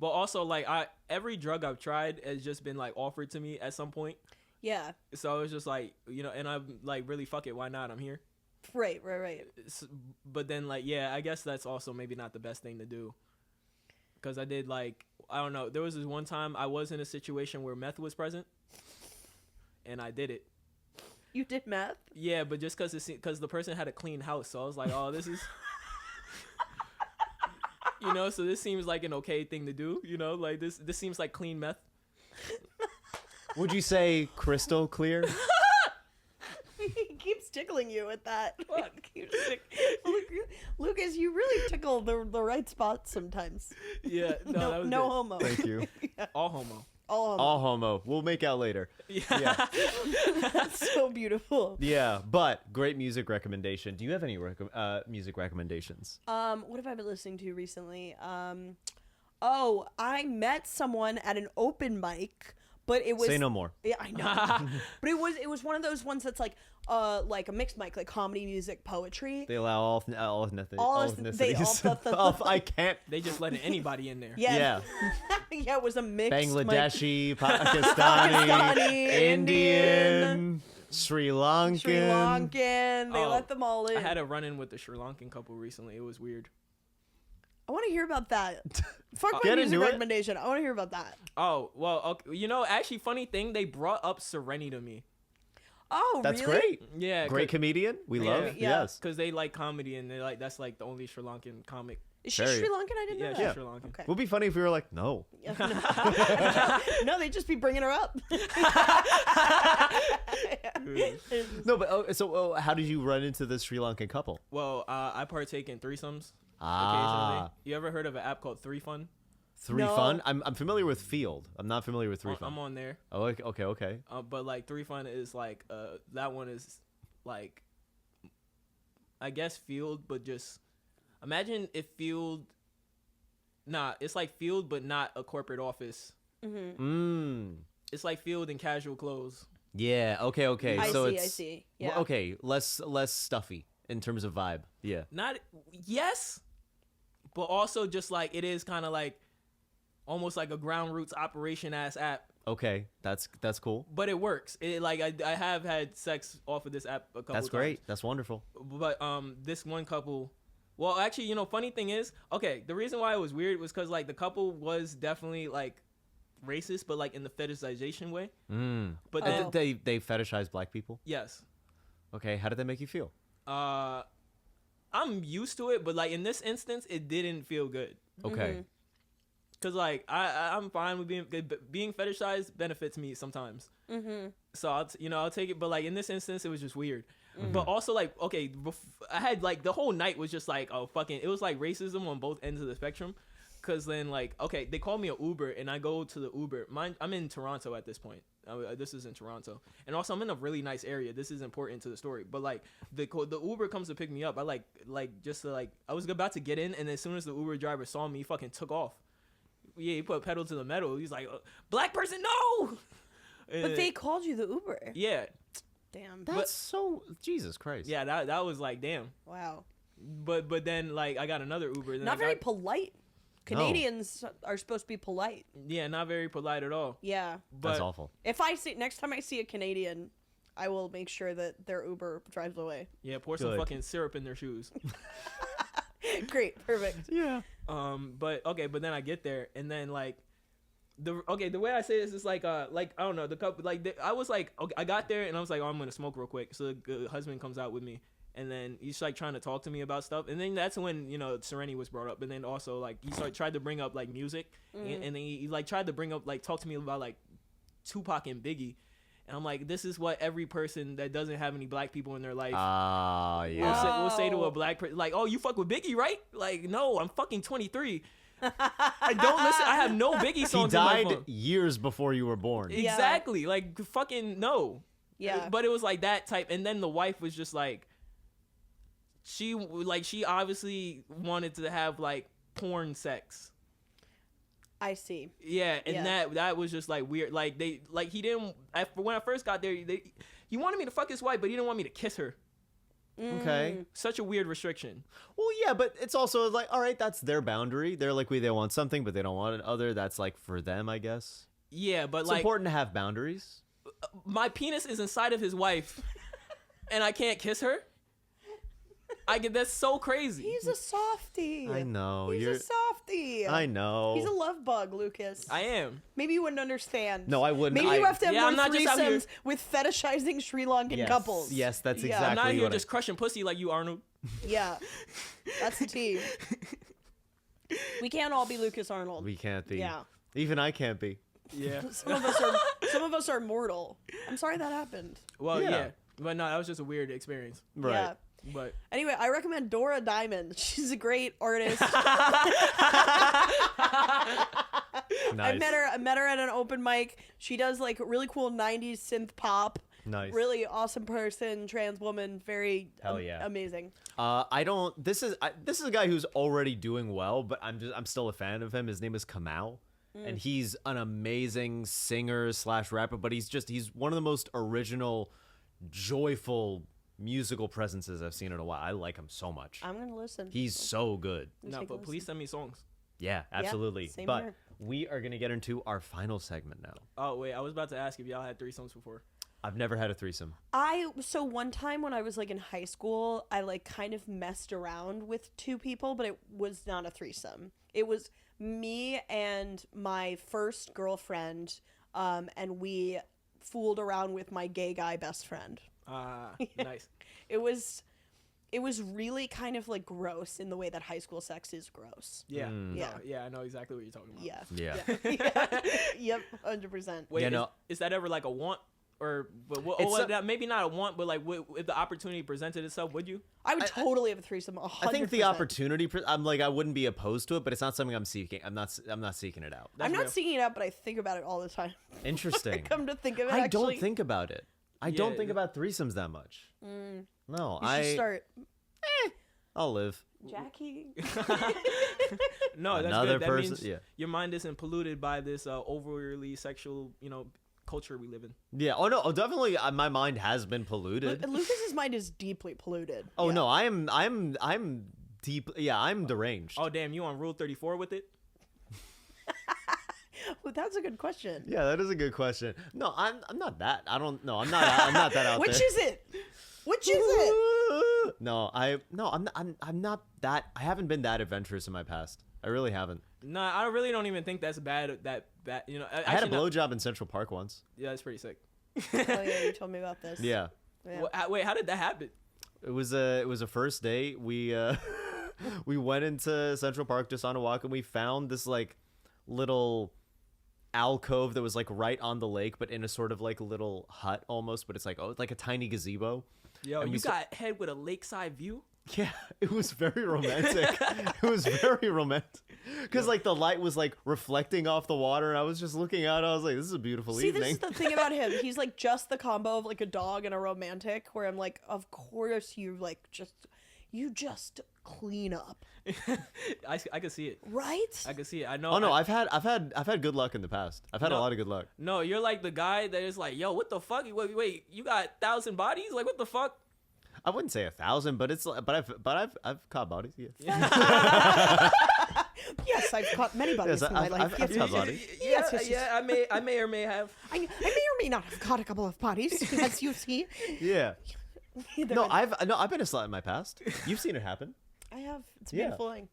Speaker 1: but also like every drug I've tried has just been like offered to me at some point.
Speaker 3: Yeah.
Speaker 1: So it was just like, you know, and I'm like, really, fuck it, why not? I'm here.
Speaker 3: Right.
Speaker 1: But then like, yeah, I guess that's also maybe not the best thing to do. Because I did like, I don't know. There was this one time I was in a situation where meth was present, and I did it.
Speaker 3: You did meth?
Speaker 1: Yeah, but just because the person had a clean house, so I was like, oh, this is, you know, so this seems like an okay thing to do, you know, like this seems like clean meth.
Speaker 2: Would you say crystal clear?
Speaker 3: He keeps tickling you with that.
Speaker 1: What?
Speaker 3: Luke is Lucas, you really tickle the right spots sometimes.
Speaker 1: Yeah, no, that
Speaker 3: No,
Speaker 1: was
Speaker 3: no
Speaker 1: good.
Speaker 3: homo.
Speaker 2: Thank you.
Speaker 1: All homo.
Speaker 3: All homo.
Speaker 2: All homo. We'll make out later. Yeah.
Speaker 3: That's so beautiful.
Speaker 2: Yeah, but great music recommendation. Do you have any music recommendations?
Speaker 3: What have I been listening to recently? Oh, I met someone at an open mic, but it was
Speaker 2: Say no more.
Speaker 3: Yeah, I know. But it was one of those ones that's like a mixed mic, like comedy, music, poetry.
Speaker 2: They allow all ethnicities. I can't.
Speaker 1: They just letting anybody in there.
Speaker 3: Yeah. Yeah, it was a mixed
Speaker 2: Bangladeshi, Pakistani, Indian, Sri Lankan.
Speaker 3: Sri Lankan. They
Speaker 1: Oh,
Speaker 3: let them all in.
Speaker 1: I had a run-in with the Sri Lankan couple recently. It was weird.
Speaker 3: I want to hear about that. Fuck my
Speaker 2: Get
Speaker 3: music
Speaker 2: into it.
Speaker 3: recommendation. I want to hear about that.
Speaker 1: Oh, well, okay. You know, actually, funny thing, they brought up Serenity to me.
Speaker 3: Oh,
Speaker 2: That's
Speaker 3: really?
Speaker 2: great.
Speaker 1: Yeah.
Speaker 2: Great comedian. We
Speaker 1: Yeah.
Speaker 2: love.
Speaker 3: Yeah.
Speaker 2: Yes.
Speaker 1: Because they like comedy, and they're like, that's like the only Sri Lankan comic.
Speaker 3: Is she
Speaker 2: Very-
Speaker 3: Sri Lankan? I didn't
Speaker 1: Yeah,
Speaker 3: know
Speaker 1: she's
Speaker 3: that.
Speaker 1: Sri Lankan.
Speaker 3: Okay.
Speaker 2: Would be funny if we were like, no.
Speaker 3: No, they'd just be bringing her up.
Speaker 2: No, but so how did you run into this Sri Lankan couple?
Speaker 1: Well, I partake in threesomes
Speaker 2: Ah,
Speaker 1: occasionally. You ever heard of an app called 3Fun?
Speaker 2: Three
Speaker 3: No.
Speaker 2: Fun. I'm familiar with Field. I'm not familiar with Three
Speaker 1: I'm
Speaker 2: Fun.
Speaker 1: on there.
Speaker 2: Oh, okay.
Speaker 1: But like 3Fun is like that one is like I guess Field, but just imagine if Field. Nah, it's like Field, but not a corporate office. It's like Field in casual clothes.
Speaker 2: Yeah. Okay.
Speaker 3: I
Speaker 2: so
Speaker 3: see.
Speaker 2: it's
Speaker 3: I see.
Speaker 2: well,
Speaker 3: Yeah.
Speaker 2: okay. Less stuffy in terms of vibe. Yeah.
Speaker 1: Not yes, but also just like it is kind of like almost like a ground roots operation ass app.
Speaker 2: Okay. That's cool.
Speaker 1: But it works. It like I have had sex off of this app a couple
Speaker 2: That's
Speaker 1: times.
Speaker 2: great. That's wonderful.
Speaker 1: But this one couple, well, actually, you know, funny thing is, okay, the reason why it was weird was because like the couple was definitely like racist, but like in the fetishization way. But then
Speaker 2: They fetishize black people.
Speaker 1: yes,
Speaker 2: Okay. How did that make you feel?
Speaker 1: I'm used to it, but like in this instance, it didn't feel good.
Speaker 2: Okay.
Speaker 1: Cause like I'm fine with being fetishized benefits me sometimes. So I'll take it. But like in this instance, it was just weird. But also like okay, I had like the whole night was just like it was like racism on both ends of the spectrum. Cause then like okay, they call me an Uber and I go to the Uber. I'm in Toronto at this point. This is in Toronto, and also I'm in a really nice area. This is important to the story. But like the Uber comes to pick me up. I I was about to get in, and as soon as the Uber driver saw me, he fucking took off. Yeah, he put pedal to the metal. He's like, black person, no.
Speaker 3: But they called you the Uber.
Speaker 1: Yeah,
Speaker 3: Damn.
Speaker 2: That's so Jesus Christ.
Speaker 1: yeah. That was like damn.
Speaker 3: Wow.
Speaker 1: But then like I got another Uber. Then
Speaker 3: Not very polite.
Speaker 2: No.
Speaker 3: Canadians are supposed to be polite.
Speaker 1: Yeah, not very polite at all.
Speaker 3: Yeah.
Speaker 1: But
Speaker 2: That's awful.
Speaker 3: If next time I see a Canadian, I will make sure that their Uber drives away.
Speaker 1: yeah, pour some
Speaker 2: Good.
Speaker 1: fucking syrup in their shoes.
Speaker 3: Great. Perfect.
Speaker 2: Yeah.
Speaker 1: But then I get there and then like the way I say this is like I don't know the couple I was like okay, I got there and I was like I'm gonna smoke real quick. So the husband comes out with me and then he's like trying to talk to me about stuff and then that's when you know Serenity was brought up and then also like he tried to bring up like music and then he like tried to bring up like talk to me about like Tupac and Biggie. And I'm like, this is what every person that doesn't have any black people in their life
Speaker 2: Yeah.
Speaker 1: will say to a black person. Like, oh, you fuck with Biggie, right? Like, no, I'm fucking 23. I don't listen. I have no Biggie
Speaker 2: He
Speaker 1: songs in my
Speaker 2: died
Speaker 1: phone.
Speaker 2: years before you were born.
Speaker 3: Yeah.
Speaker 1: Exactly. Like, fucking no.
Speaker 3: Yeah.
Speaker 1: But it was like that type. And then the wife was just like, she obviously wanted to have like porn sex.
Speaker 3: I see.
Speaker 1: Yeah, and
Speaker 3: Yeah.
Speaker 1: that was just like weird. Like he didn't. When I first got there, he wanted me to fuck his wife, but he didn't want me to kiss her.
Speaker 2: Okay.
Speaker 1: Such a weird restriction.
Speaker 2: Well, yeah, but it's also like, all right, that's their boundary. They're like, they want something, but they don't want another. That's like for them, I guess.
Speaker 1: Yeah, but
Speaker 2: It's
Speaker 1: like
Speaker 2: important to have boundaries.
Speaker 1: my penis is inside of his wife, and I can't kiss her. That's so crazy.
Speaker 3: He's a softie.
Speaker 2: I know.
Speaker 3: He's a softie.
Speaker 2: I know.
Speaker 3: He's a love bug, Lucas.
Speaker 1: I am.
Speaker 3: Maybe you wouldn't understand.
Speaker 2: No, I wouldn't.
Speaker 3: Maybe you have to have
Speaker 1: Yeah,
Speaker 3: more
Speaker 1: I'm not just out here-
Speaker 3: threesomes with fetishizing Sri Lankan
Speaker 2: Yes.
Speaker 3: couples.
Speaker 2: Yes, that's
Speaker 3: Yeah.
Speaker 2: exactly
Speaker 1: I'm not here
Speaker 2: what
Speaker 1: just crushing pussy like you, Arnold.
Speaker 3: Yeah. That's the tea. We can't all be Lucas Arnold.
Speaker 2: We can't be.
Speaker 3: Yeah.
Speaker 2: Even I can't be.
Speaker 1: Yeah.
Speaker 3: Some of us are mortal. I'm sorry that happened.
Speaker 1: Well,
Speaker 2: Yeah.
Speaker 1: yeah. But no, that was just a weird experience.
Speaker 2: Right.
Speaker 3: Yeah.
Speaker 1: But
Speaker 3: Anyway, I recommend Dora Diamond. She's a great artist.
Speaker 2: Nice.
Speaker 3: I met her at an open mic. She does like really cool 90s synth pop.
Speaker 2: Nice.
Speaker 3: Really awesome person, trans woman, very
Speaker 2: Hell yeah.
Speaker 3: amazing.
Speaker 2: I don't. This is a guy who's already doing well, but I'm still a fan of him. His name is Kamau, and he's an amazing singer / rapper. But he's one of the most original, joyful musical presences I've seen in a while. I like him so much.
Speaker 3: I'm gonna listen.
Speaker 2: He's so good.
Speaker 1: no,
Speaker 3: take a
Speaker 1: but please send me songs.
Speaker 2: Yeah, absolutely.
Speaker 3: same
Speaker 2: But
Speaker 3: here.
Speaker 2: we are gonna get into our final segment now.
Speaker 1: Oh wait, I was about to ask if y'all had threesomes before.
Speaker 2: I've never had a threesome.
Speaker 3: So one time when I was like in high school, I like kind of messed around with 2 people, but it was not a threesome. It was me and my first girlfriend, and we fooled around with my gay guy best friend.
Speaker 1: Nice.
Speaker 3: It was really kind of like gross in the way that high school sex is gross.
Speaker 1: Yeah.
Speaker 3: Yeah.
Speaker 1: Yeah, I know exactly what you're talking about.
Speaker 3: Yeah.
Speaker 2: Yeah.
Speaker 3: Yep, 100%.
Speaker 1: Wait,
Speaker 2: Yeah, no.
Speaker 1: is that ever like a want? Or but maybe not a want, but like if the opportunity presented itself, would you?
Speaker 3: I would totally have a threesome. 100%.
Speaker 2: I think the opportunity. I'm like I wouldn't be opposed to it, but it's not something I'm seeking. I'm not seeking it out.
Speaker 3: I'm
Speaker 1: That's
Speaker 3: not
Speaker 1: real.
Speaker 3: seeking it out, but I think about it all the time.
Speaker 2: Interesting.
Speaker 3: Come to think of it,
Speaker 2: I
Speaker 3: actually.
Speaker 2: don't think about it. I
Speaker 1: Yeah,
Speaker 2: don't think about threesomes that much. No,
Speaker 3: You should start.
Speaker 2: I'll live.
Speaker 3: Jackie.
Speaker 1: No, that's
Speaker 2: Another
Speaker 1: good. That
Speaker 2: person-
Speaker 1: means
Speaker 2: yeah.
Speaker 1: your mind isn't polluted by this overly sexual, culture we live in.
Speaker 2: Yeah. Oh no. Oh, definitely. My mind has been polluted.
Speaker 3: Lucas's mind is deeply polluted.
Speaker 2: Oh
Speaker 3: Yeah.
Speaker 2: no. I'm deep. Yeah. I'm deranged.
Speaker 1: Oh damn, you on Rule 34 with it?
Speaker 3: Well, that's a good question.
Speaker 2: Yeah, that is a good question. No, I'm not that. I don't. No, I'm not. I'm not that out
Speaker 3: Which
Speaker 2: there.
Speaker 3: is it? Which is it?
Speaker 2: No, I'm not that. I haven't been that adventurous in my past. I really haven't.
Speaker 1: No, I really don't even think that's bad. That bad.
Speaker 2: I had a blowjob in Central Park once.
Speaker 1: Yeah, that's pretty sick.
Speaker 3: Oh yeah, you told me about this.
Speaker 2: Yeah.
Speaker 3: Yeah.
Speaker 1: Wait, how did that happen?
Speaker 2: It was a first date. We we went into Central Park just on a walk, and we found this like little alcove that was like right on the lake, but in a sort of like little hut almost. But it's like it's like a tiny gazebo.
Speaker 1: Yo,
Speaker 2: And
Speaker 1: you
Speaker 2: we
Speaker 1: got head with a lakeside view?
Speaker 2: Yeah, it was very romantic. It was very romantic because like the light was like reflecting off the water, and I was just looking out. I was like, "This is a beautiful
Speaker 3: See,
Speaker 2: evening."
Speaker 3: this is the thing about him. He's like just the combo of like a dog and a romantic. Where I'm like, of course you just clean up,
Speaker 1: I could see it.
Speaker 3: right?
Speaker 1: I could see it. I know.
Speaker 2: Oh no, I've had good luck in the past. I've had a
Speaker 1: No.
Speaker 2: lot of good luck.
Speaker 1: No, you're like the guy that is like, yo, what the fuck? Wait, you got 1,000 bodies? Like, what the fuck?
Speaker 2: I wouldn't say 1,000, but I've caught bodies. Yeah.
Speaker 3: Yes, I've caught many bodies
Speaker 2: Yes,
Speaker 3: in my
Speaker 2: I've
Speaker 3: life.
Speaker 2: caught
Speaker 3: Yes,
Speaker 2: bodies.
Speaker 3: Yes, yes, yes.
Speaker 1: I may or may have.
Speaker 3: I may or may not have caught a couple of bodies, as you see.
Speaker 2: Yeah.
Speaker 3: They're
Speaker 2: No,
Speaker 3: in-
Speaker 2: I've been a slut in my past. You've seen it happen.
Speaker 3: I have. It's a
Speaker 2: Yeah.
Speaker 3: beautiful thing.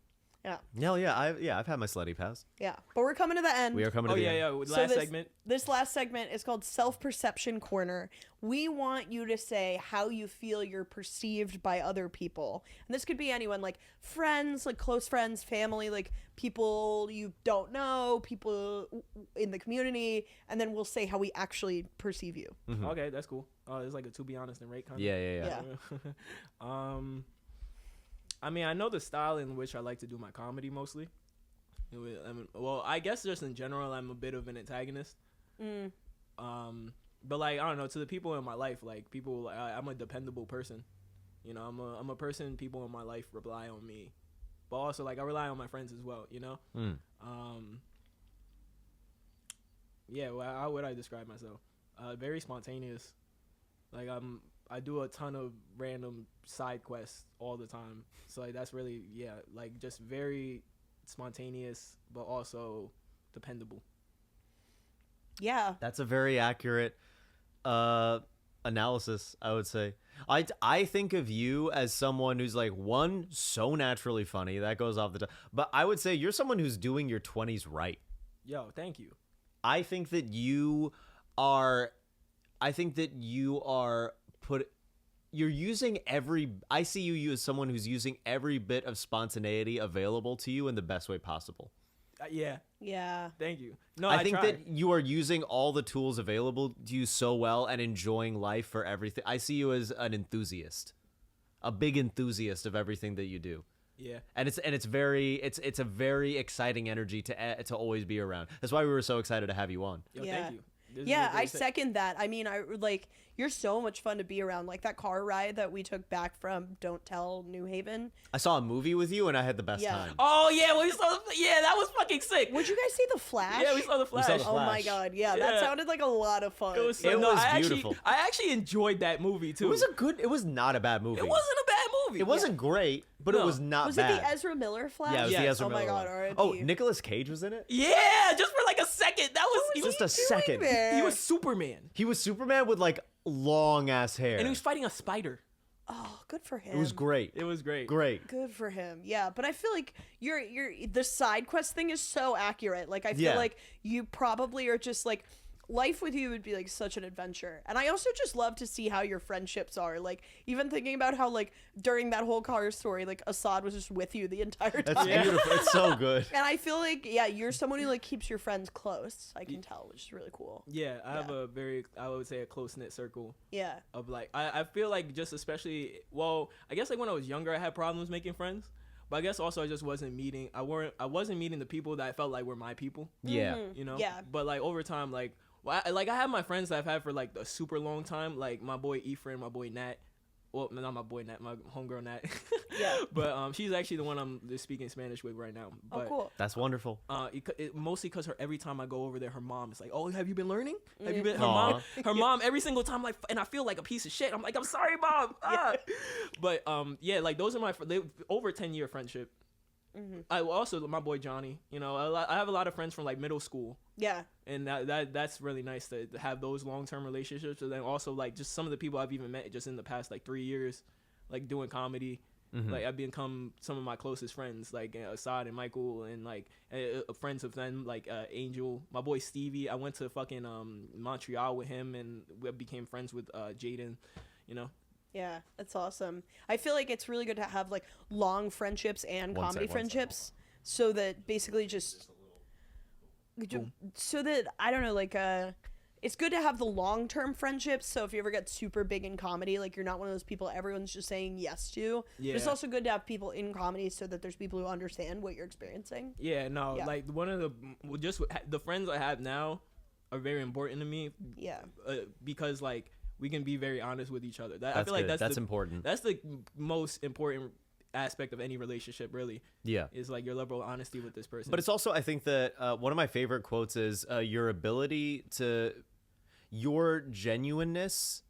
Speaker 3: Yeah,
Speaker 2: No, yeah, I've had my slutty past.
Speaker 3: yeah. But we're coming to the end.
Speaker 2: We are coming to
Speaker 1: Oh
Speaker 2: the
Speaker 1: yeah,
Speaker 2: end.
Speaker 1: yeah.
Speaker 3: So
Speaker 1: Last segment.
Speaker 3: This last segment is called Self-Perception Corner. We want you to say how you feel you're perceived by other people. And this could be anyone, like friends, like close friends, family, like people you don't know, people in the community, and then we'll say how we actually perceive you.
Speaker 1: Okay, that's cool. Oh, it's like a to be honest and rate kind
Speaker 2: Yeah, yeah.
Speaker 3: Yeah.
Speaker 1: I mean, I know the style in which I like to do my comedy mostly. Well, I guess just in general, I'm a bit of an antagonist. But like I don't know, to the people in my life, like people, I'm a dependable person. You know, I'm a person people in my life rely on me, but also like I rely on my friends as well. You know. Yeah. Well, how would I describe myself? Very spontaneous. Like I do a ton of random side quests all the time. So like that's really like just very spontaneous, but also dependable.
Speaker 3: Yeah.
Speaker 2: That's a very accurate analysis, I would say. I think of you as someone who's like one so naturally funny that goes off the top, but I would say you're someone who's doing your 20s right.
Speaker 1: Yo, thank you.
Speaker 2: I think that you are you're using I see you as someone who's using every bit of spontaneity available to you in the best way possible.
Speaker 1: Yeah,
Speaker 3: Yeah.
Speaker 1: thank you. No,
Speaker 2: I think
Speaker 1: try.
Speaker 2: that you are using all the tools available to you so well and enjoying life for everything. I see you as an enthusiast. a big enthusiast of everything that you do.
Speaker 1: Yeah.
Speaker 2: And it's a very exciting energy to always be around. That's why we were so excited to have you on.
Speaker 1: Yo,
Speaker 3: Yeah.
Speaker 1: thank you. This is
Speaker 3: Yeah,
Speaker 1: a great
Speaker 3: I
Speaker 1: set.
Speaker 3: second that. I mean, you're so much fun to be around. Like that car ride that we took back from Don't Tell New Haven.
Speaker 2: I saw a movie with you and I had the best
Speaker 3: Yeah.
Speaker 2: time.
Speaker 1: Oh yeah, that was fucking sick.
Speaker 3: Would you guys see The Flash?
Speaker 1: Yeah, we saw the Flash.
Speaker 2: saw The
Speaker 3: Oh my
Speaker 2: Flash.
Speaker 3: god, yeah,
Speaker 1: Yeah.
Speaker 3: that sounded like a lot of fun.
Speaker 1: It was, so,
Speaker 2: It
Speaker 1: no,
Speaker 2: was
Speaker 1: I
Speaker 2: beautiful.
Speaker 1: I actually enjoyed that movie too.
Speaker 2: It was not a bad movie.
Speaker 1: It wasn't a bad movie.
Speaker 2: It wasn't great, but
Speaker 1: No.
Speaker 2: it was not
Speaker 3: Was
Speaker 2: bad.
Speaker 3: it the Ezra Miller Flash?
Speaker 2: Yeah, it was the
Speaker 1: Yes.
Speaker 2: Ezra
Speaker 3: Oh my
Speaker 2: Miller
Speaker 3: god,
Speaker 2: one.
Speaker 3: R.I.P.
Speaker 2: Oh, Nicolas Cage was in it?
Speaker 1: Yeah, just for like a second. That was, he
Speaker 2: Just
Speaker 1: was
Speaker 2: a second.
Speaker 1: he was Superman,
Speaker 2: He was Superman with like long ass hair.
Speaker 1: and he was fighting a spider.
Speaker 3: Oh, good for him.
Speaker 2: It was great.
Speaker 1: It was great.
Speaker 2: Great.
Speaker 3: Good for him. Yeah, but I feel like you're the side quest thing is so accurate. Like I feel
Speaker 2: Yeah.
Speaker 3: like you probably are just like life with you would be like such an adventure. And I also just love to see how your friendships are. Like even thinking about how like during that whole car story, like Assad was just with you the entire time.
Speaker 2: That's beautiful. It's so good.
Speaker 3: And I feel like you're someone who like keeps your friends close. I can tell, which is really cool.
Speaker 1: Yeah, I have I would say a close knit circle
Speaker 3: Yeah.
Speaker 1: of like I feel like just especially I guess like when I was younger I had problems making friends, but I guess also I just wasn't meeting I wasn't meeting the people that I felt like were my people,
Speaker 2: Yeah.
Speaker 1: you know.
Speaker 3: Yeah.
Speaker 1: But like over time, like I have my friends that I've had for like a super long time, like my boy Ephraim, my boy Nat. Well, not my boy Nat, my homegirl Nat.
Speaker 3: Yeah.
Speaker 1: But she's actually the one I'm just speaking Spanish with right now.
Speaker 3: Oh,
Speaker 1: But,
Speaker 3: cool.
Speaker 2: That's wonderful.
Speaker 1: mostly because every time I go over there, her mom is like, "Oh, have you been learning? Have you
Speaker 3: Mm.
Speaker 1: been?" Her mom every single time, like, and I feel like a piece of shit. I'm like, "I'm sorry, mom." But yeah, like those are over 10-year friendship.
Speaker 3: Mm-hmm.
Speaker 1: I also my boy Johnny. You know, I have a lot of friends from like middle school.
Speaker 3: Yeah.
Speaker 1: And that's really nice to have those long-term relationships. And then also like just some of the people I've even met just in the past like 3 years, like doing comedy. Like I've become some of my closest friends, like Assad and Michael, and like friends of them, like Angel, my boy Stevie. I went to fucking Montreal with him, and we became friends with Jaden. You know.
Speaker 3: Yeah, that's awesome. I feel like it's really good to have like long friendships and
Speaker 2: One
Speaker 3: comedy
Speaker 2: sec.
Speaker 3: friendships, so that basically so that I don't know, like it's good to have the long-term friendships. So if you ever get super big in comedy, like you're not one of those people everyone's just saying yes to.
Speaker 1: Yeah.
Speaker 3: But it's also good to have people in comedy so that there's people who understand what you're experiencing.
Speaker 1: Yeah. No.
Speaker 3: Yeah.
Speaker 1: Like one of the friends I have now are very important to me.
Speaker 3: Yeah.
Speaker 1: Because like we can be very honest with each other. I
Speaker 2: That's
Speaker 1: feel like
Speaker 2: good.
Speaker 1: that's
Speaker 2: important.
Speaker 1: That's the most important aspect of any relationship, really.
Speaker 2: Yeah.
Speaker 1: Is like your level of honesty with this person.
Speaker 2: But it's also, I think that one of my favorite quotes is your genuineness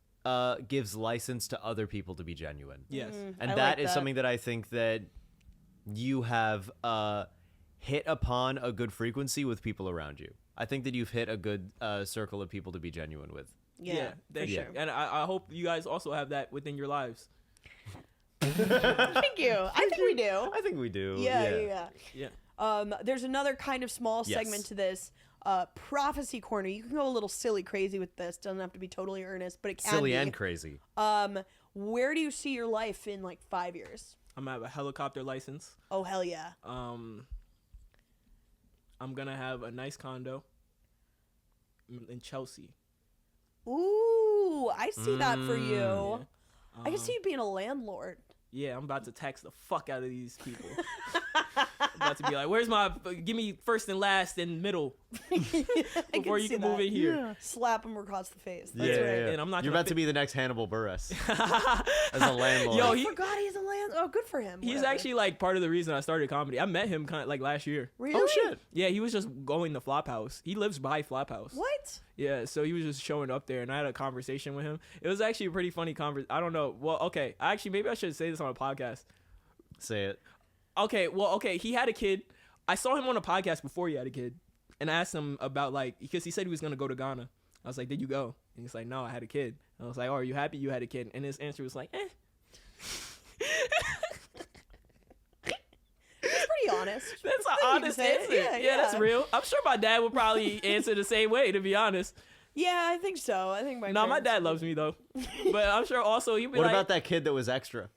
Speaker 2: gives license to other people to be genuine.
Speaker 1: yes.
Speaker 2: And
Speaker 3: I
Speaker 2: that
Speaker 3: like
Speaker 2: is something that I think that you have hit upon a good frequency with people around you. I think that you've hit a good circle of people to be genuine with.
Speaker 3: Yeah.
Speaker 1: Thank
Speaker 3: for
Speaker 1: you.
Speaker 3: sure.
Speaker 1: And I hope you guys also have that within your lives.
Speaker 3: Thank you. I think we do.
Speaker 2: I think we do.
Speaker 3: Yeah.
Speaker 1: Yeah.
Speaker 3: There's another kind of small
Speaker 2: Yes.
Speaker 3: segment to this. Prophecy corner. You can go a little silly crazy with this. Doesn't have to be totally earnest, but it can
Speaker 2: Silly
Speaker 3: be.
Speaker 2: and crazy.
Speaker 3: Where do you see your life in like 5 years?
Speaker 1: I'm gonna have a helicopter license.
Speaker 3: Oh hell yeah.
Speaker 1: I'm gonna have a nice condo in Chelsea.
Speaker 3: Ooh, I see that for you.
Speaker 1: Yeah.
Speaker 3: I can see you being a landlord.
Speaker 1: Yeah, I'm about to tax the fuck out of these people. I'm about to be like, give me first and last and middle before you
Speaker 3: see
Speaker 1: can move
Speaker 3: that.
Speaker 1: in here.
Speaker 3: Slap him across the face. That's
Speaker 2: yeah,
Speaker 3: right.
Speaker 2: yeah.
Speaker 1: And I'm not
Speaker 2: You're
Speaker 1: gonna
Speaker 2: about to be the next Hannibal Buress as a landlord.
Speaker 1: Yo,
Speaker 3: I forgot he's a landlord. Oh, good for him.
Speaker 1: He's
Speaker 3: Whatever.
Speaker 1: actually like part of the reason I started comedy. I met him kind of like last year.
Speaker 3: Really?
Speaker 2: Oh shit.
Speaker 1: Yeah, he was just going to Flophouse. He lives by Flophouse.
Speaker 3: What?
Speaker 1: Yeah, so he was just showing up there, and I had a conversation with him. It was actually a pretty funny conversation. I don't know. Well, okay. Actually, maybe I should say this on a podcast.
Speaker 2: Say it.
Speaker 1: Okay. He had a kid. I saw him on a podcast before he had a kid, and I asked him about because he said he was gonna go to Ghana. I was like, "Did you go?" And he's like, "No, I had a kid." And I was like, "Oh, are you happy you had a kid?" And his answer was like, "Eh."
Speaker 3: Pretty honest.
Speaker 1: That's an
Speaker 3: can
Speaker 1: honest
Speaker 3: say it.
Speaker 1: answer.
Speaker 3: Yeah,
Speaker 1: Yeah, that's
Speaker 3: yeah.
Speaker 1: real. I'm sure my dad would probably answer the same way, to be honest.
Speaker 3: Yeah, I think so. I think my
Speaker 1: No, my
Speaker 3: parents-
Speaker 1: dad loves me though, but I'm sure also he'd be
Speaker 2: What
Speaker 1: like,
Speaker 2: about that kid that was extra?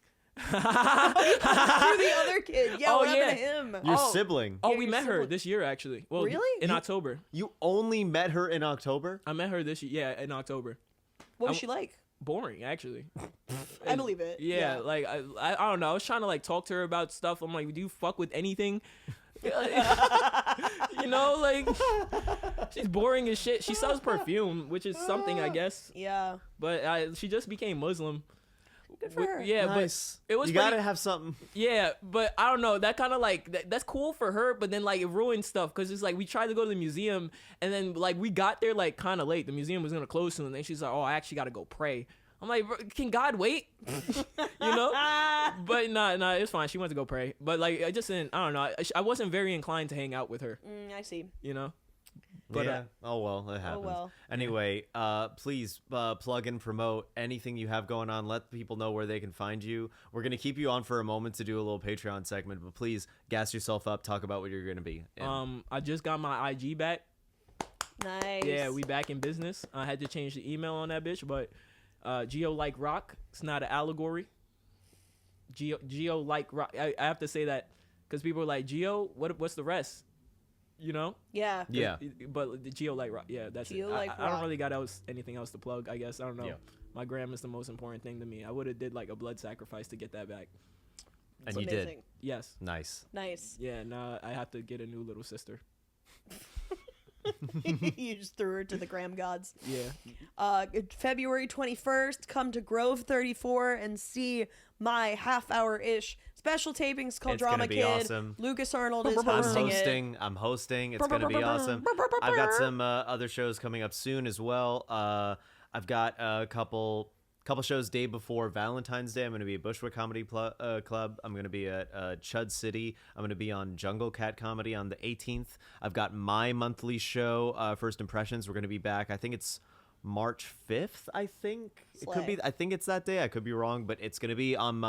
Speaker 3: You're the other kid. Yeah,
Speaker 1: Oh,
Speaker 3: what happened
Speaker 1: yeah.
Speaker 3: to him?
Speaker 2: Your
Speaker 1: Oh.
Speaker 2: sibling.
Speaker 1: "Oh,
Speaker 3: Yeah,
Speaker 1: we
Speaker 3: your
Speaker 1: met her
Speaker 3: sibling.
Speaker 1: this year actually." Well,
Speaker 3: Really?
Speaker 1: in October.
Speaker 2: You only met her in October?
Speaker 1: I met her this year. Yeah, in October.
Speaker 3: What was
Speaker 1: I-
Speaker 3: she like?
Speaker 1: boring actually.
Speaker 3: I believe it.
Speaker 1: Yeah, like I don't know. I was trying to like talk to her about stuff. I'm like, do you fuck with anything? You know, like she's boring as shit. She sells perfume, which is something, I guess.
Speaker 3: Yeah.
Speaker 1: But she just became Muslim.
Speaker 3: Good for her.
Speaker 1: Yeah,
Speaker 2: Nice.
Speaker 1: but it was
Speaker 2: you
Speaker 1: pretty-
Speaker 2: gotta have something.
Speaker 1: Yeah, but I don't know. That kind of like that's cool for her, but then like it ruined stuff because it's like we tried to go to the museum and then like we got there like kind of late. The museum was gonna close soon, and then she's like, "Oh, I actually gotta go pray." I'm like, "Can God wait?" You know? But nah, it's fine. She went to go pray, but like I just didn't. I don't know. I wasn't very inclined to hang out with her.
Speaker 3: I see.
Speaker 1: You know? But
Speaker 2: Yeah. Oh well, it happens.
Speaker 3: well.
Speaker 2: Anyway, please plug and promote anything you have going on. Let people know where they can find you. We're gonna keep you on for a moment to do a little Patreon segment, but please gas yourself up. Talk about what you're gonna be. in.
Speaker 1: I just got my IG back.
Speaker 3: Nice.
Speaker 1: Yeah, we back in business. I had to change the email on that bitch, but Geo like rock. It's not an allegory. Geo like rock. I have to say that because people are like, Geo, what's the rest? You know?
Speaker 3: Yeah.
Speaker 2: Yeah.
Speaker 1: But the Geo like rock. Yeah, that's
Speaker 3: Geo
Speaker 1: it.
Speaker 3: like
Speaker 1: I don't
Speaker 3: rock.
Speaker 1: really got anything else to plug. I guess I don't know.
Speaker 2: Yeah.
Speaker 1: My gram is the most important thing to me. I would have did like a blood sacrifice to get that back.
Speaker 2: And
Speaker 3: It's
Speaker 2: you did.
Speaker 3: amazing.
Speaker 1: Yes.
Speaker 2: Nice.
Speaker 3: Nice.
Speaker 1: Yeah. Now I have to get a new little sister.
Speaker 3: You just threw her to the gram gods.
Speaker 1: Yeah.
Speaker 3: February 21st, come to Grove 34 and see my half-hour-ish special tapings called
Speaker 2: It's
Speaker 3: Drama
Speaker 2: gonna be
Speaker 3: Kid.
Speaker 2: awesome.
Speaker 3: Lucas Arnold is
Speaker 2: I'm
Speaker 3: hosting it.
Speaker 2: hosting. I'm hosting. It's gonna be awesome. I've got some other shows coming up soon as well. I've got a couple shows day before Valentine's Day. I'm gonna be at Bushwick Comedy Club. I'm gonna be at Chud City. I'm gonna be on Jungle Cat Comedy on the 18th. I've got my monthly show, First Impressions. We're gonna be back. I think it's March 5th. I think it could be.
Speaker 3: Slay.
Speaker 2: I think it's that day. I could be wrong, but it's gonna be on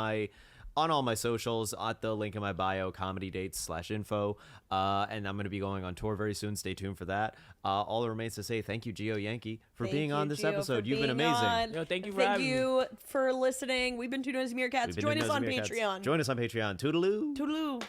Speaker 2: all my socials at the link in my bio, comedy dates/info. And I'm going to be going on tour very soon. Stay tuned for that. All that remains to say thank you, Geo Yankey, for being on this episode. You've been amazing.
Speaker 1: Yo, thank you for
Speaker 3: Thank
Speaker 1: having me.
Speaker 3: you for listening. We've been two Nosy Meerkats.
Speaker 2: We've been
Speaker 3: Join
Speaker 2: doing
Speaker 3: us on
Speaker 2: Nosy Meerkats.
Speaker 3: Patreon.
Speaker 2: Join us on Patreon. Toodaloo.
Speaker 3: Toodaloo.